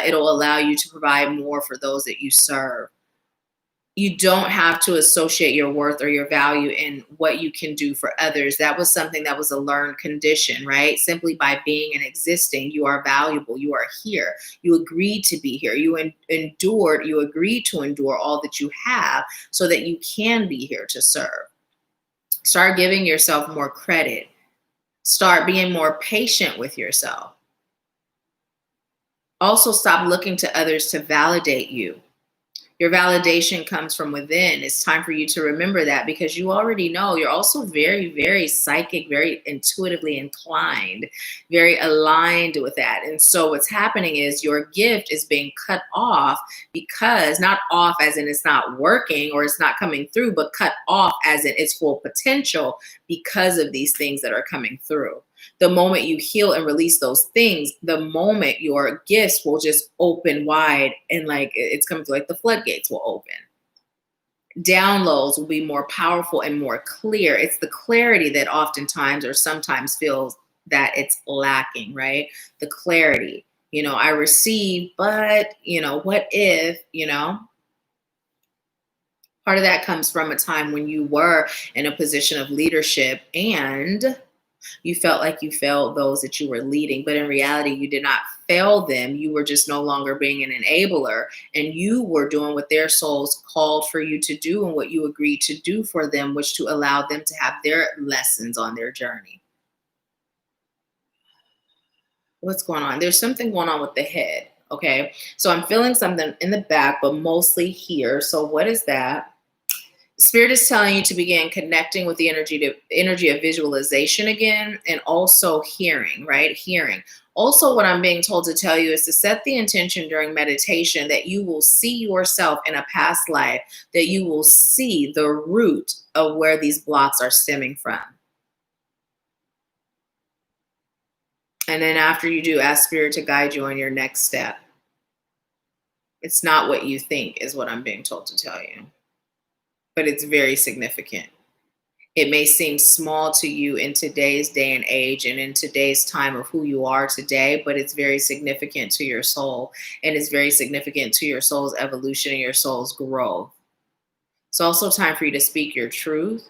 It'll allow you to provide more for those that you serve. You don't have to associate your worth or your value in what you can do for others. That was something that was a learned condition, right? Simply by being and existing, you are valuable. You are here. You agreed to be here. You endured, you agreed to endure all that you have so that you can be here to serve. Start giving yourself more credit. Start being more patient with yourself. Also, stop looking to others to validate you. Your validation comes from within. It's time for you to remember that because you already know you're also very, very psychic, very intuitively inclined, very aligned with that. And so what's happening is your gift is being cut off because not off as in it's not working or it's not coming through, but cut off as in its full potential because of these things that are coming through. The moment you heal and release those things, the moment your gifts will just open wide and like it's coming through, like the floodgates will open. Downloads will be more powerful and more clear. It's the clarity that oftentimes or sometimes feels that it's lacking, right? The clarity, I receive, but, what if, part of that comes from a time when you were in a position of leadership and you felt like you failed those that you were leading, but in reality, you did not fail them. You were just no longer being an enabler, and you were doing what their souls called for you to do and what you agreed to do for them, which to allow them to have their lessons on their journey. What's going on? There's something going on with the head. Okay. So I'm feeling something in the back, but mostly here. So what is that? Spirit is telling you to begin connecting with the energy of visualization again, and also hearing, right? Hearing. Also, what I'm being told to tell you is to set the intention during meditation that you will see yourself in a past life, that you will see the root of where these blocks are stemming from. And then after you do, ask Spirit to guide you on your next step. It's not what you think is what I'm being told to tell you, but it's very significant. It may seem small to you in today's day and age and in today's time of who you are today, but it's very significant to your soul, and it's very significant to your soul's evolution and your soul's growth. It's also time for you to speak your truth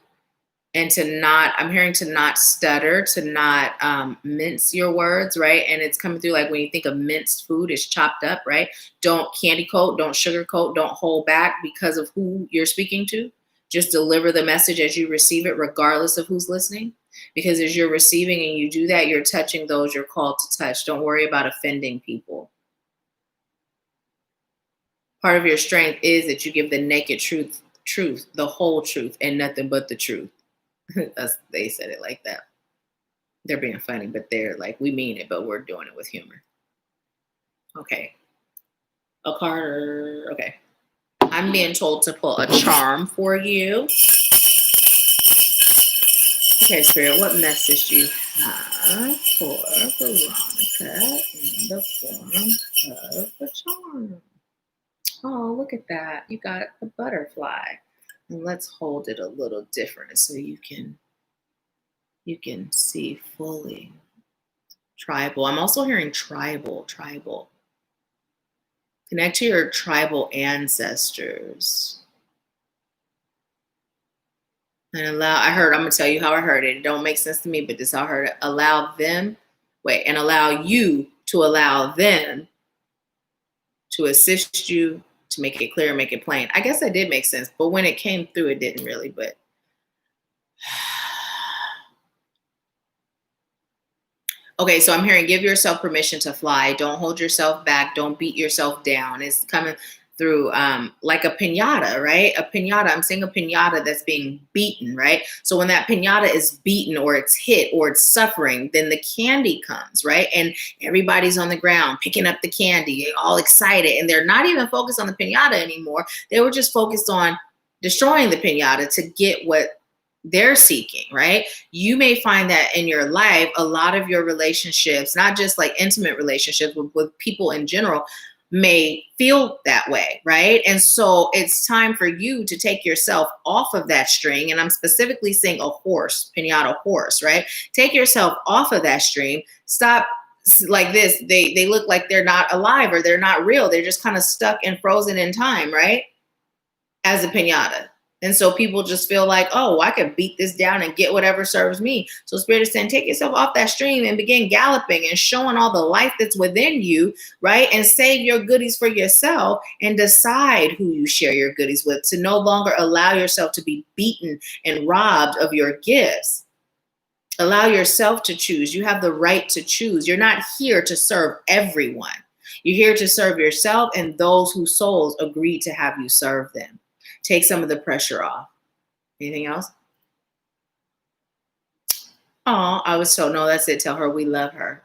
and I'm hearing to not stutter, to not mince your words, right? And it's coming through like when you think of minced food, it's chopped up, right? Don't candy coat, don't sugarcoat, don't hold back because of who you're speaking to. Just deliver the message as you receive it, regardless of who's listening. Because as you're receiving and you do that, you're touching those you're called to touch. Don't worry about offending people. Part of your strength is that you give the naked truth, the whole truth, and nothing but the truth. They said it like that. They're being funny, but they're like, we mean it, but we're doing it with humor. Okay. A card. Okay. I'm being told to pull a charm for you. Okay, Spirit, what message do you have for Veronica in the form of a charm? Oh, look at that. You got a butterfly. And let's hold it a little different so you can see fully. Tribal. I'm also hearing tribal. Connect to your tribal ancestors. And I'm going to tell you how I heard it. It don't make sense to me, but this is how I heard it. Allow you to allow them to assist you, to make it clear, make it plain. I guess that did make sense, but when it came through, it didn't really, but Okay, so I'm hearing give yourself permission to fly. Don't hold yourself back. Don't beat yourself down. It's coming through like a pinata, right? A pinata. I'm seeing a pinata that's being beaten, right? So when that pinata is beaten or it's hit or it's suffering, then the candy comes, right? And everybody's on the ground picking up the candy, all excited. And they're not even focused on the pinata anymore. They were just focused on destroying the pinata to get what they're seeking, right? You may find that in your life, a lot of your relationships, not just like intimate relationships with people in general, may feel that way, right? And so it's time for you to take yourself off of that string. And I'm specifically saying a horse, pinata horse, right? Take yourself off of that string. Stop like this. They look like they're not alive or they're not real. They're just kind of stuck and frozen in time, right? As a pinata. And so people just feel like, oh, I could beat this down and get whatever serves me. So Spirit is saying, take yourself off that stream and begin galloping and showing all the life that's within you, right? And save your goodies for yourself and decide who you share your goodies with, to no longer allow yourself to be beaten and robbed of your gifts. Allow yourself to choose. You have the right to choose. You're not here to serve everyone. You're here to serve yourself and those whose souls agreed to have you serve them. Take some of the pressure off. Anything else? Oh, I was told, no, that's it. Tell her we love her.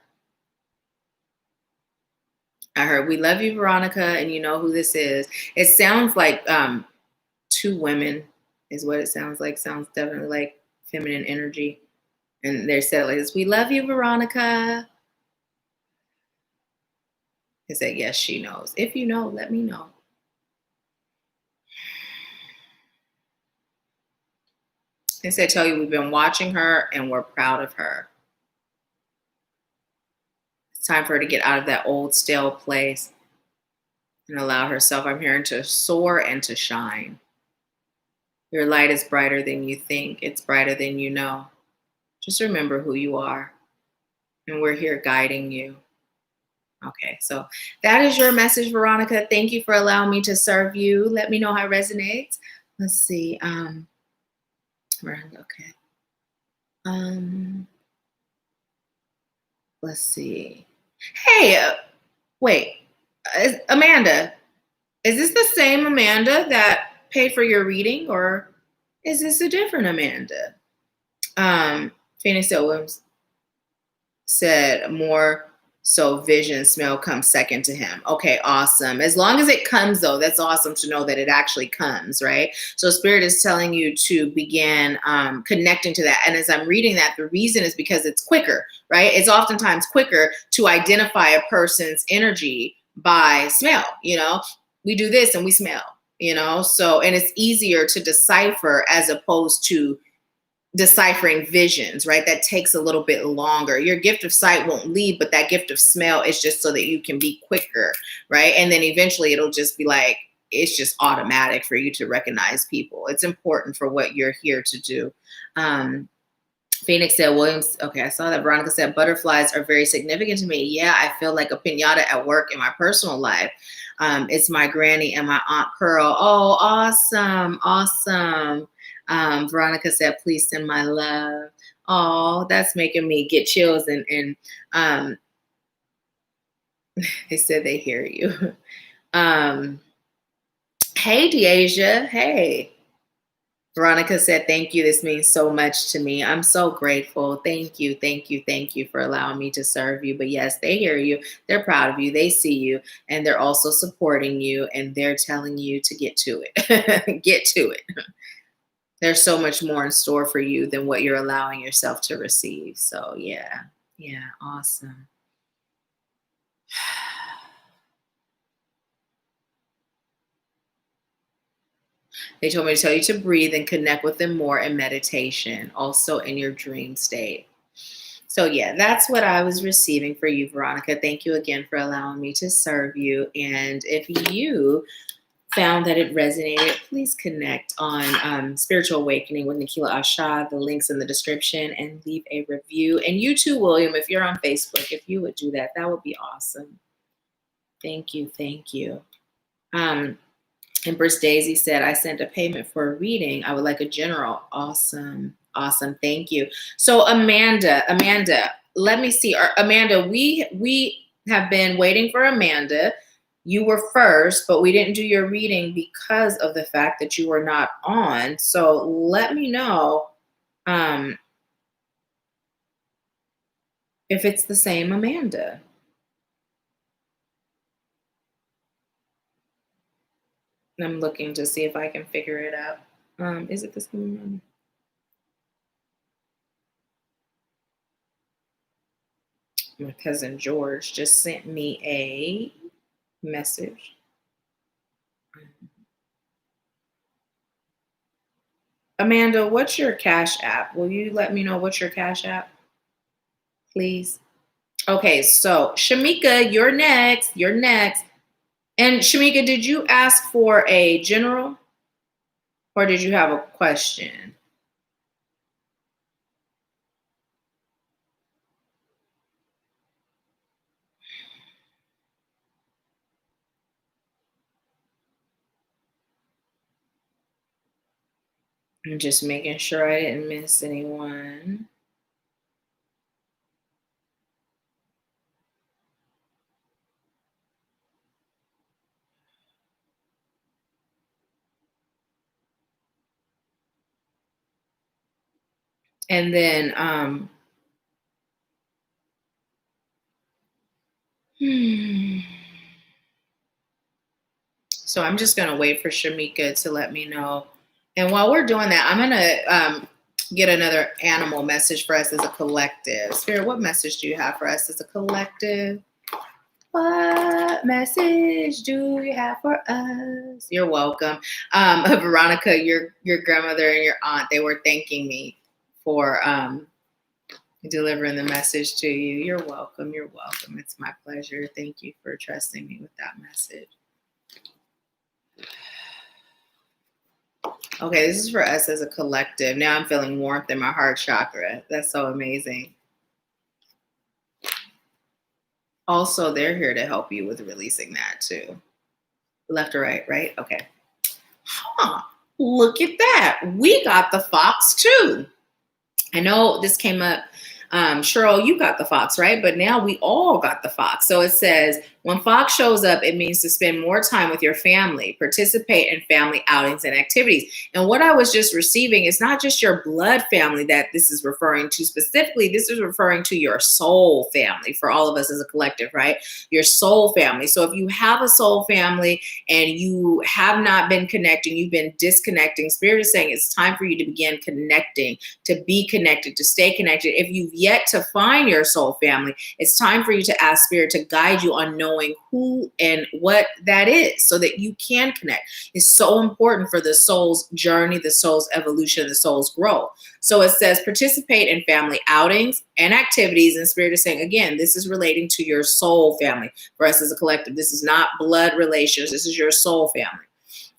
I heard we love you, Veronica, and you know who this is. It sounds like two women is what it sounds like. Sounds definitely like feminine energy. And they're said like this, we love you, Veronica. They said, yes, she knows. If you know, let me know. They said, tell you we've been watching her and we're proud of her. It's time for her to get out of that old stale place and allow herself, I'm hearing, to soar and to shine. Your light is brighter than you think. It's brighter than you know. Just remember who you are. And we're here guiding you. Okay, so that is your message, Veronica. Thank you for allowing me to serve you. Let me know how it resonates. Let's see. Okay. Let's see. Hey, wait, Amanda, is this the same Amanda that paid for your reading, or is this a different Amanda? Phoenix Owens said more so vision smell comes second to him. Okay, awesome. As long as it comes, though, that's awesome to know that it actually comes, right? So Spirit is telling you to begin connecting to that. And as I'm reading that, the reason is because it's quicker, right? It's oftentimes quicker to identify a person's energy by smell. You know, we do this and we smell, you know, so, and it's easier to decipher as opposed to deciphering visions, right? That takes a little bit longer. Your gift of sight won't leave, but that gift of smell is just so that you can be quicker, right? And then eventually it'll just be like, it's just automatic for you to recognize people. It's important for what you're here to do. Phoenix said, Williams, okay, I saw that. Veronica said, butterflies are very significant to me. Yeah, I feel like a pinata at work in my personal life. It's my granny and my Aunt Pearl. Oh, awesome, awesome. Veronica said, please send my love. Oh, that's making me get chills. And they said they hear you. Hey, Deasia. Hey. Veronica said, thank you. This means so much to me. I'm so grateful. Thank you. Thank you. Thank you for allowing me to serve you. But yes, they hear you. They're proud of you. They see you. And they're also supporting you. And they're telling you to get to it. Get to it. There's so much more in store for you than what you're allowing yourself to receive. So yeah, awesome. They told me to tell you to breathe and connect with them more in meditation, also in your dream state. So yeah, that's what I was receiving for you, Veronica. Thank you again for allowing me to serve you. And if you found that it resonated, please connect on Spiritual Awakening with Nahkila Isha. The link's in the description, and leave a review. And you too, William, if you're on Facebook, if you would do that, that would be awesome. Thank you. Thank you. Empress Daisy said, I sent a payment for a reading. I would like a general. Awesome. Awesome. Thank you. So Amanda, let me see. Amanda, we have been waiting for Amanda. You were first, but we didn't do your reading because of the fact that you were not on. So let me know um, if it's the same Amanda. I'm looking to see if I can figure it out. Is it the same Amanda? My cousin George just sent me a message. Amanda, what's your Cash App? Will you let me know what's your Cash App, please? Okay, so Shamika, you're next. You're next. And Shamika, did you ask for a general or did you have a question? I'm just making sure I didn't miss anyone. And then so I'm just gonna wait for Shamika to let me know. And while we're doing that, I'm gonna get another animal message for us as a collective. Spirit, what message do you have for us as a collective? What message do you have for us? You're welcome. Veronica, your grandmother and your aunt, they were thanking me for delivering the message to you. You're welcome. You're welcome. It's my pleasure. Thank you for trusting me with that message. Okay, this is for us as a collective. Now I'm feeling warmth in my heart chakra. That's so amazing. Also, they're here to help you with releasing that too. Left or right, right? Okay. Huh. Look at that. We got the fox too. I know this came up. Cheryl, you got the fox, right? But now we all got the fox. So it says, when fox shows up, it means to spend more time with your family, participate in family outings and activities. And what I was just receiving is not just your blood family that this is referring to specifically. This is referring to your soul family for all of us as a collective, right? Your soul family. So if you have a soul family and you have not been connecting, you've been disconnecting, Spirit is saying it's time for you to begin connecting, to be connected, to stay connected. If you've yet to find your soul family, it's time for you to ask Spirit to guide you on knowing who and what that is so that you can connect. It's so important for the soul's journey, the soul's evolution, the soul's growth. So it says participate in family outings and activities. And Spirit is saying, again, this is relating to your soul family for us as a collective. This is not blood relations. This is your soul family.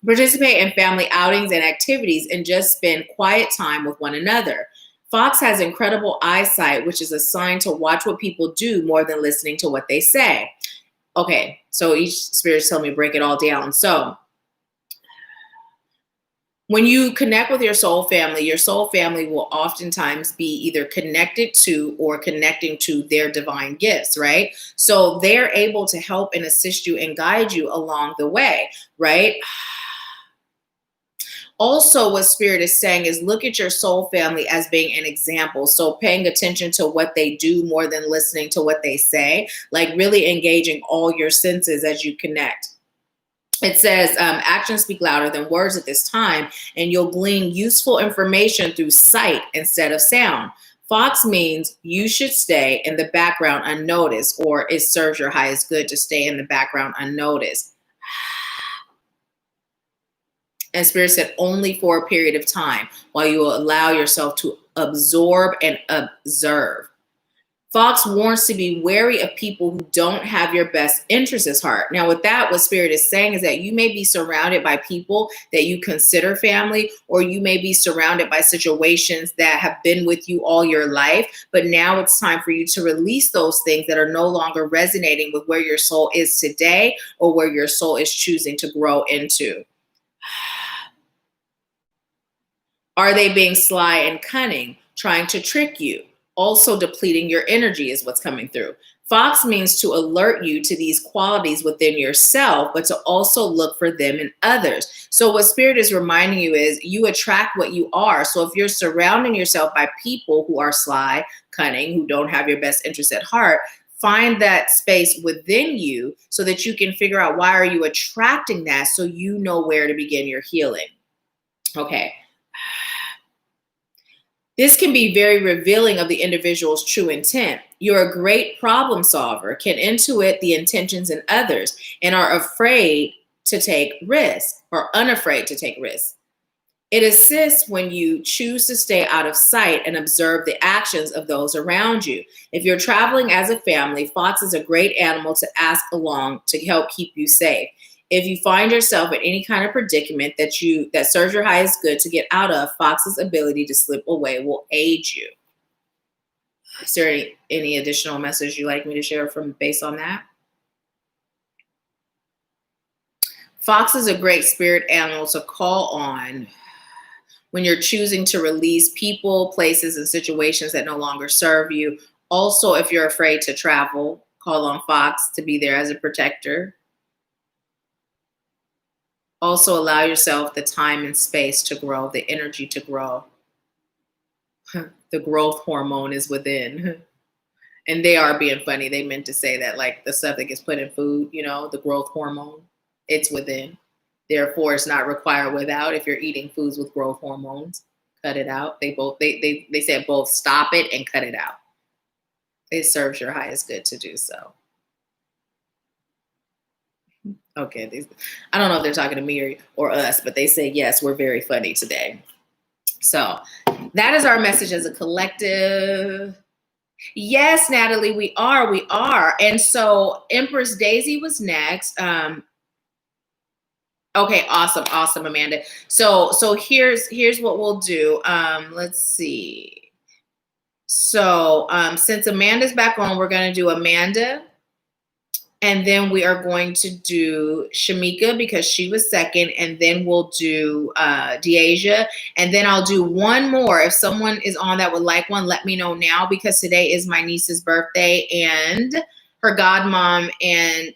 Participate in family outings and activities and just spend quiet time with one another. Fox has incredible eyesight, which is a sign to watch what people do more than listening to what they say. Okay, so each spirit's telling me break it all down. So when you connect with your soul family will oftentimes be either connected to or connecting to their divine gifts, right? So they're able to help and assist you and guide you along the way, right? Also, what Spirit is saying is look at your soul family as being an example. So paying attention to what they do more than listening to what they say, like really engaging all your senses as you connect. It says actions speak louder than words at this time, and you'll glean useful information through sight instead of sound. Fox means you should stay in the background unnoticed, or it serves your highest good to stay in the background unnoticed. And Spirit said only for a period of time while you will allow yourself to absorb and observe. Fox warns to be wary of people who don't have your best interests at heart. Now, with that, what Spirit is saying is that you may be surrounded by people that you consider family, or you may be surrounded by situations that have been with you all your life. But now it's time for you to release those things that are no longer resonating with where your soul is today or where your soul is choosing to grow into. Are they being sly and cunning, trying to trick you? also depleting your energy is what's coming through. Fox means to alert you to these qualities within yourself, but to also look for them in others. So what Spirit is reminding you is you attract what you are. So if you're surrounding yourself by people who are sly, cunning, who don't have your best interest at heart, find that space within you so that you can figure out, why are you attracting that, so you know where to begin your healing. Okay. This can be very revealing of the individual's true intent. You're a great problem solver, can intuit the intentions in others, and are afraid to take risks, or unafraid to take risks. It assists when you choose to stay out of sight and observe the actions of those around you. If you're traveling as a family, Fox is a great animal to ask along to help keep you safe. If you find yourself in any kind of predicament that serves your highest good to get out of, Fox's ability to slip away will aid you. Is there any additional message you'd like me to share based on that? Fox is a great spirit animal to call on when you're choosing to release people, places, and situations that no longer serve you. Also, if you're afraid to travel, call on Fox to be there as a protector. Also, allow yourself the time and space to grow, the energy to grow. The growth hormone is within. And they are being funny. They meant to say that, like the stuff that gets put in food, the growth hormone, it's within. Therefore, it's not required without. If you're eating foods with growth hormones, cut it out. They said both stop it and cut it out. It serves your highest good to do so. Okay, I don't know if they're talking to me or us, but they say, yes, we're very funny today. So that is our message as a collective. Yes, Natalie, we are. And so Empress Daisy was next. Okay, awesome, Amanda. So here's what we'll do. Let's see. So since Amanda's back on, we're going to do Amanda. And then we are going to do Shamika because she was second. And then we'll do Deasia. And then I'll do one more. If someone is on that would like one, let me know now, because today is my niece's birthday. And her godmom and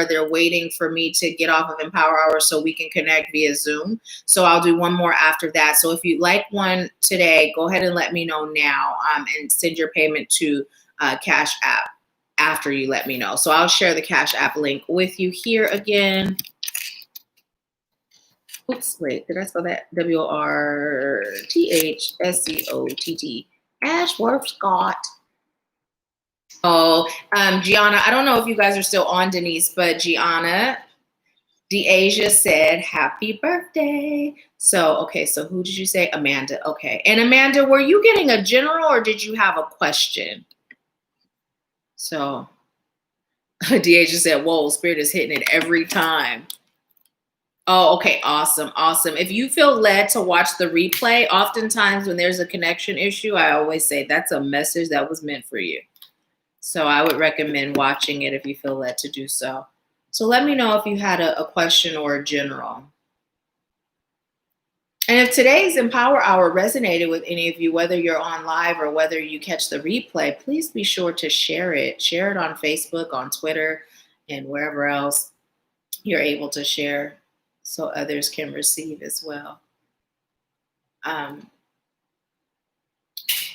they're waiting for me to get off of Empower Hour so we can connect via Zoom. So I'll do one more after that. So if you'd like one today, go ahead and let me know now and send your payment to Cashapp after you let me know. So I'll share the Cashapp link with you here again. Oops, wait, did I spell that? WRTHSCOTT. AshworthScott. Oh, Gianna, I don't know if you guys are still on, Denise, but Gianna, Deasia said, happy birthday. So, okay, so who did you say? Amanda, okay. And Amanda, were you getting a general or did you have a question? So, Deasia said, whoa, Spirit is hitting it every time. Oh, okay, awesome. If you feel led to watch the replay, oftentimes when there's a connection issue, I always say that's a message that was meant for you. So I would recommend watching it if you feel led to do so. So let me know if you had a question or a general. And if today's Empower Hour resonated with any of you, whether you're on live or whether you catch the replay, please be sure to share it. Share it on Facebook, on Twitter, and wherever else you're able to share so others can receive as well.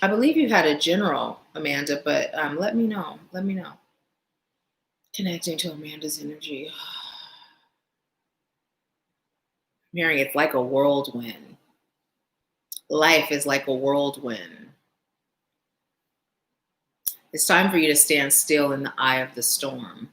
I believe you had a general, Amanda, but let me know. Connecting to Amanda's energy. Hearing it's like a whirlwind. Life is like a whirlwind. It's time for you to stand still in the eye of the storm.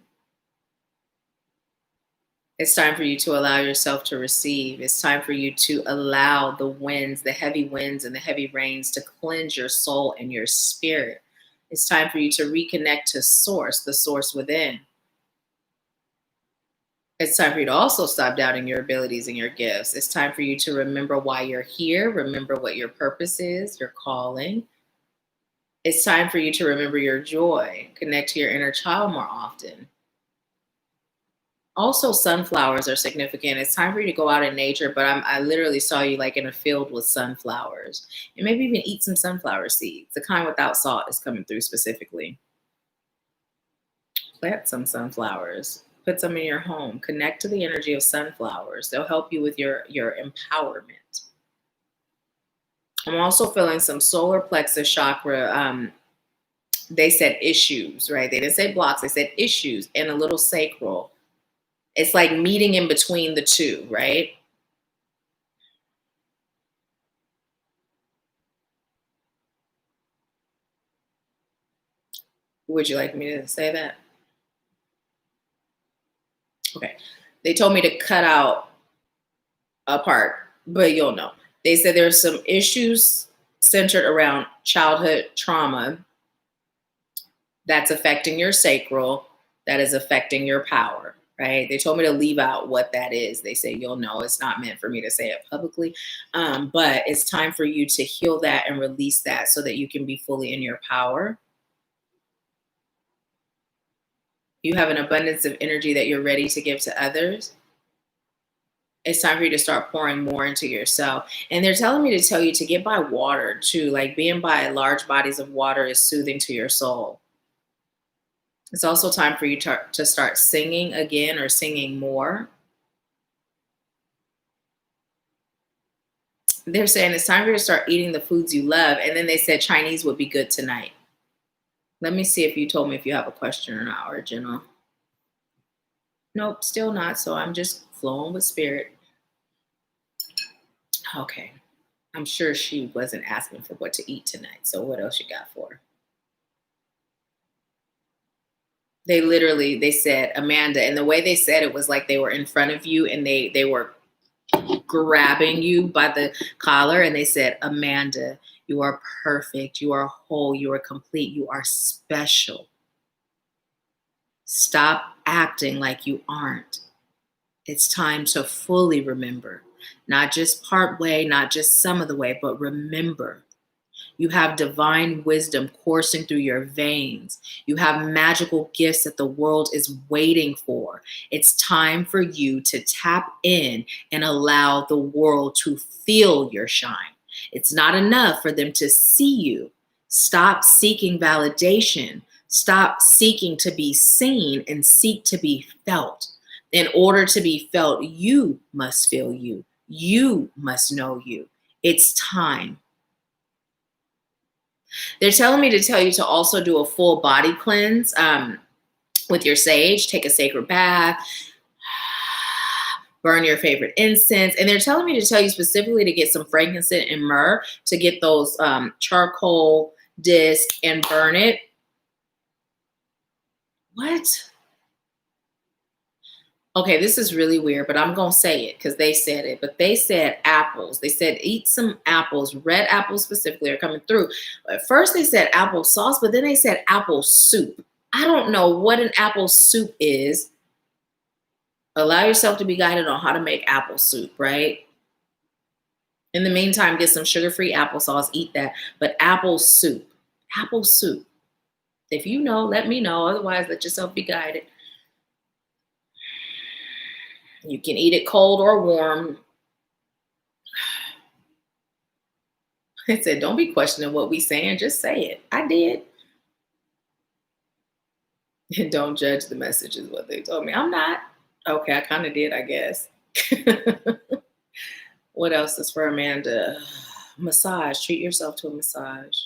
It's time for you to allow yourself to receive. It's time for you to allow the winds, the heavy winds and the heavy rains to cleanse your soul and your spirit. It's time for you to reconnect to source, the source within. It's time for you to also stop doubting your abilities and your gifts. It's time for you to remember why you're here. Remember what your purpose is, your calling. It's time for you to remember your joy. Connect to your inner child more often. Also, sunflowers are significant. It's time for you to go out in nature, but I literally saw you like in a field with sunflowers. And maybe even eat some sunflower seeds. The kind without salt is coming through specifically. Plant some sunflowers. Put some in your home. Connect to the energy of sunflowers. They'll help you with your empowerment. I'm also feeling some solar plexus chakra. They said issues, right? They didn't say blocks. They said issues and a little sacral. It's like meeting in between the two, right? Would you like me to say that? Okay. They told me to cut out a part, but you'll know. They said there's some issues centered around childhood trauma that's affecting your sacral, that is affecting your power, right? They told me to leave out what that is. They say, you'll know. It's not meant for me to say it publicly, but it's time for you to heal that and release that so that you can be fully in your power. You have an abundance of energy that you're ready to give to others. It's time for you to start pouring more into yourself. And they're telling me to tell you to get by water too. Like being by large bodies of water is soothing to your soul. It's also time for you to start singing again or singing more. They're saying it's time for you to start eating the foods you love. And then they said Chinese would be good tonight. Let me see if you told me if you have a question or not, or general. Nope, still not. So I'm just flowing with spirit. Okay. I'm sure she wasn't asking for what to eat tonight. So what else you got for her? They said Amanda, and the way they said it was like they were in front of you and they were grabbing you by the collar and they said, Amanda, you are perfect. You are whole. You are complete. You are special. Stop acting like you aren't. It's time to fully remember, not just part way, not just some of the way, but remember. You have divine wisdom coursing through your veins. You have magical gifts that the world is waiting for. It's time for you to tap in and allow the world to feel your shine. It's not enough for them to see you. Stop seeking validation. Stop seeking to be seen and seek to be felt. In order to be felt, you must feel you. You must know you. It's time. They're telling me to tell you to also do a full body cleanse with your sage. Take a sacred bath, burn your favorite incense. And they're telling me to tell you specifically to get some frankincense and myrrh, to get those charcoal disc and burn it. What? Okay, this is really weird, but I'm going to say it because they said it. But they said apples. They said eat some apples. Red apples specifically are coming through. At first they said apple sauce, but then they said apple soup. I don't know what an apple soup is. Allow yourself to be guided on how to make apple soup, right? In the meantime, get some sugar-free applesauce. Eat that. But apple soup. Apple soup. If you know, let me know. Otherwise, let yourself be guided. You can eat it cold or warm. I said, don't be questioning what we saying. Just say it. I did. And don't judge the messages, what they told me. I'm not. Okay, I kind of did, I guess. What else is for Amanda? Massage. Treat yourself to a massage.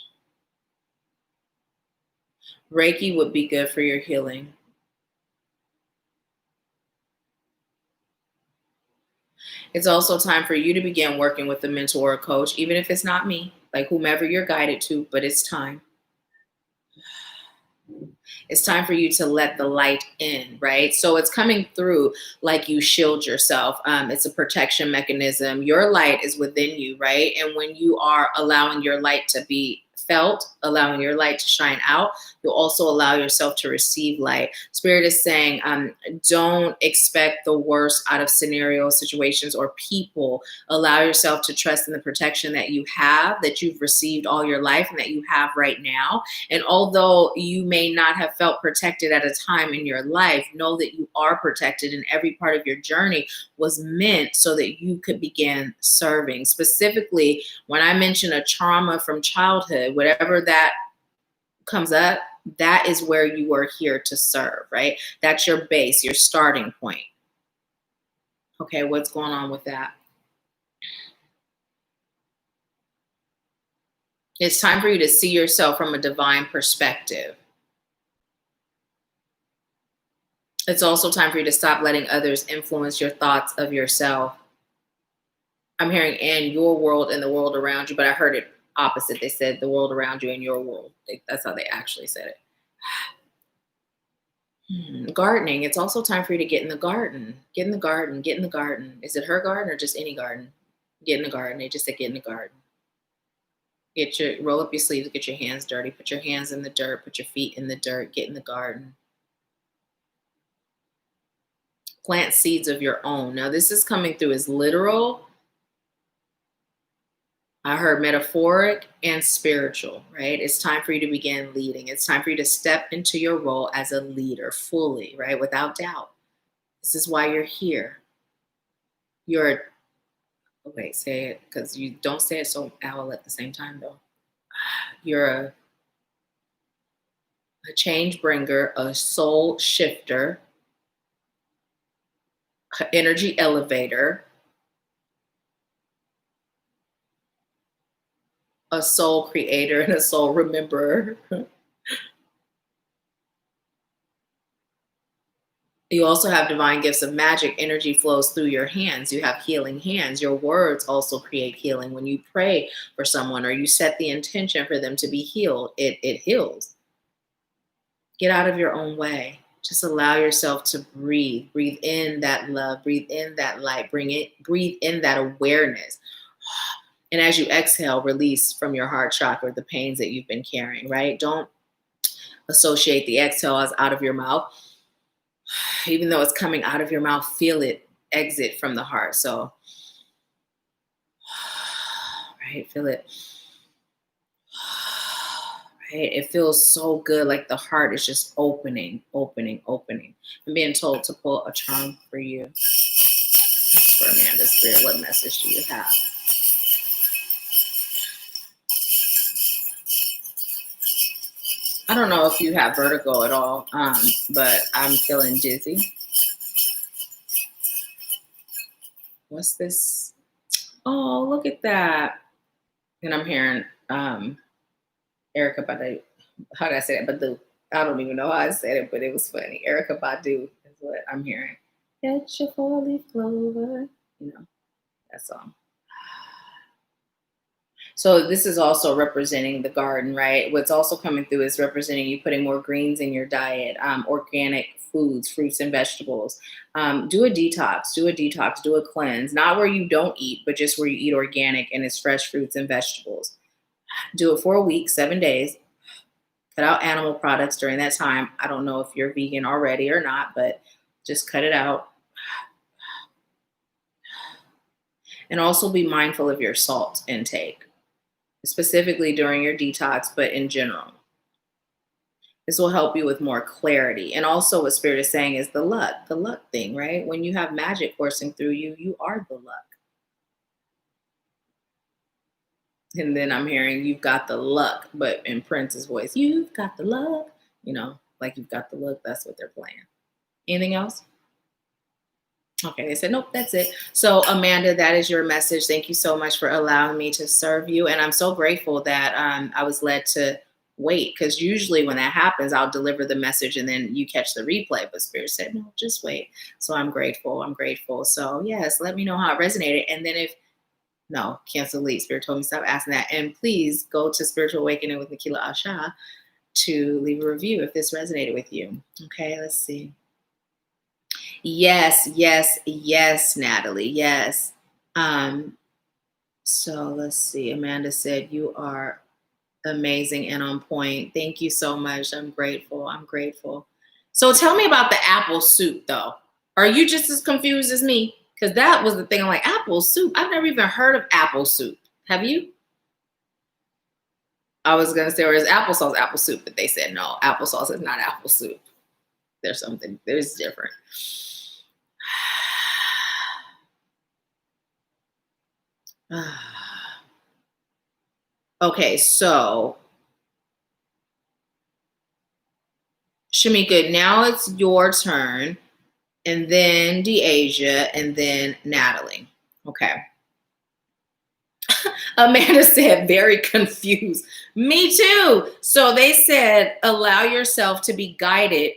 Reiki would be good for your healing. It's also time for you to begin working with a mentor or coach, even if it's not me, like whomever you're guided to, but it's time. It's time for you to let the light in, right? So it's coming through like you shield yourself. It's a protection mechanism. Your light is within you, right? And when you are allowing your light to be felt, allowing your light to shine out, you'll also allow yourself to receive light. Spirit is saying, don't expect the worst out of scenarios, situations, or people. Allow yourself to trust in the protection that you have, that you've received all your life, and that you have right now. And although you may not have felt protected at a time in your life, know that you are protected, and every part of your journey was meant so that you could begin serving. Specifically, when I mention a trauma from childhood, whatever that comes up, that is where you are here to serve, right? That's your base, your starting point. Okay, what's going on with that? It's time for you to see yourself from a divine perspective. It's also time for you to stop letting others influence your thoughts of yourself. I'm hearing in your world and the world around you, but I heard it opposite. They said the world around you and your world. That's how they actually said it. Gardening. It's also time for you to get in the garden. Get in the garden. Get in the garden. Is it her garden or just any garden? Get in the garden. They just said get in the garden. Roll up your sleeves, get your hands dirty, put your hands in the dirt, put your feet in the dirt, get in the garden. Plant seeds of your own. Now this is coming through as literal. I heard metaphoric and spiritual, right? It's time for you to begin leading. It's time for you to step into your role as a leader fully, right? Without doubt. This is why you're here. Wait, say it, because you don't say it so owl at the same time though. You're a change bringer, a soul shifter, energy elevator, a soul creator, and a soul rememberer. You also have divine gifts of magic. Energy flows through your hands. You have healing hands. Your words also create healing. When you pray for someone or you set the intention for them to be healed, it heals. Get out of your own way. Just allow yourself to breathe. Breathe in that love. Breathe in that light. Breathe in that awareness. And as you exhale, release from your heart chakra the pains that you've been carrying, right? Don't associate the exhale as out of your mouth. Even though it's coming out of your mouth, feel it exit from the heart. So, right, feel it. Right, it feels so good, like the heart is just opening. I'm being told to pull a charm for you. For Amanda Spirit, what message do you have? I don't know if you have vertigo at all, but I'm feeling dizzy. What's this? Oh, look at that. And I'm hearing Erica Badu. How did I say that? Badu. I don't even know how I said it, but it was funny. Erica Badu is what I'm hearing. Get your 4-leaf clover. You know, that song. So this is also representing the garden, right? What's also coming through is representing you putting more greens in your diet, organic foods, fruits and vegetables. Do a detox, do a cleanse, not where you don't eat, but just where you eat organic and it's fresh fruits and vegetables. Do it for a week, 7 days. Cut out animal products during that time. I don't know if you're vegan already or not, but just cut it out. And also be mindful of your salt intake, specifically during your detox, but in general. This will help you with more clarity. And also what Spirit is saying is the luck thing, right? When you have magic coursing through you, you are the luck. And then I'm hearing you've got the luck, but in Prince's voice, you've got the luck, like you've got the look. That's what they're playing. Anything else? Okay, they said, nope, that's it. So Amanda, that is your message. Thank you so much for allowing me to serve you. And I'm so grateful that I was led to wait, because usually when that happens, I'll deliver the message and then you catch the replay. But Spirit said, no, just wait. So I'm grateful. So yes, let me know how it resonated. And then cancel lead. Spirit told me stop asking that. And please go to Spiritual Awakening with Nahkila Isha to leave a review if this resonated with you. Okay, let's see. Yes, Natalie. Yes. So let's see. Amanda said you are Amazing and on point. Thank you so much. I'm grateful. I'm grateful. So tell me about the apple soup, though. Are you just as confused as me? Because that was the thing. I'm like, apple soup? I've never even heard of apple soup. Have you? I was going to say, or is applesauce apple soup? But they said, no, applesauce is not apple soup. There's different. Okay, so Shamika, now it's your turn, and then Deasia, and then Natalie. Okay. Amanda said, very confused. Me too. So they said, allow yourself to be guided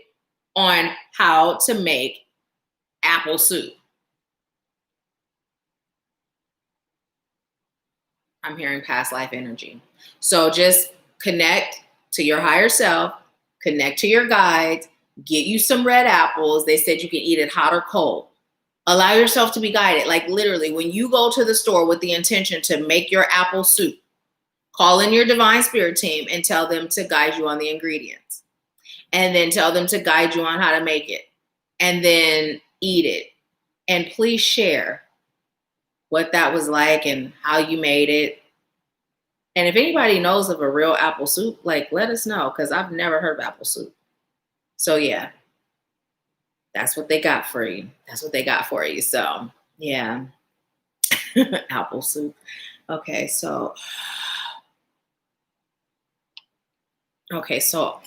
on how to make apple soup. I'm hearing past life energy. So just connect to your higher self, connect to your guides, get you some red apples. They said you can eat it hot or cold. Allow yourself to be guided. Like literally, when you go to the store with the intention to make your apple soup, call in your divine spirit team and tell them to guide you on the ingredients. And then tell them to guide you on how to make it. And then eat it. And please share what that was like and how you made it. And if anybody knows of a real apple soup, like let us know, because I've never heard of apple soup. So yeah, that's what they got for you. That's what they got for you. So yeah, apple soup. Okay, so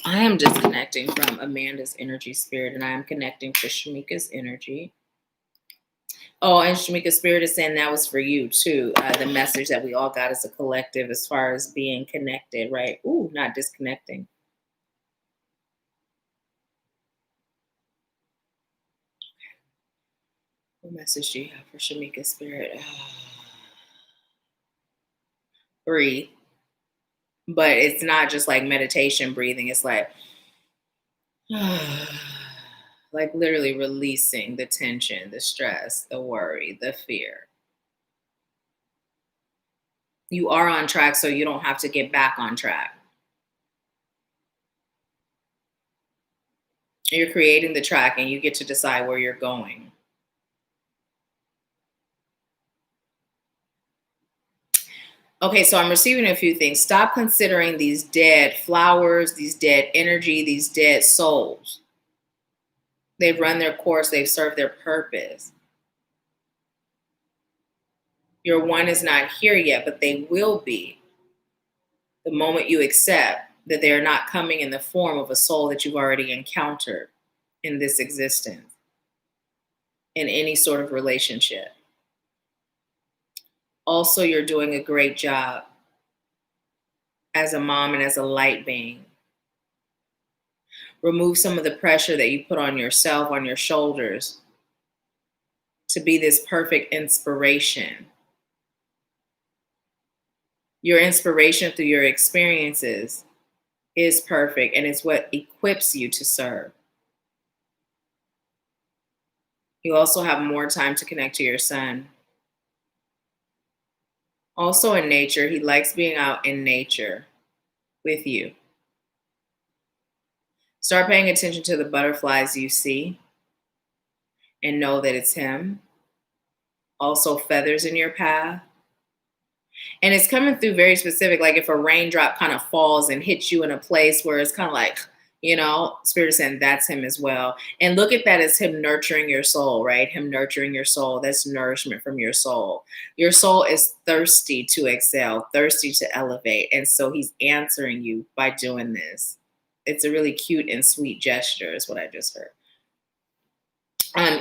I am disconnecting from Amanda's energy spirit, and I am connecting to Shamika's energy. Oh, and Shamika's spirit is saying that was for you too. The message that we all got as a collective as far as being connected, right? Ooh, not disconnecting. What message do you have for Shamika's spirit? Breathe. But it's not just like meditation breathing. It's like literally releasing the tension, the stress, the worry, the fear. You are on track, so you don't have to get back on track. You're creating the track and you get to decide where you're going. Okay, so I'm receiving a few things. Stop considering these dead flowers, these dead energy, these dead souls. They've run their course, they've served their purpose. Your one is not here yet, but they will be the moment you accept that they're not coming in the form of a soul that you've already encountered in this existence, in any sort of relationship. Also, you're doing a great job as a mom and as a light being. Remove some of the pressure that you put on yourself, on your shoulders, to be this perfect inspiration. Your inspiration through your experiences is perfect, and it's what equips you to serve. You also have more time to connect to your son. Also in nature, he likes being out in nature with you. Start paying attention to the butterflies you see and know that it's him. Also feathers in your path. And it's coming through very specific, like if a raindrop kind of falls and hits you in a place where it's kind of like, Spirit is saying that's him as well. And look at that as him nurturing your soul, right? Him nurturing your soul. That's nourishment from your soul. Your soul is thirsty to excel, thirsty to elevate. And so he's answering you by doing this. It's a really cute and sweet gesture is what I just heard.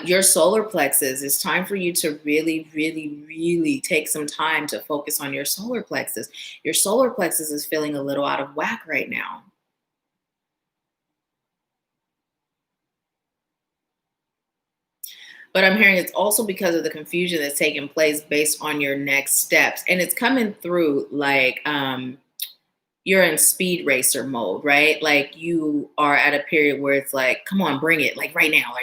Your solar plexus, it's time for you to really, really, really take some time to focus on your solar plexus. Your solar plexus is feeling a little out of whack right now. But I'm hearing it's also because of the confusion that's taking place based on your next steps. And it's coming through like you're in speed racer mode, right? Like you are at a period where it's like, come on, bring it, like right now,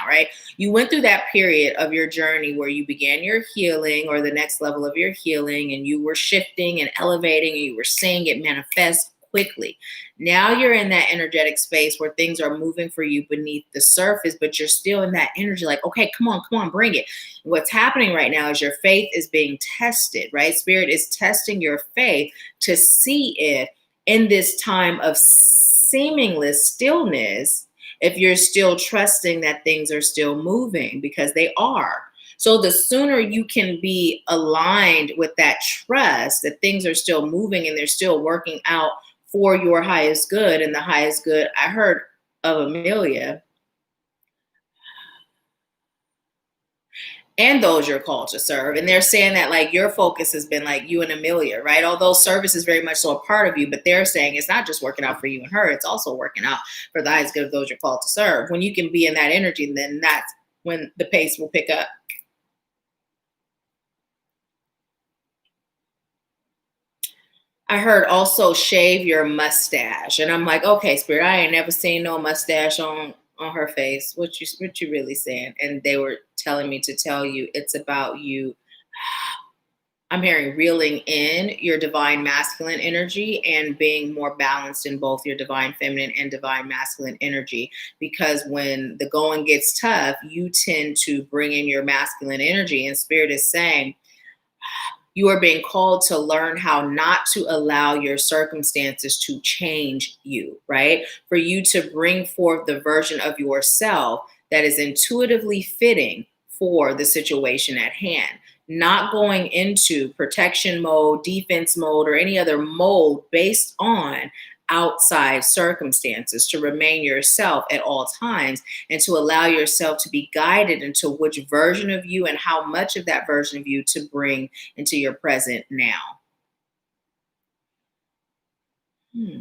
right? You went through that period of your journey where you began your healing or the next level of your healing, and you were shifting and elevating and you were seeing it manifest quickly. Now you're in that energetic space where things are moving for you beneath the surface, but you're still in that energy like, okay, come on, bring it. What's happening right now is your faith is being tested, right? Spirit is testing your faith to see if in this time of seamless stillness, if you're still trusting that things are still moving, because they are. So the sooner you can be aligned with that trust that things are still moving and they're still working out for your highest good, and the highest good I heard of Amelia and those you're called to serve. And they're saying that like your focus has been like you and Amelia, right? Although service is very much so a part of you, but they're saying it's not just working out for you and her, it's also working out for the highest good of those you're called to serve. When you can be in that energy, then that's when the pace will pick up. I heard also shave your mustache. And I'm like, okay, Spirit, I ain't never seen no mustache on her face. What you really saying? And they were telling me to tell you it's about you. I'm hearing reeling in your divine masculine energy and being more balanced in both your divine feminine and divine masculine energy. Because when the going gets tough, you tend to bring in your masculine energy. And Spirit is saying, you are being called to learn how not to allow your circumstances to change you, right? For you to bring forth the version of yourself that is intuitively fitting for the situation at hand, not going into protection mode, defense mode, or any other mode based on outside circumstances, to remain yourself at all times and to allow yourself to be guided into which version of you and how much of that version of you to bring into your present now. Hmm.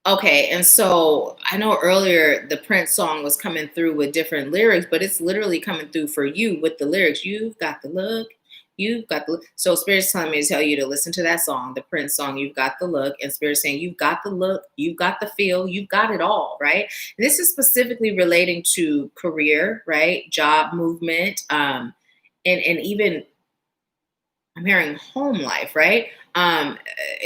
Okay, and so I know earlier the Prince song was coming through with different lyrics, but it's literally coming through for you with the lyrics. You've got the look, you've got the look. So Spirit's telling me to tell you to listen to that song, the Prince song, You've Got the Look, and Spirit's saying you've got the look, you've got the feel, you've got it all, right? This is specifically relating to career, right? Job movement, and even I'm hearing home life, right?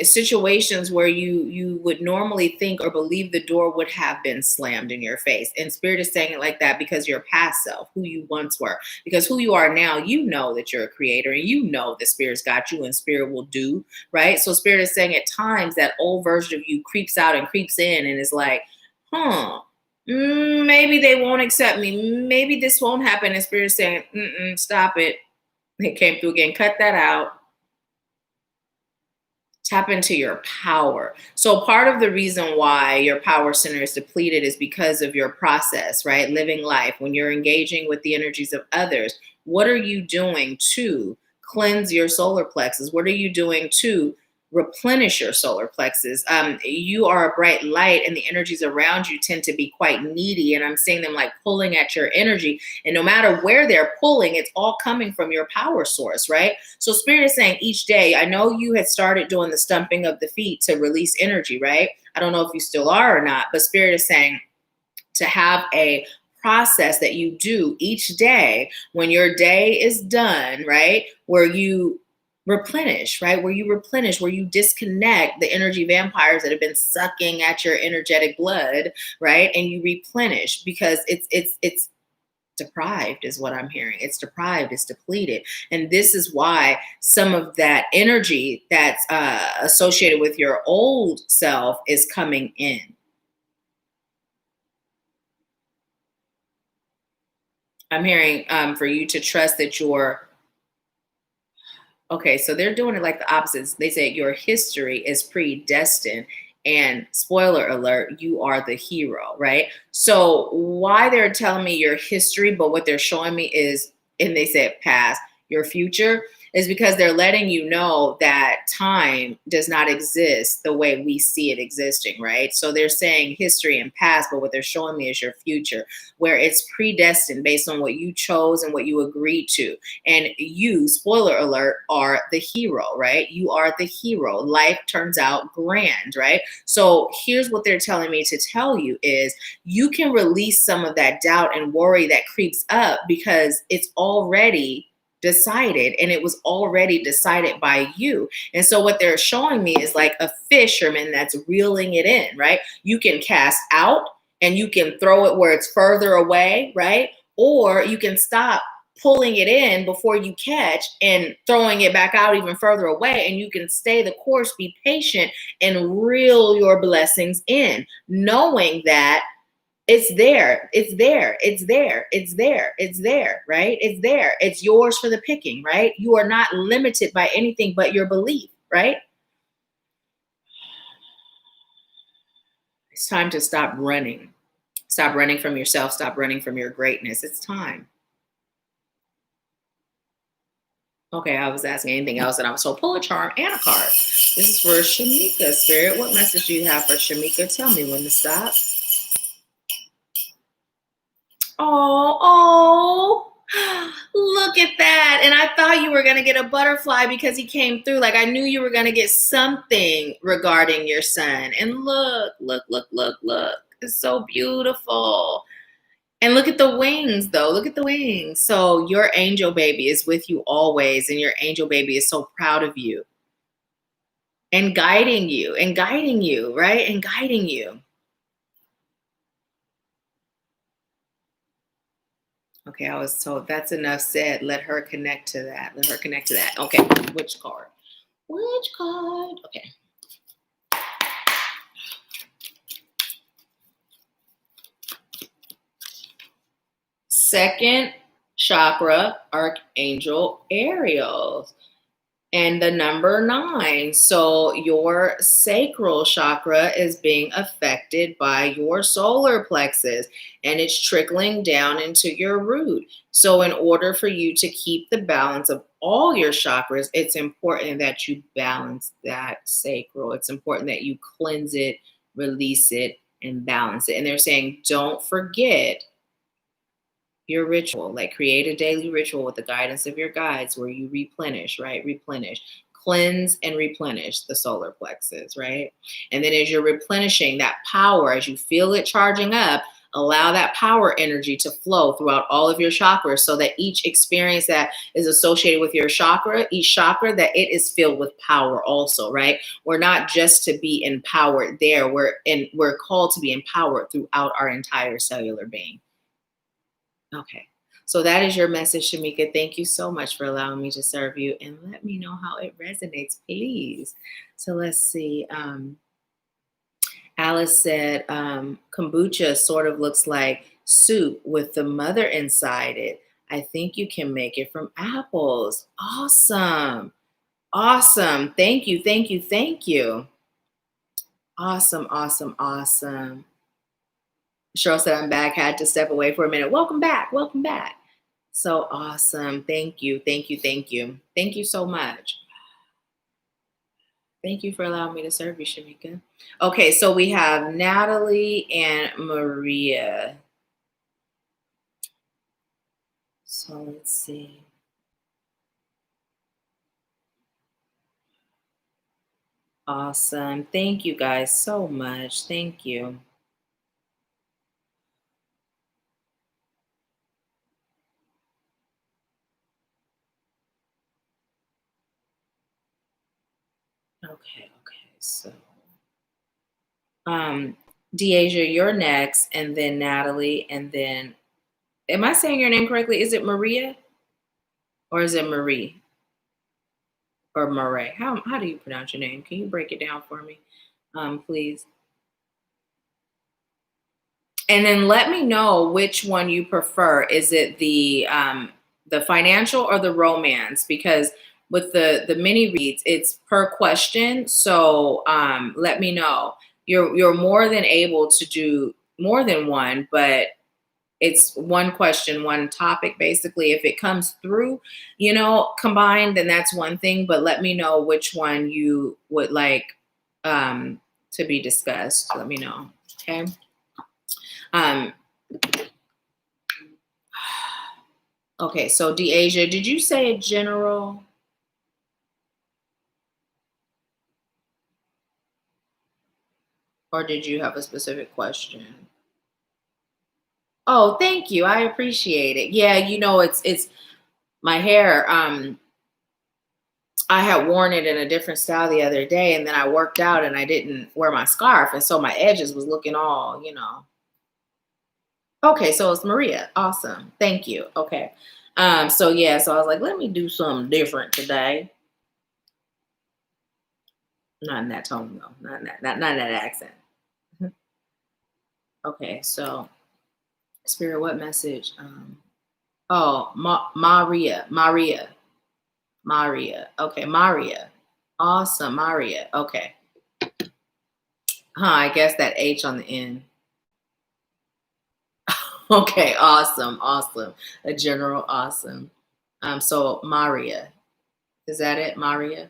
Situations where you would normally think or believe the door would have been slammed in your face. And Spirit is saying it like that because your past self, who you once were, because who you are now, you know that you're a creator and you know that Spirit's got you and Spirit will do, right? So Spirit is saying at times that old version of you creeps out and creeps in and is like, huh, maybe they won't accept me. Maybe this won't happen. And Spirit is saying, stop it. It came through again. Cut that out. Tap into your power. So part of the reason why your power center is depleted is because of your process, right? Living life. When you're engaging with the energies of others, what are you doing to cleanse your solar plexus? What are you doing to replenish your solar plexus? You are a bright light, and the energies around you tend to be quite needy. And I'm seeing them like pulling at your energy. And no matter where they're pulling, it's all coming from your power source, right? So Spirit is saying each day, I know you had started doing the stumping of the feet to release energy, right? I don't know if you still are or not, but Spirit is saying to have a process that you do each day when your day is done, right? Where you replenish, right? Where you replenish, where you disconnect the energy vampires that have been sucking at your energetic blood, right? And you replenish because it's deprived is what I'm hearing. It's deprived, it's depleted. And this is why some of that energy that's associated with your old self is coming in. I'm hearing for you to trust that you're okay. So they're doing it like the opposites. They say your history is predestined. And spoiler alert, you are the hero, right? So why they're telling me your history, but what they're showing me is, and they said past, your future is because they're letting you know that time does not exist the way we see it existing, right? So they're saying history and past, but what they're showing me is your future, where it's predestined based on what you chose and what you agreed to. And you, spoiler alert, are the hero, right? You are the hero. Life turns out grand, right? So here's what they're telling me to tell you is you can release some of that doubt and worry that creeps up because it's already decided, and it was already decided by you. And so what they're showing me is like a fisherman that's reeling it in, right? You can cast out and you can throw it where it's further away, right? Or you can stop pulling it in before you catch and throwing it back out even further away, and you can stay the course, be patient, and reel your blessings in, knowing that it's there, it's there, it's there, it's there, it's there, right? It's there. It's yours for the picking, right? You are not limited by anything but your belief, right? It's time to stop running. Stop running from yourself. Stop running from your greatness. It's time. Okay, I was asking anything else, and I was told pull a charm and a card. This is for Shamika. Spirit, what message do you have for Shamika? Tell me when to stop. Oh, look at that. And I thought you were going to get a butterfly because he came through. Like I knew you were going to get something regarding your son. And look, look, look, look, look. It's so beautiful. And look at the wings, though. Look at the wings. So your angel baby is with you always. And your angel baby is so proud of you and guiding you, right? And guiding you. Okay, I was told that's enough said. Let her connect to that. Let her connect to that. Okay, which card? Which card? Okay. Second chakra, Archangel Ariel. And the number 9. So your sacral chakra is being affected by your solar plexus, and it's trickling down into your root. So in order for you to keep the balance of all your chakras, it's important that you balance that sacral. It's important that you cleanse it, release it, and balance it. And they're saying, don't forget your ritual, like create a daily ritual with the guidance of your guides where you replenish, right? Replenish, cleanse and replenish the solar plexus, right? And then as you're replenishing that power, as you feel it charging up, allow that power energy to flow throughout all of your chakras so that each experience that is associated with your chakra, each chakra, that it is filled with power also, right? We're not just to be empowered there. We're called to be empowered throughout our entire cellular being. Okay. So that is your message, Shamika. Thank you so much for allowing me to serve you, and let me know how it resonates, please. So let's see. Alice said kombucha sort of looks like soup with the mother inside it. I think you can make it from apples. Awesome. Awesome. Thank you. Thank you. Thank you. Awesome. Awesome. Awesome. Cheryl said, I'm back. Had to step away for a minute. Welcome back. Welcome back. So awesome. Thank you. Thank you. Thank you. Thank you so much. Thank you for allowing me to serve you, Shamika. Okay, so we have Natalie and Maria. So let's see. Awesome. Thank you guys so much. Thank you. Okay, so Deasia, you're next, and then Natalie, and then am I saying your name correctly? Is it Maria? Or is it Marie? Or Murray? How do you pronounce your name? Can you break it down for me, please? And then let me know which one you prefer. Is it the financial or the romance? Because with the mini reads, it's per question. So let me know. You're more than able to do more than one, but It's one question, one topic, basically. If it comes through, combined, then that's one thing. But let me know which one you would like to be discussed. Let me know. Okay. Um, okay. So, Deasia, did you say a general? Or did you have a specific question? Oh, thank you. I appreciate it. Yeah, it's my hair. I had worn it in a different style the other day, and then I worked out and I didn't wear my scarf, and so my edges was looking all. Okay, so it's Maria. Awesome. Thank you. Okay. So yeah, so I was like, let me do something different today. Not in that tone though. Not in that accent. Okay, so Spirit, what message? Oh, Maria. Okay, Maria. Awesome, Maria. Okay. I guess that H on the end. Okay, awesome. A general, awesome. So Maria. Is that it? Maria?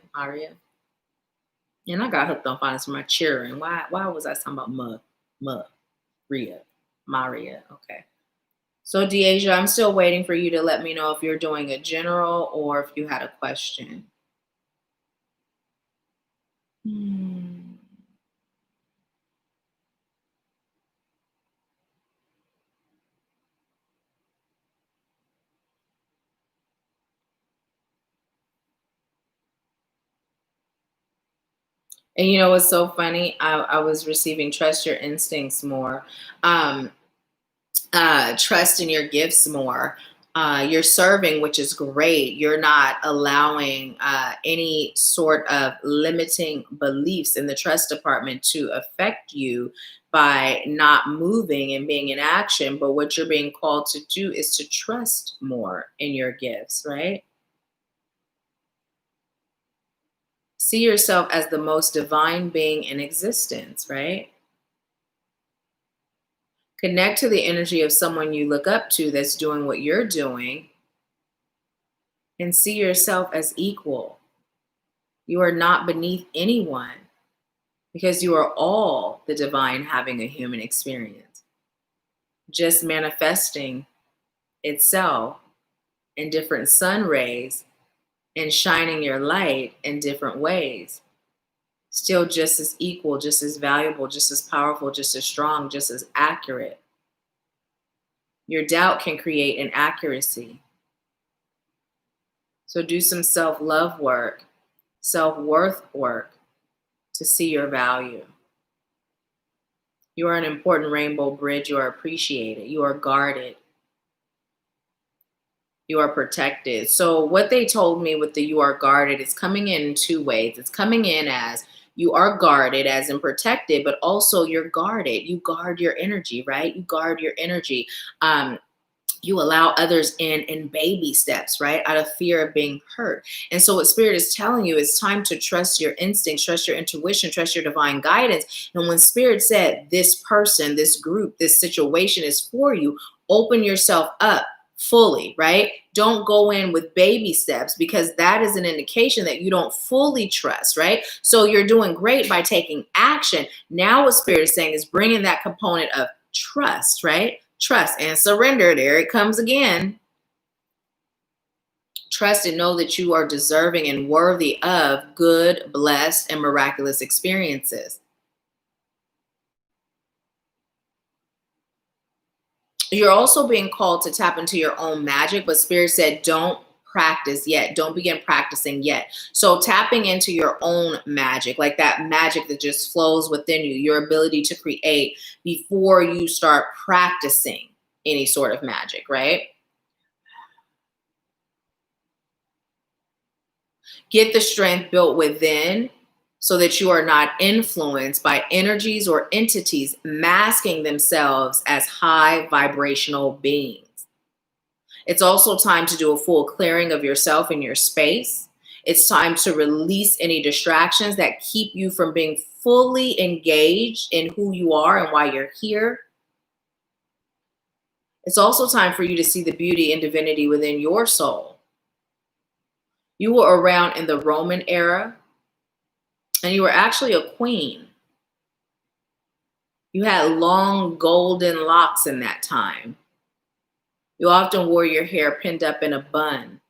And I got hooked on finance for my cheering. Why was I talking about Maria? Okay. So Deasia, I'm still waiting for you to let me know if you're doing a general or if you had a question. And you know what's so funny? I was receiving trust your instincts more, trust in your gifts more. You're serving, which is great. You're not allowing any sort of limiting beliefs in the trust department to affect you by not moving and being in action. But what you're being called to do is to trust more in your gifts, right? See yourself as the most divine being in existence, right? Connect to the energy of someone you look up to that's doing what you're doing and see yourself as equal. You are not beneath anyone because you are all the divine having a human experience, just manifesting itself in different sun rays and shining your light in different ways. Still just as equal, just as valuable, just as powerful, just as strong, just as accurate. Your doubt can create inaccuracy. So do some self-love work, self-worth work to see your value. You are an important rainbow bridge. You are appreciated. You are guarded. You are protected. So what they told me with the you are guarded is coming in two ways. It's coming in as you are guarded, as in protected, but also you're guarded. You guard your energy, right? You guard your energy. You allow others in baby steps, right? Out of fear of being hurt. And so what Spirit is telling you is time to trust your instincts, trust your intuition, trust your divine guidance. And when Spirit said this person, this group, this situation is for you, open yourself up fully, right? Don't go in with baby steps because that is an indication that you don't fully trust, right? So you're doing great by taking action. Now what Spirit is saying is bringing that component of trust, right? Trust and surrender. There it comes again. Trust and know that you are deserving and worthy of good, blessed, and miraculous experiences. You're also being called to tap into your own magic, but Spirit said, don't practice yet. Don't begin practicing yet. So tapping into your own magic, like that magic that just flows within you, your ability to create before you start practicing any sort of magic, right? Get the strength built within so that you are not influenced by energies or entities masking themselves as high vibrational beings. It's also time to do a full clearing of yourself and your space. It's time to release any distractions that keep you from being fully engaged in who you are and why you're here. It's also time for you to see the beauty and divinity within your soul. You were around in the Roman era, and you were actually a queen. You had long golden locks in that time. You often wore your hair pinned up in a bun.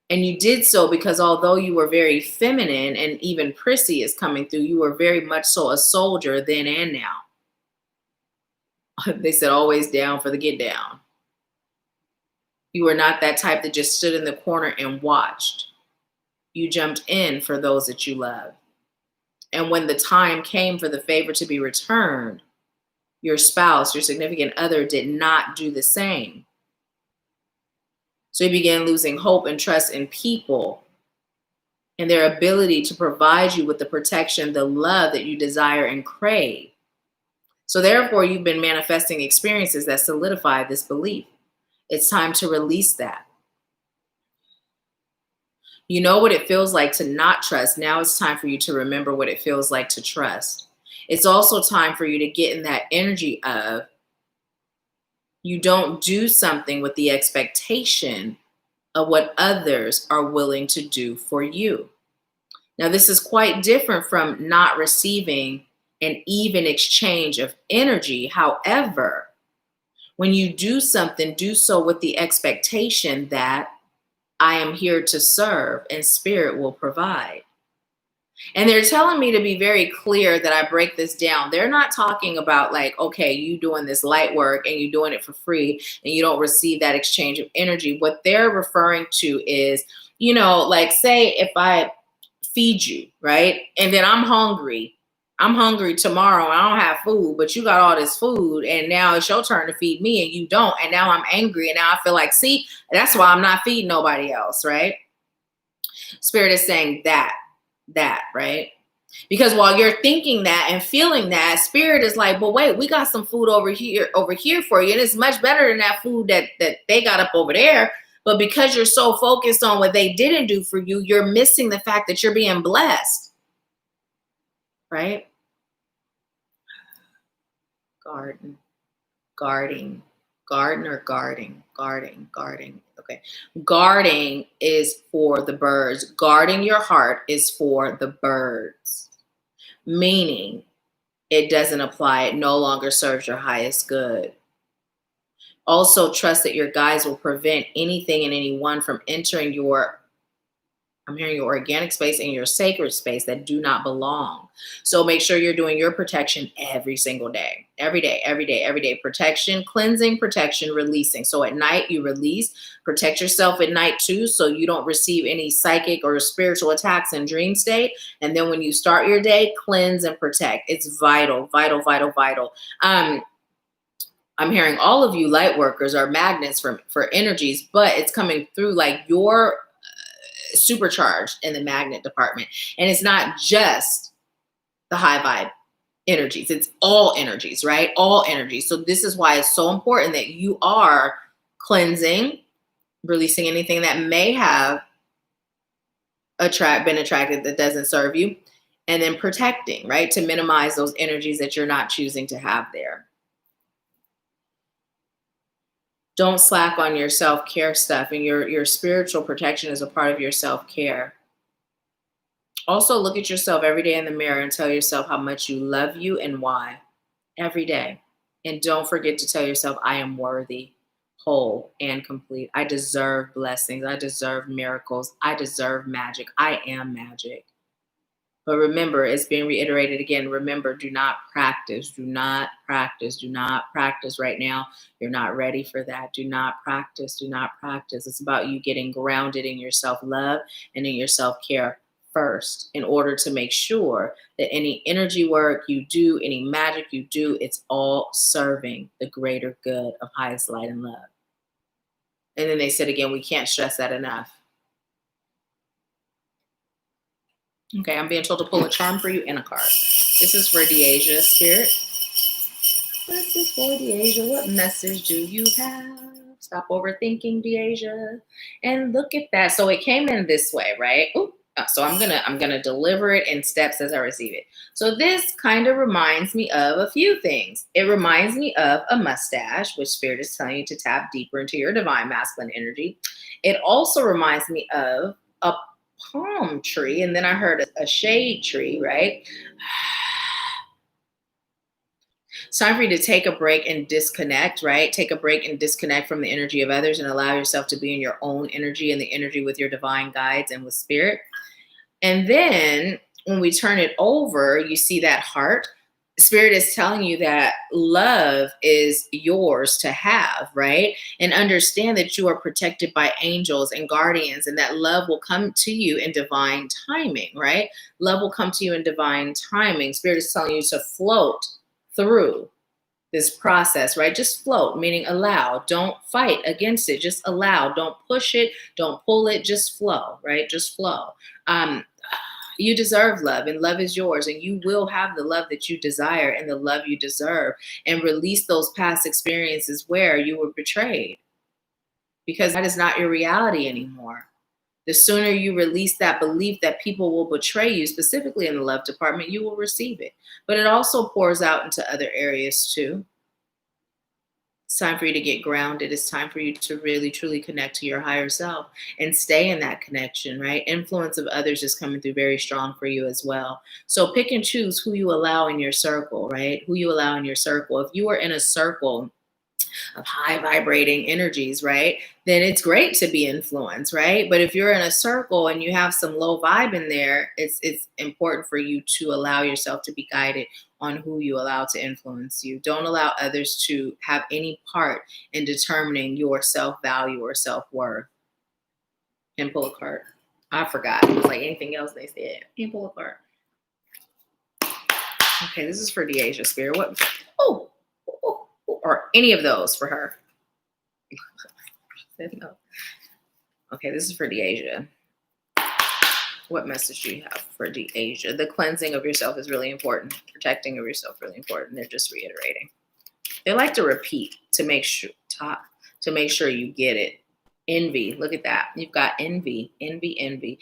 And you did so because although you were very feminine and even prissy is coming through, you were very much so a soldier then and now. They said always down for the get down. You were not that type that just stood in the corner and watched. You jumped in for those that you loved. And when the time came for the favor to be returned, your spouse, your significant other, did not do the same. So you began losing hope and trust in people and their ability to provide you with the protection, the love that you desire and crave. So therefore, you've been manifesting experiences that solidify this belief. It's time to release that. You know what it feels like to not trust. Now it's time for you to remember what it feels like to trust. It's also time for you to get in that energy of you don't do something with the expectation of what others are willing to do for you. Now, this is quite different from not receiving an even exchange of energy. However, when you do something, do so with the expectation that I am here to serve and spirit will provide. And they're telling me to be very clear that I break this down. They're not talking about like, okay, you doing this light work and you doing it for free and you don't receive that exchange of energy. What they're referring to is, like say if I feed you, right? And then I'm hungry tomorrow and I don't have food, but you got all this food and now it's your turn to feed me and you don't. And now I'm angry and now I feel like, see, that's why I'm not feeding nobody else, right? Spirit is saying that, right? Because while you're thinking that and feeling that, spirit is like, but wait, we got some food over here for you. And it's much better than that food that they got up over there. But because you're so focused on what they didn't do for you, you're missing the fact that you're being blessed, right? Guarding. Okay. Guarding is for the birds. Guarding your heart is for the birds. Meaning it doesn't apply. It no longer serves your highest good. Also trust that your guides will prevent anything and anyone from entering your organic space and your sacred space that do not belong. So make sure you're doing your protection every single day, every day. Protection, cleansing, protection, releasing. So at night you release, protect yourself at night too, so you don't receive any psychic or spiritual attacks in dream state. And then when you start your day, cleanse and protect. It's vital. I'm hearing all of you light workers are magnets for energies, but it's coming through like your supercharged in the magnet department. And it's not just the high vibe energies, it's all energies, right? All energies. So this is why it's so important that you are cleansing, releasing anything that may have been attracted that doesn't serve you, and then protecting, right? To minimize those energies that you're not choosing to have there. Don't slack on your self-care stuff, and your spiritual protection is a part of your self-care. Also, look at yourself every day in the mirror and tell yourself how much you love you and why every day. And don't forget to tell yourself, I am worthy, whole, and complete. I deserve blessings. I deserve miracles. I deserve magic. I am magic. But remember, it's being reiterated again. Remember, do not practice right now. You're not ready for that. Do not practice. It's about you getting grounded in your self-love and in your self-care first in order to make sure that any energy work you do, any magic you do, it's all serving the greater good of highest light and love. And then they said again, we can't stress that enough. Okay, I'm being told to pull a charm for you and a card. This is for Deasia, Spirit. This is for Deasia. What message do you have? Stop overthinking, Deasia. And look at that. So it came in this way, right? Ooh, So I'm gonna deliver it in steps as I receive it. So this kind of reminds me of a few things. It reminds me of a mustache, which Spirit is telling you to tap deeper into your divine masculine energy. It also reminds me of a palm tree, and then I heard a shade tree, right? It's time for you to take a break and disconnect, right? Take a break and disconnect from the energy of others and allow yourself to be in your own energy and the energy with your divine guides and with spirit. And then when we turn it over, you see that heart. Spirit is telling you that love is yours to have, right? And understand that you are protected by angels and guardians, and that love will come to you in divine timing, right? Love will come to you in divine timing. Spirit is telling you to float through this process, right? Just float, meaning allow. Don't fight against it. Just allow. Don't push it. Don't pull it. Just flow, right? Just flow. Um, you deserve love, and love is yours, and you will have the love that you desire and the love you deserve. And release those past experiences where you were betrayed, because that is not your reality anymore. The sooner you release that belief that people will betray you, specifically in the love department, you will receive it. But it also pours out into other areas too. It's time for you to get grounded. It's time for you to really, truly connect to your higher self and stay in that connection, right? Influence of others is coming through very strong for you as well. So pick and choose who you allow in your circle, right? Who you allow in your circle. If you are in a circle of high vibrating energies, right? Then it's great to be influenced, right? But if you're in a circle and you have some low vibe in there, it's important for you to allow yourself to be guided on who you allow to influence you. Don't allow others to have any part in determining your self-value or self-worth. And pull a card. I forgot. It was like anything else they said. And pull a card. Okay, this is for Deasia Spirit. What? Oh, or any of those for her. No. Okay, this is for Deasia. What message do you have for Deasia? The cleansing of yourself is really important. Protecting of yourself really important. They're just reiterating. They like to repeat to make sure you get it. Envy. Look at that. You've got envy, envy, envy.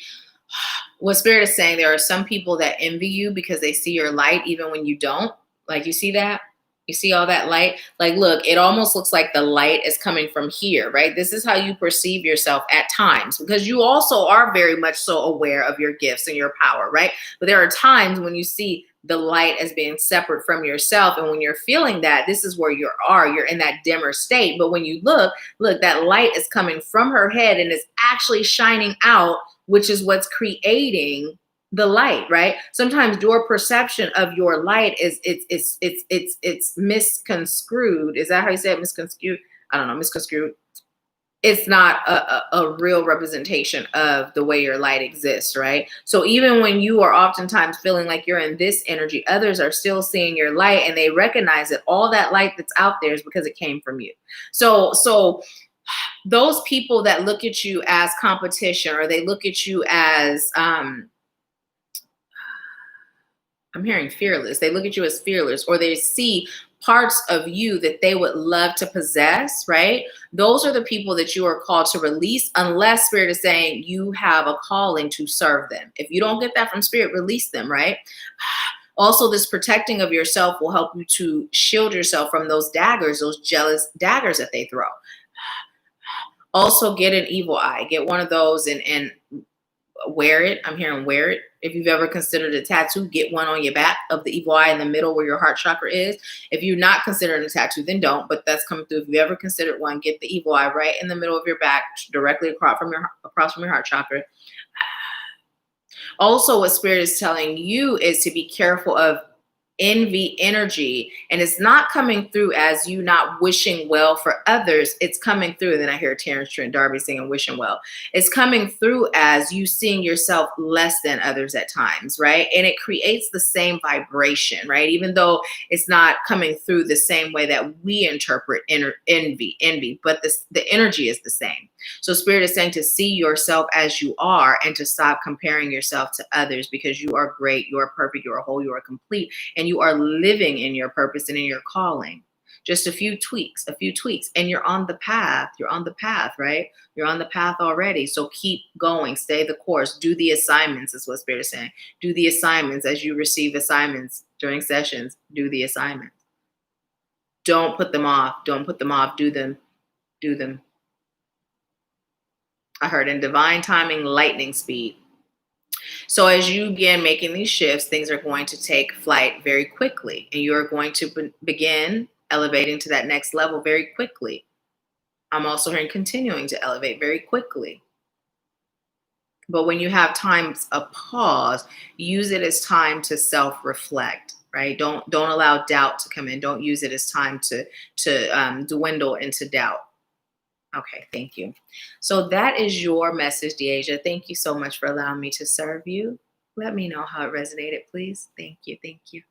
What Spirit is saying, there are some people that envy you because they see your light even when you don't. Like, you see that? You see all that light? Like, look, it almost looks like the light is coming from here, right? This is how you perceive yourself at times, because you also are very much so aware of your gifts and your power, right? But there are times when you see the light as being separate from yourself. And when you're feeling that, this is where you're in that dimmer state. But when you look, that light is coming from her head and is actually shining out, which is what's creating the light, right? Sometimes your perception of your light is it's misconstrued. Is that how you say it? Misconstrued? I don't know, misconstrued. It's not a real representation of the way your light exists, right? So even when you are oftentimes feeling like you're in this energy, others are still seeing your light, and they recognize that all that light that's out there is because it came from you. So those people that look at you as competition, or they look at you as I'm hearing fearless. They look at you as fearless, or they see parts of you that they would love to possess, right? Those are the people that you are called to release, unless Spirit is saying you have a calling to serve them. If you don't get that from Spirit, release them, right? Also, this protecting of yourself will help you to shield yourself from those daggers, those jealous daggers that they throw. Also, get an evil eye. Get one of those and wear it. I'm hearing wear it. If you've ever considered a tattoo, get one on your back of the evil eye in the middle where your heart chakra is. If you're not considering a tattoo, then don't, but that's coming through. If you ever considered one, get the evil eye right in the middle of your back, directly across from your heart chakra. Also, what Spirit is telling you is to be careful of envy energy, and it's not coming through as you not wishing well for others. It's coming through, and then I hear Terrence Trent D'Arby singing wishing well. It's coming through as you seeing yourself less than others at times, right? And it creates the same vibration, right? Even though it's not coming through the same way that we interpret envy, but the energy is the same. So Spirit is saying to see yourself as you are and to stop comparing yourself to others, because you are great, you are perfect, you are whole, you are complete, and you are living in your purpose and in your calling. Just a few tweaks, and you're on the path. You're on the path, right? You're on the path already. So keep going, stay the course, do the assignments, is what Spirit is saying. Do the assignments as you receive assignments during sessions. Do the assignments. Don't put them off. Don't put them off. Do them. Do them. I heard in divine timing, lightning speed. So as you begin making these shifts, things are going to take flight very quickly, and you're going to begin elevating to that next level very quickly. I'm also hearing continuing to elevate very quickly. But when you have times of pause, use it as time to self-reflect, right? Don't allow doubt to come in. Don't use it as time to dwindle into doubt. Okay, thank you. So that is your message, Deasia. Thank you so much for allowing me to serve you. Let me know how it resonated, please. Thank you. Thank you.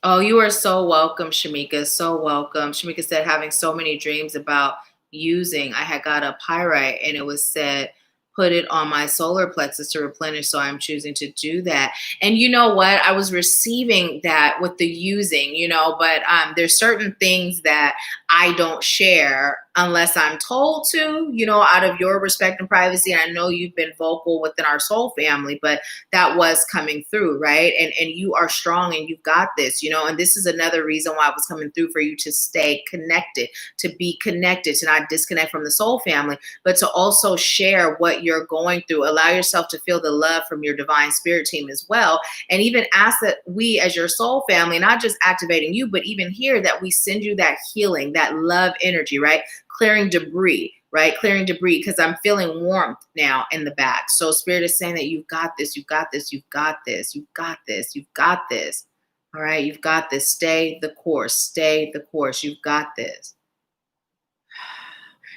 Oh, you are so welcome, Shamika. So welcome. Shamika said, having so many dreams about using. I had got a pyrite and it was said, put it on my solar plexus to replenish. So I'm choosing to do that. And you know what? I was receiving that with the using, but there's certain things that I don't share unless I'm told to, out of your respect and privacy. I know you've been vocal within our soul family, but that was coming through, right? And you are strong and you've got this, and this is another reason why it was coming through, for you to stay connected, to be connected, to not disconnect from the soul family, but to also share what you're going through. Allow yourself to feel the love from your divine spirit team as well. And even ask that we, as your soul family, not just activating you, but even here, that we send you that healing, that love energy, right? Clearing debris, right? Clearing debris, because I'm feeling warmth now in the back. So Spirit is saying that you've got this, you've got this, you've got this, you've got this, you've got this. All right, you've got this. Stay the course, stay the course. You've got this.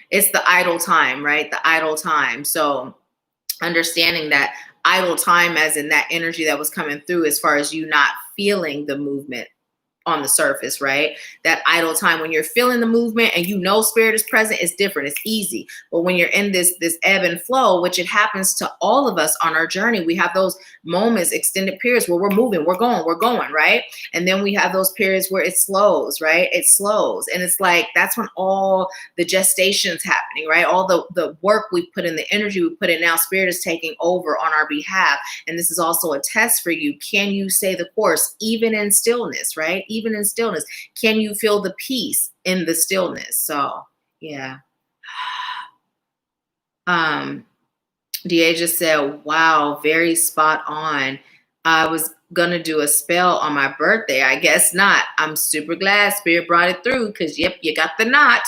It's the idle time, right? The idle time. So understanding that idle time, as in that energy that was coming through, as far as you not feeling the movement on the surface, right? That idle time, when you're feeling the movement and spirit is present, it's different. It's easy. But when you're in this ebb and flow, which it happens to all of us on our journey, we have those moments, extended periods where we're moving, we're going, right? And then we have those periods where it slows, right? It slows. And it's like, that's when all the gestation's happening, right? All the work we put in, the energy we put in, now Spirit is taking over on our behalf. And this is also a test for you. Can you stay the course, even in stillness, right? Even in stillness, can you feel the peace in the stillness? So yeah. Deasia said, wow, very spot on. I was gonna do a spell on my birthday. I guess not. I'm super glad Spirit brought it through, because yep, you got the knot.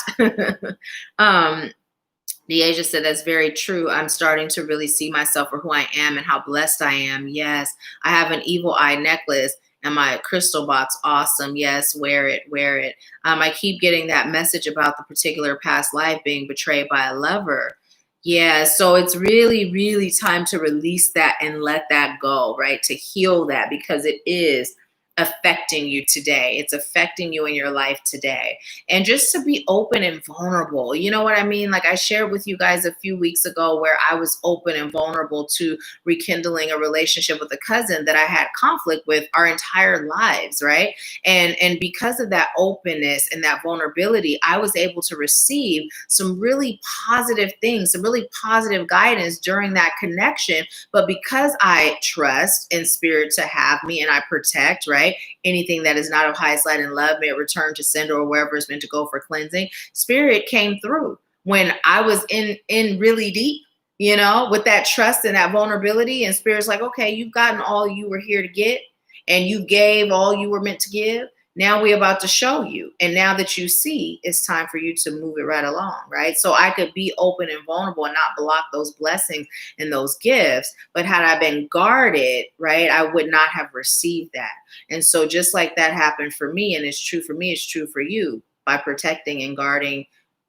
Deasia said, that's very true. I'm starting to really see myself for who I am and how blessed I am. Yes, I have an evil eye necklace and my crystal box. Awesome. Yes, wear it, wear it. I keep getting that message about the particular past life being betrayed by a lover. Yeah, so it's really, really time to release that and let that go, right? To heal that, because it is affecting you today. It's affecting you in your life today. And just to be open and vulnerable. You know what I mean? Like I shared with you guys a few weeks ago, where I was open and vulnerable to rekindling a relationship with a cousin that I had conflict with our entire lives, right? And because of that openness and that vulnerability, I was able to receive some really positive things, some really positive guidance during that connection. But because I trust in Spirit to have me, and I protect, right? Anything that is not of highest light and love, may it return to sender or wherever it's meant to go for cleansing. Spirit came through when I was in really deep, with that trust and that vulnerability. And Spirit's like, okay, you've gotten all you were here to get, and you gave all you were meant to give. Now we're about to show you. And now that you see, it's time for you to move it right along, right? So I could be open and vulnerable and not block those blessings and those gifts. But had I been guarded, right, I would not have received that. And so just like that happened for me, and it's true for me, it's true for you, by protecting and guarding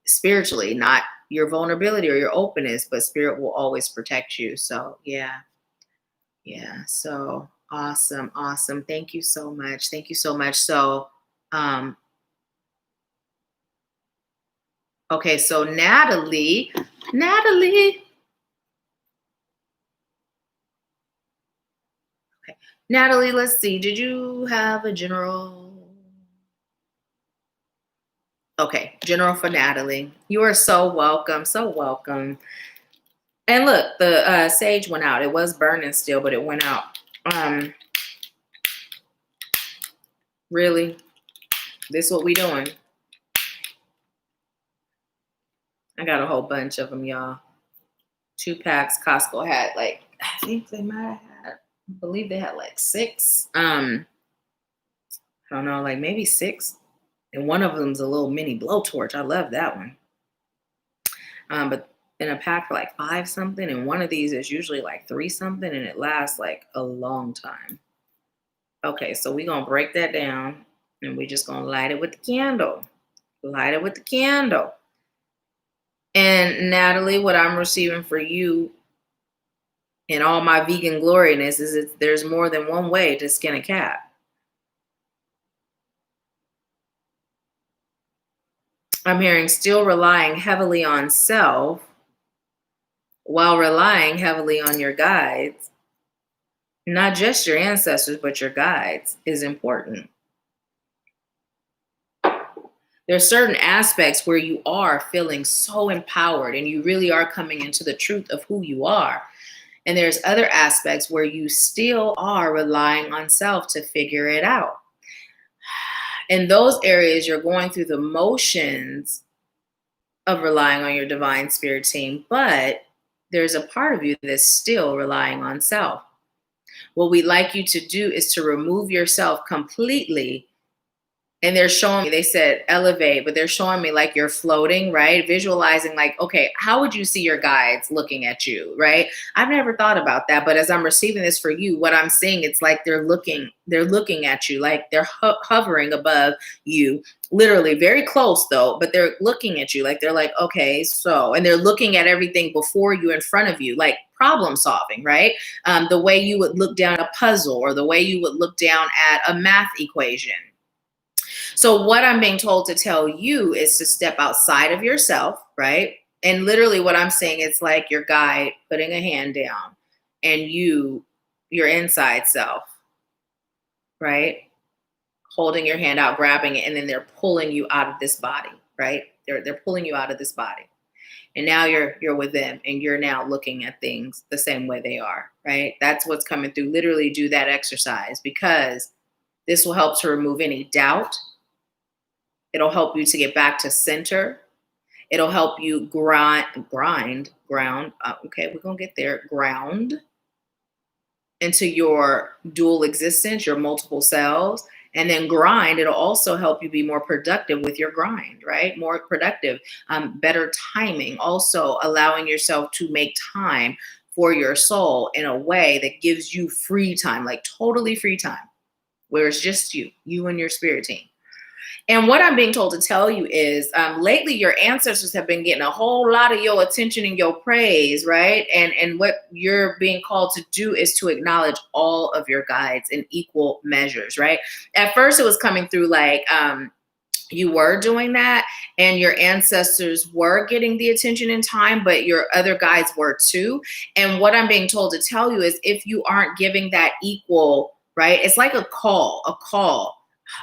spiritually, not your vulnerability or your openness, but Spirit will always protect you. So yeah. Yeah. So awesome. Awesome. Thank you so much. Thank you so much. So, okay. So Natalie, okay. Natalie, let's see. Did you have a general? Okay, general for Natalie. You are so welcome. So welcome. And look, the sage went out. It was burning still, but it went out. Really? This what we doing? I got a whole bunch of them, y'all. 2 packs. Costco had like, I think they might have had, I believe they had like 6. I don't know, like maybe 6. And one of them's a little mini blowtorch. I love that one. But in a pack for like 5 something, and one of these is usually like 3 something, and it lasts like a long time. Okay, so we're gonna break that down, and we're just gonna light it with the candle. Light it with the candle. And Natalie, what I'm receiving for you in all my vegan gloriness is there's more than one way to skin a cat. I'm hearing still relying heavily on self while relying heavily on your guides. Not just your ancestors, but your guides is important. There's certain aspects where you are feeling so empowered and you really are coming into the truth of who you are. And there's other aspects where you still are relying on self to figure it out. In those areas, you're going through the motions of relying on your divine spirit team, but there's a part of you that's still relying on self. What we'd like you to do is to remove yourself completely. And they're showing me, they said elevate, but they're showing me like you're floating, right? Visualizing like, okay, how would you see your guides looking at you, right? I've never thought about that, but as I'm receiving this for you, what I'm seeing, it's like they're looking at you, like they're hovering above you, literally very close though, but they're looking at you, like they're like, okay, so, and they're looking at everything before you, in front of you, like problem solving, right? The way you would look down a puzzle or the way you would look down at a math equation. So what I'm being told to tell you is to step outside of yourself, right? And literally what I'm saying, it's like your guide putting a hand down and your inside self, right? Holding your hand out, grabbing it, and then they're pulling you out of this body, right? They're pulling you out of this body. And now you're with them and you're now looking at things the same way they are, right? That's what's coming through. Literally do that exercise because this will help to remove any doubt. It'll help you to get back to center. It'll help you ground. Okay, we're going to get there. Ground into your dual existence, your multiple selves. And then grind, it'll also help you be more productive with your grind, right? More productive, better timing. Also allowing yourself to make time for your soul in a way that gives you free time, like totally free time, where it's just you and your spirit team. And what I'm being told to tell you is lately your ancestors have been getting a whole lot of your attention and your praise, right? And what you're being called to do is to acknowledge all of your guides in equal measures, right? At first it was coming through like you were doing that and your ancestors were getting the attention and time, but your other guides were too. And what I'm being told to tell you is if you aren't giving that equal, right? It's like a call.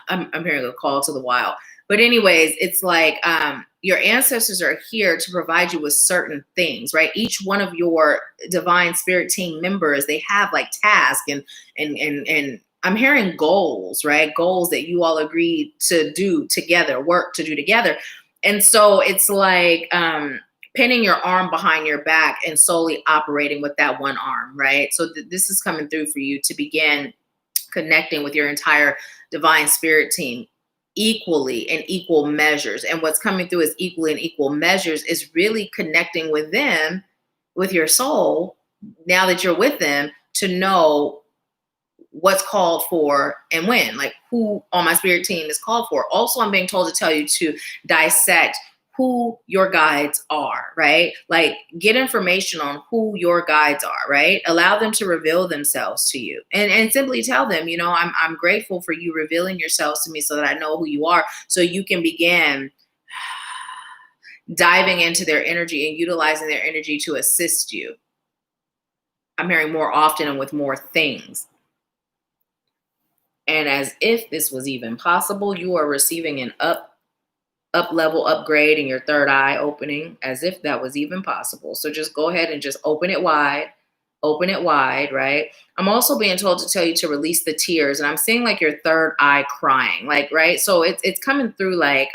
I'm hearing a call to the wild. But anyways, it's like your ancestors are here to provide you with certain things, right? Each one of your divine spirit team members, they have like tasks and I'm hearing goals, right? Goals that you all agreed to do together, work to do together. And so it's like pinning your arm behind your back and solely operating with that one arm, right? So this is coming through for you to begin connecting with your entire divine spirit team equally in equal measures. And what's coming through as equally in equal measures is really connecting with them, with your soul, now that you're with them, to know what's called for and when, like who on my spirit team is called for. Also, I'm being told to tell you to dissect who your guides are, right? Like get information on who your guides are, right? Allow them to reveal themselves to you and simply tell them, I'm grateful for you revealing yourselves to me so that I know who you are, so you can begin diving into their energy and utilizing their energy to assist you. I'm hearing more often and with more things. And as if this was even possible, you are receiving an up level upgrade in your third eye opening, as if that was even possible. So just go ahead and just open it wide, right? I'm also being told to tell you to release the tears, and I'm seeing like your third eye crying, like, right? So it's coming through like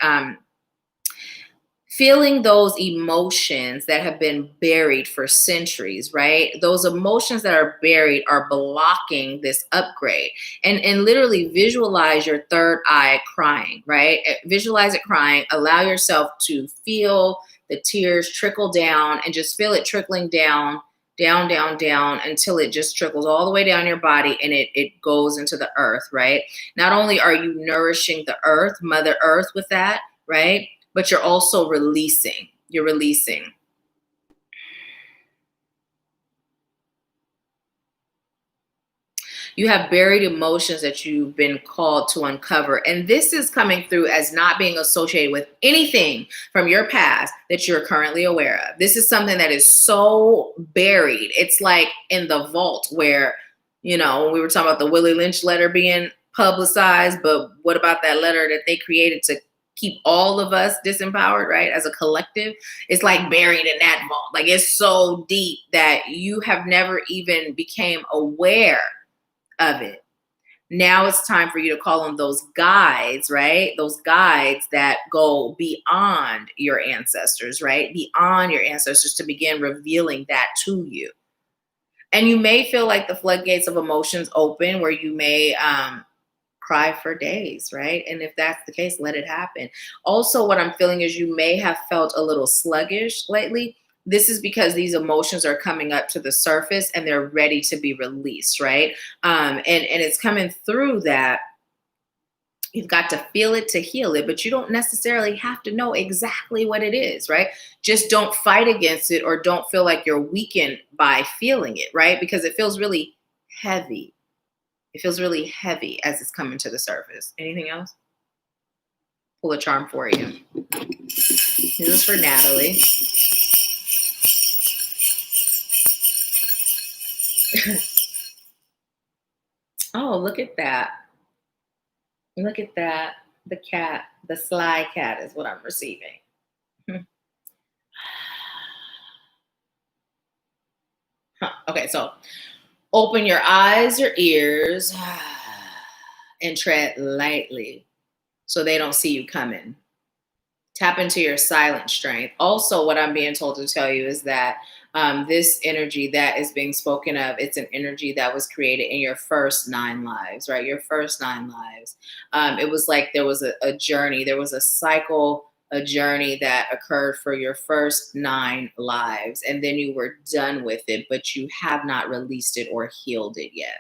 feeling those emotions that have been buried for centuries, right? Those emotions that are buried are blocking this upgrade. And literally visualize your third eye crying, right? Visualize it crying. Allow yourself to feel the tears trickle down and just feel it trickling down, down, down, down until it just trickles all the way down your body and it goes into the earth, right? Not only are you nourishing the earth, Mother Earth with that, right? But you're also releasing. You're releasing. You have buried emotions that you've been called to uncover. And this is coming through as not being associated with anything from your past that you're currently aware of. This is something that is so buried. It's like in the vault where, you know, we were talking about the Willie Lynch letter being publicized, but what about that letter that they created to keep all of us disempowered, right? As a collective, it's like buried in that vault. Like it's so deep that you have never even became aware of it. Now it's time for you to call on those guides, right? Those guides that go beyond your ancestors, right? Beyond your ancestors to begin revealing that to you. And you may feel like the floodgates of emotions open where you may cry for days, right? And if that's the case, let it happen. Also, what I'm feeling is you may have felt a little sluggish lately. This is because these emotions are coming up to the surface and they're ready to be released, right? And it's coming through that you've got to feel it to heal it, but you don't necessarily have to know exactly what it is, right? Just don't fight against it or don't feel like you're weakened by feeling it, right? Because it feels really heavy. It feels really heavy as it's coming to the surface. Anything else? Pull a charm for you. This is for Natalie. Oh, look at that. Look at that. The cat, the sly cat is what I'm receiving. Okay, so open your eyes, your ears, and tread lightly so they don't see you coming. Tap into your silent strength. Also, what I'm being told to tell you is that this energy that is being spoken of, it's an energy that was created in your first 9 lives, right? Your first 9 lives. It was like there was a journey, there was a cycle, a journey that occurred for your first 9 lives, and then you were done with it, but you have not released it or healed it yet.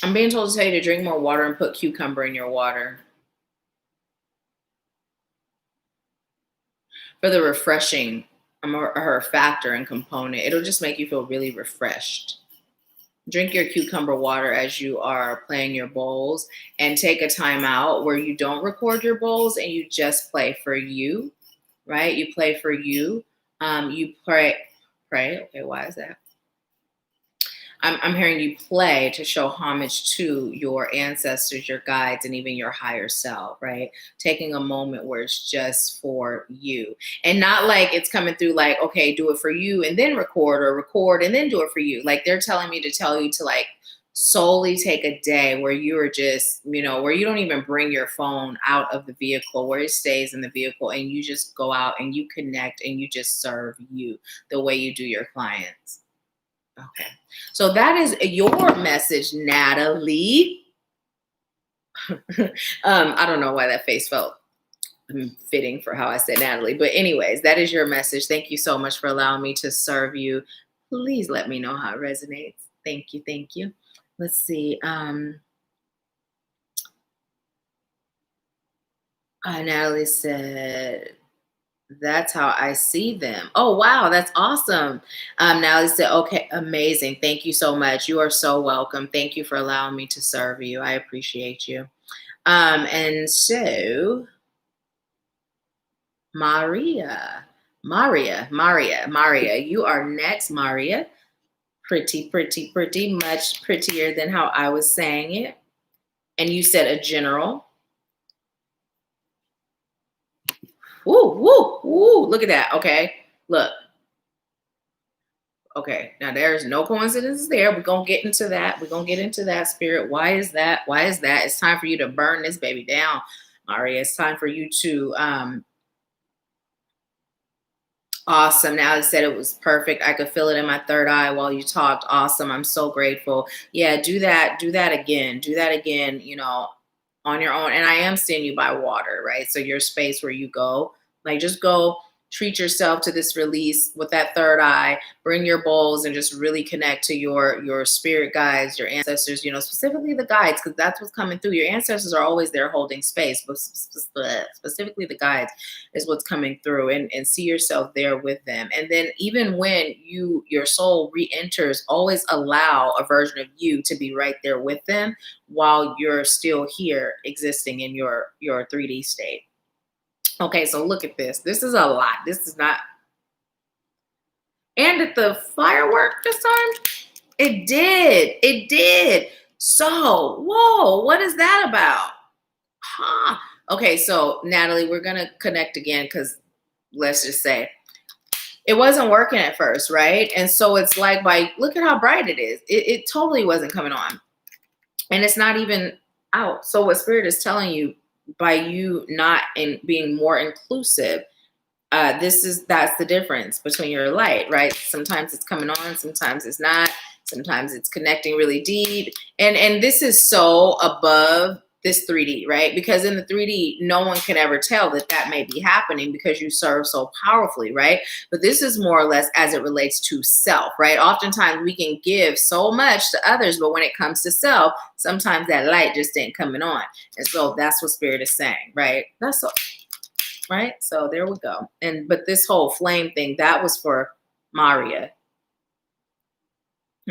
I'm being told to tell you to drink more water and put cucumber in your water for the refreshing her factor and component. It'll just make you feel really refreshed. Drink your cucumber water as you are playing your bowls and take a time out where you don't record your bowls and you just play for you, right? You play for you. You pray. Okay, why is that? I'm hearing you play to show homage to your ancestors, your guides, and even your higher self, right? Taking a moment where it's just for you and not like it's coming through like, okay, do it for you and then record or record and then do it for you. Like they're telling me to tell you to like solely take a day where you are just, you know, where you don't even bring your phone out of the vehicle, where it stays in the vehicle and you just go out and you connect and you just serve you the way you do your clients. Okay. So that is your message, Natalie. I don't know why that face felt fitting for how I said Natalie. But anyways, that is your message. Thank you so much for allowing me to serve you. Please let me know how it resonates. Thank you. Thank you. Let's see. Natalie said, that's how I see them. Oh, wow. That's awesome. Natalie said, okay, amazing. Thank you so much. You are so welcome. Thank you for allowing me to serve you. I appreciate you. And so Maria, you are next, Maria. Pretty, pretty, pretty much prettier than how I was saying it. And you said a general. Woo, woo, woo. Look at that. Okay. Look. Okay. Now there's no coincidence there. We're going to get into that. We're going to get into that, spirit. Why is that? Why is that? It's time for you to burn this baby down, Maria. It's time for you to awesome. Now I said it was perfect. I could feel it in my third eye while you talked. Awesome. I'm so grateful. Yeah, do that. Do that again. Do that again, on your own. And I am seeing you by water, right? So your space where you go, like just go treat yourself to this release with that third eye. Bring your bowls and just really connect to your spirit guides, your ancestors, specifically the guides, because that's what's coming through. Your ancestors are always there holding space, but specifically the guides is what's coming through, and see yourself there with them. And then even when your soul re-enters, always allow a version of you to be right there with them while you're still here existing in your 3D state. Okay, so look at this. This is a lot. This is not. And at the firework this time, it did. It did. So, whoa, what is that about? Huh. Okay, so Natalie, we're going to connect again because let's just say it wasn't working at first, right? And so it's like, look at how bright it is. It totally wasn't coming on. And it's not even out. So what Spirit is telling you, by you not being more inclusive, that's the difference between your light, right? Sometimes it's coming on, sometimes it's not, sometimes it's connecting really deep. And this is so above this 3D, right? Because in the 3D, no one can ever tell that may be happening because you serve so powerfully, right? But this is more or less as it relates to self, right? Oftentimes we can give so much to others, but when it comes to self, sometimes that light just ain't coming on. And so that's what Spirit is saying, right? That's so, right? So there we go. But this whole flame thing, that was for Maria.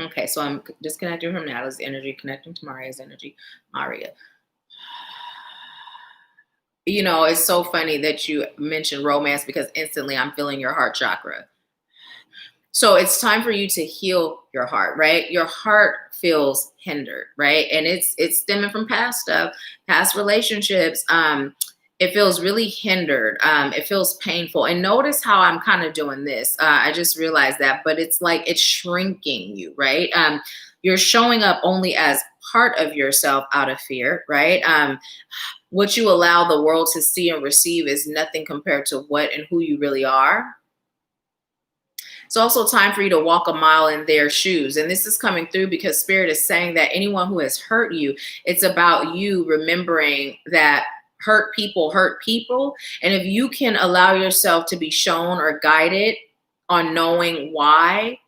Okay, so I'm disconnecting from Natalie's energy, connecting to Maria's energy. Maria. It's so funny that you mentioned romance because instantly I'm feeling your heart chakra. So it's time for you to heal your heart, right? Your heart feels hindered, right? And it's stemming from past stuff, past relationships. It feels really hindered. It feels painful. And notice how I'm kind of doing this. I just realized that, but it's like it's shrinking you, right? You're showing up only as part of yourself out of fear, right? What you allow the world to see and receive is nothing compared to what and who you really are. It's also time for you to walk a mile in their shoes. And this is coming through because Spirit is saying that anyone who has hurt you, it's about you remembering that hurt people. And if you can allow yourself to be shown or guided on knowing why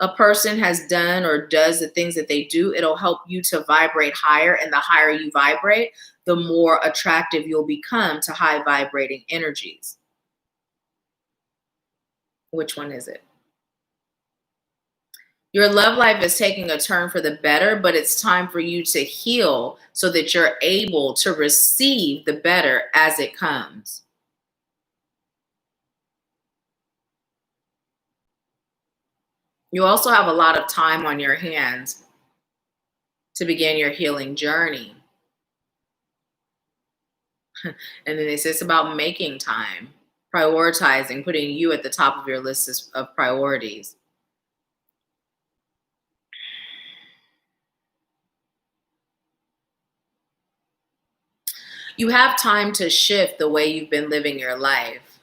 a person has done or does the things that they do, it'll help you to vibrate higher. And the higher you vibrate, the more attractive you'll become to high vibrating energies. Which one is it? Your love life is taking a turn for the better, but it's time for you to heal so that you're able to receive the better as it comes. You also have a lot of time on your hands to begin your healing journey. And then it's just about making time, prioritizing, putting you at the top of your list of priorities. You have time to shift the way you've been living your life.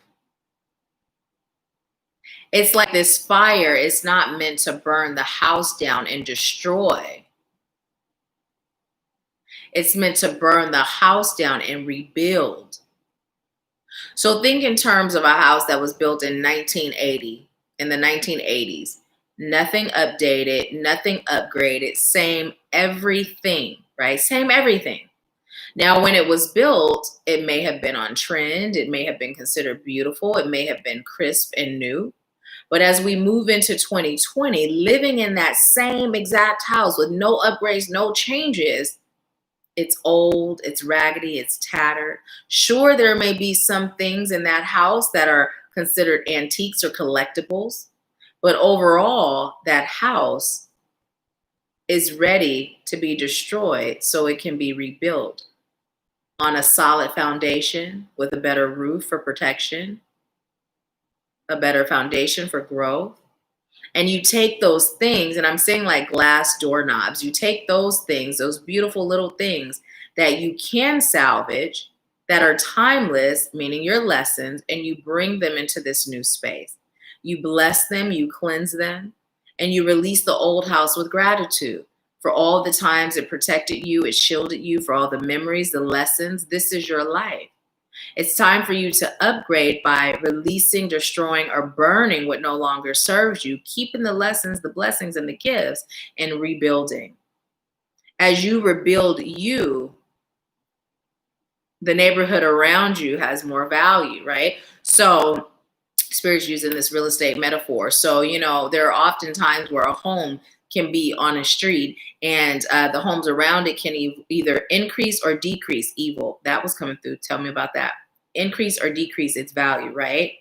It's like this fire is not meant to burn the house down and destroy. It's meant to burn the house down and rebuild. So think in terms of a house that was built in 1980, in the 1980s. Nothing updated, nothing upgraded, same everything, right? Same everything. Now, when it was built, it may have been on trend. It may have been considered beautiful. It may have been crisp and new. But as we move into 2020, living in that same exact house with no upgrades, no changes, it's old, it's raggedy, it's tattered. Sure, there may be some things in that house that are considered antiques or collectibles, but overall, that house is ready to be destroyed so it can be rebuilt on a solid foundation with a better roof for protection, a better foundation for growth. And you take those things, and I'm saying like glass doorknobs, you take those things, those beautiful little things that you can salvage, that are timeless, meaning your lessons, and you bring them into this new space. You bless them, you cleanse them, and you release the old house with gratitude for all the times it protected you, it shielded you, for all the memories, the lessons. This is your life. It's time for you to upgrade by releasing, destroying, or burning what no longer serves you, keeping the lessons, the blessings, and the gifts, and rebuilding. As you rebuild you, the neighborhood around you has more value, right? So Spirit's using this real estate metaphor. So, there are often times where a home can be on a street, and the homes around it can either increase or decrease evil. That was coming through. Tell me about that. Increase or decrease its value, right?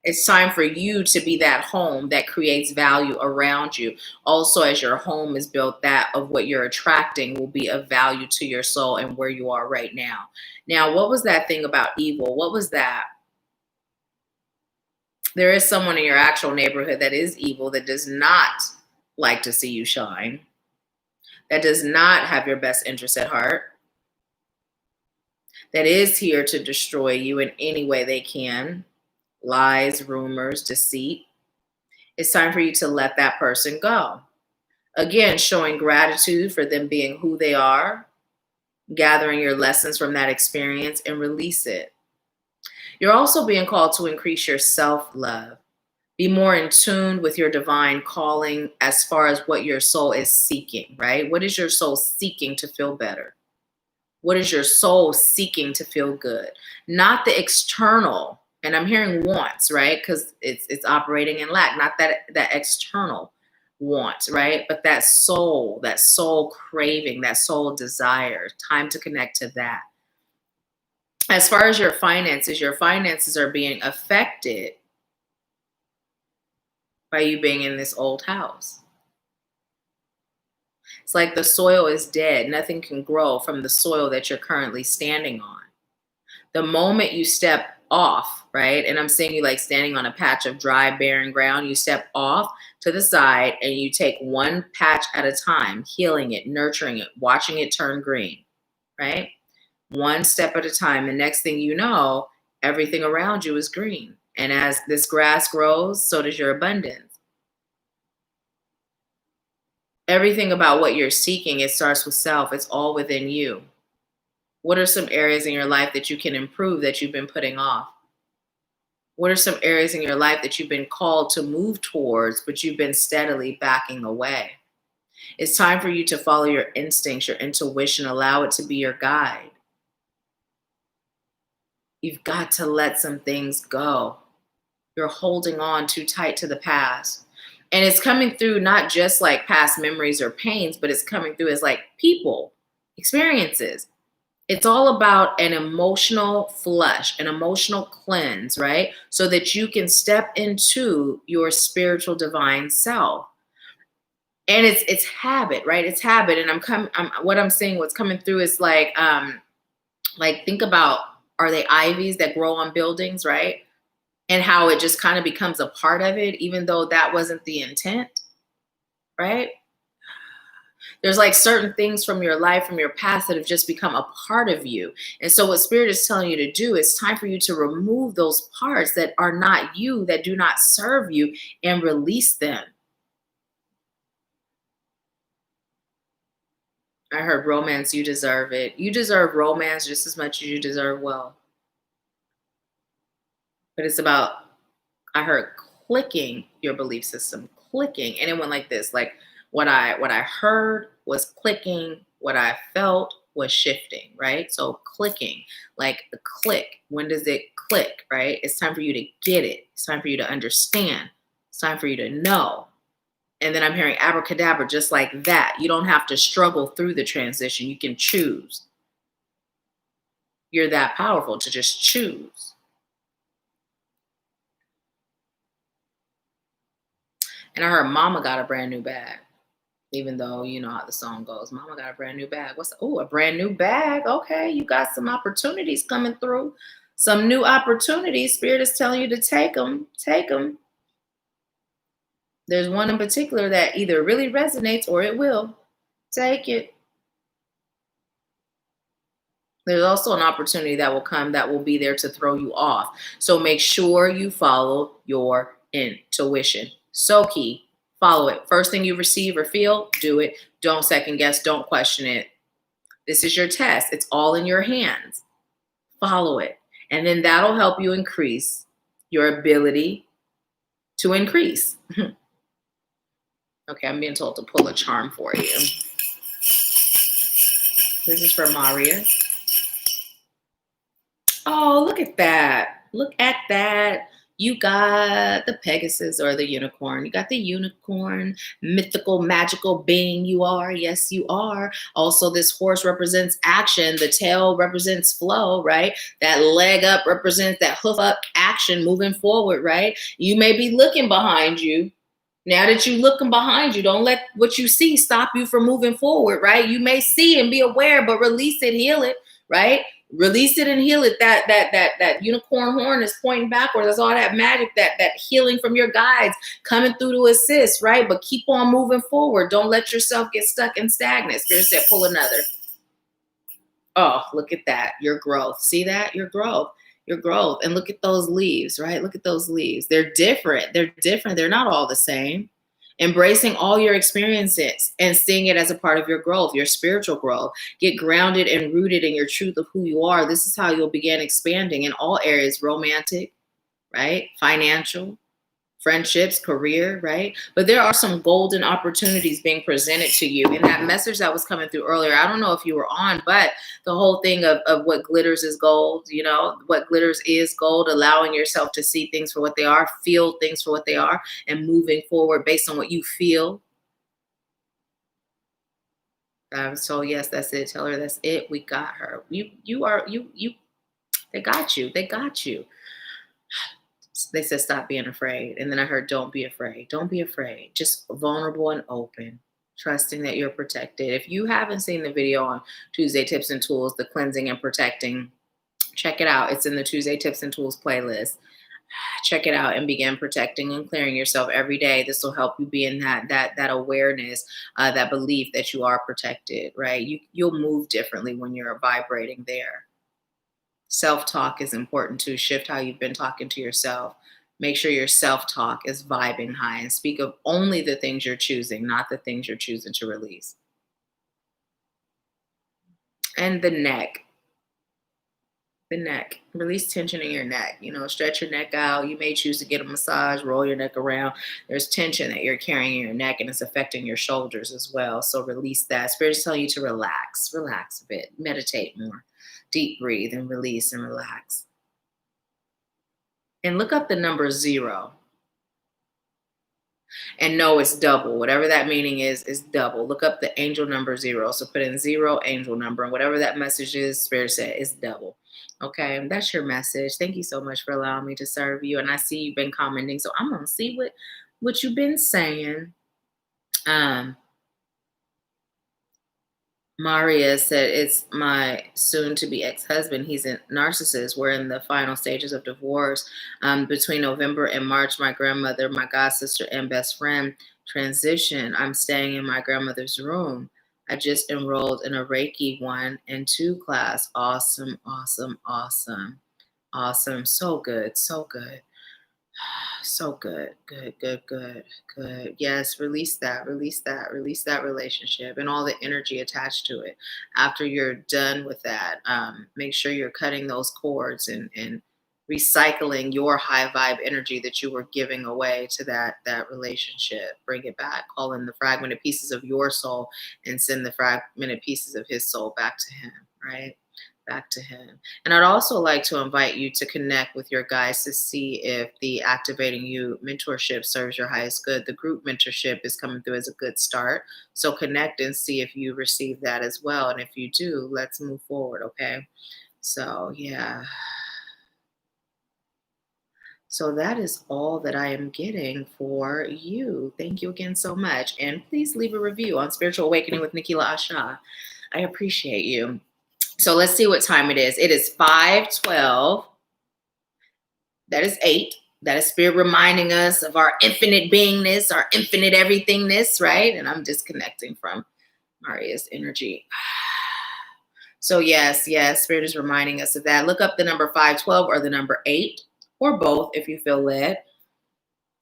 It's time for you to be that home that creates value around you. Also, as your home is built, that of what you're attracting will be of value to your soul and where you are right now. Now, what was that thing about evil? What was that? There is someone in your actual neighborhood that is evil, that does not like to see you shine, that does not have your best interest at heart, that is here to destroy you in any way they can. Lies, rumors, deceit. It's time for you to let that person go. Again, showing gratitude for them being who they are, gathering your lessons from that experience, and release it. You're also being called to increase your self-love. Be more in tune with your divine calling as far as what your soul is seeking, right? What is your soul seeking to feel better? What is your soul seeking to feel good? Not the external. And I'm hearing wants, right? Because it's operating in lack, not that external want, right? But that soul craving, that soul desire. Time to connect to that. As far as your finances are being affected by you being in this old house. It's like the soil is dead. Nothing can grow from the soil that you're currently standing on. The moment you step off, right? And I'm seeing you like standing on a patch of dry, barren ground. You step off to the side and you take one patch at a time, healing it, nurturing it, watching it turn green, right? One step at a time. The next thing you know, everything around you is green. And as this grass grows, so does your abundance. Everything about what you're seeking, it starts with self. It's all within you. What are some areas in your life that you can improve that you've been putting off? What are some areas in your life that you've been called to move towards, but you've been steadily backing away? It's time for you to follow your instincts, your intuition, allow it to be your guide. You've got to let some things go. You're holding on too tight to the past. And it's coming through not just like past memories or pains, but it's coming through as like people, experiences. It's all about an emotional flush, an emotional cleanse, right? So that you can step into your spiritual divine self. And it's habit, right? It's habit. And what I'm saying, what's coming through is like think about, are they ivies that grow on buildings, right? And how it just kind of becomes a part of it, even though that wasn't the intent, right? There's like certain things from your life, from your past, that have just become a part of you. And so what Spirit is telling you to do, it's time for you to remove those parts that are not you, that do not serve you, and release them. I heard romance, you deserve it. You deserve romance just as much as you deserve wealth. But it's about, I heard, clicking your belief system, clicking. And it went like this, like what I heard was clicking, what I felt was shifting, right? So clicking, like the click. When does it click, right? It's time for you to get it. It's time for you to understand. It's time for you to know. And then I'm hearing abracadabra, just like that. You don't have to struggle through the transition. You can choose. You're that powerful to just choose. And I heard Mama got a brand new bag. Even though you know how the song goes, Mama got a brand new bag. A brand new bag? Okay, you got some opportunities coming through. Some new opportunities. Spirit is telling you to take them. Take them. There's one in particular that either really resonates or it will. Take it. There's also an opportunity that will come that will be there to throw you off. So make sure you follow your intuition. So key. Follow it. First thing you receive or feel, do it. Don't second guess. Don't question it. This is your test. It's all in your hands. Follow it. And then that'll help you increase your ability to increase. Okay, I'm being told to pull a charm for you. This is for Maria. Oh, look at that. Look at that. You got the Pegasus or the unicorn. You got the unicorn, mythical, magical being you are. Yes, you are. Also, this horse represents action. The tail represents flow, right? That leg up represents that hoof up action moving forward, right? You may be looking behind you. Now that you're looking behind you, don't let what you see stop you from moving forward, right? You may see and be aware, but release it, heal it, right? Release it and heal it. That unicorn horn is pointing backwards. That's all that magic, that healing from your guides coming through to assist, right? But keep on moving forward. Don't let yourself get stuck and stagnant. Spirit said, pull another. Oh, look at that. Your growth. See that? Your growth. Your growth. And look at those leaves, right? Look at those leaves. They're different. They're different. They're not all the same. Embracing all your experiences and seeing it as a part of your growth, your spiritual growth. Get grounded and rooted in your truth of who you are. This is how you'll begin expanding in all areas, romantic, right? Financial, friendships, career, right? But there are some golden opportunities being presented to you. And that message that was coming through earlier, I don't know if you were on, but the whole thing of what glitters is gold, you know, what glitters is gold, allowing yourself to see things for what they are, feel things for what they are, and moving forward based on what you feel. So yes, that's it. Tell her that's it. We got her. They got you. They got you. They said stop being afraid, and then I heard don't be afraid. Don't be afraid. Just vulnerable and open, trusting that you're protected. If you haven't seen the video on Tuesday Tips and Tools, the cleansing and protecting, check it out. It's in the Tuesday Tips and Tools playlist. Check it out and begin protecting and clearing yourself every day. This will help you be in that awareness, that belief that you are protected, right? You'll move differently when you're vibrating there. Self-talk is important to shift how you've been talking to yourself. Make sure your self-talk is vibing high and speak of only the things you're choosing, not the things you're choosing to release. And the neck. The neck. Release tension in your neck. You know, stretch your neck out. You may choose to get a massage, roll your neck around. There's tension that you're carrying in your neck and it's affecting your shoulders as well. So release that. Spirit is telling you to relax. Relax a bit. Meditate more. Deep breathe and release and relax. And look up the number 0. And know it's double. Whatever that meaning is double. Look up the angel number 0. So put in 0 angel number. And whatever that message is, Spirit said it's double. Okay, that's your message. Thank you so much for allowing me to serve you. And I see you've been commenting. So I'm gonna see what you've been saying. Maria said, it's my soon-to-be ex-husband. He's a narcissist. We're in the final stages of divorce. Between November and March, my grandmother, my god sister, and best friend transition. I'm staying in my grandmother's room. I just enrolled in a Reiki 1 and 2 class. Awesome, awesome, awesome, awesome. So good, so good. So good, good, good, good, good. Yes, release that, release that, release that relationship and all the energy attached to it. After you're done with that, make sure you're cutting those cords and recycling your high vibe energy that you were giving away to that relationship. Bring it back. Call in the fragmented pieces of your soul and send the fragmented pieces of his soul back to him, right? Back to him. And I'd also like to invite you to connect with your guides to see if the Activating You mentorship serves your highest good. The group mentorship is coming through as a good start. So connect and see if you receive that as well. And if you do, let's move forward, okay? So, yeah. So that is all that I am getting for you. Thank you again so much. And please leave a review on Spiritual Awakening with Nahkila Isha. I appreciate you. So let's see what time it is. It is 5:12. That is 8. That is Spirit reminding us of our infinite beingness, our infinite everythingness, right? And I'm disconnecting from Maria's energy. So yes, Spirit is reminding us of that. Look up the number 512 or the number 8 or both if you feel led.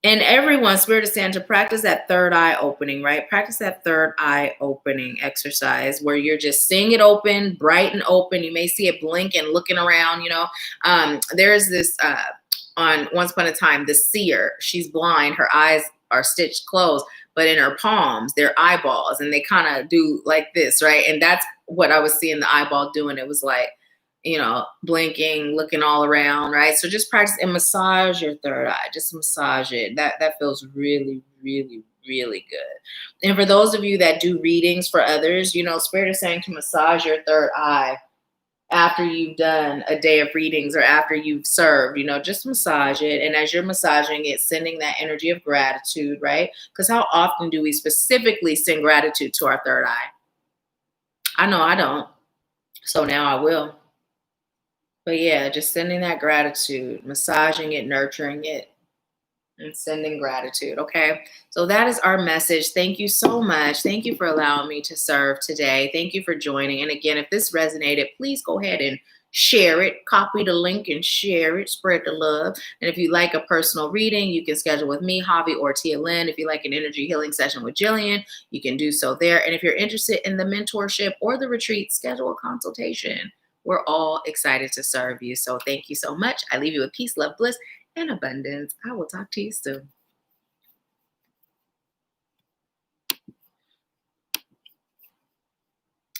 And everyone, Spirit is saying to practice that third eye opening, right? Practice that third eye opening exercise where you're just seeing it open, bright and open. You may see it blinking, looking around, There's this, on Once Upon a Time, the seer, she's blind, her eyes are stitched closed, but in her palms, they're eyeballs, and they kind of do like this, right? And that's what I was seeing the eyeball doing. It was like, blinking, looking all around, right? So just practice and massage your third eye. Just massage it. That feels really, really, really good. And for those of you that do readings for others, Spirit is saying to massage your third eye after you've done a day of readings or after you've served, just massage it. And as you're massaging it, sending that energy of gratitude, right? Because how often do we specifically send gratitude to our third eye? I know I don't. So now I will. But yeah, just sending that gratitude, massaging it, nurturing it, and sending gratitude. Okay. So that is our message. Thank you so much. Thank you for allowing me to serve today. Thank you for joining. And again, if this resonated, please go ahead and share it, copy the link and share it, spread the love. And if you like a personal reading, you can schedule with me, Javi, or Tia Lynn. If you like an energy healing session with Jillian, you can do so there. And if you're interested in the mentorship or the retreat, schedule a consultation. We're all excited to serve you. So thank you so much. I leave you with peace, love, bliss, and abundance. I will talk to you soon.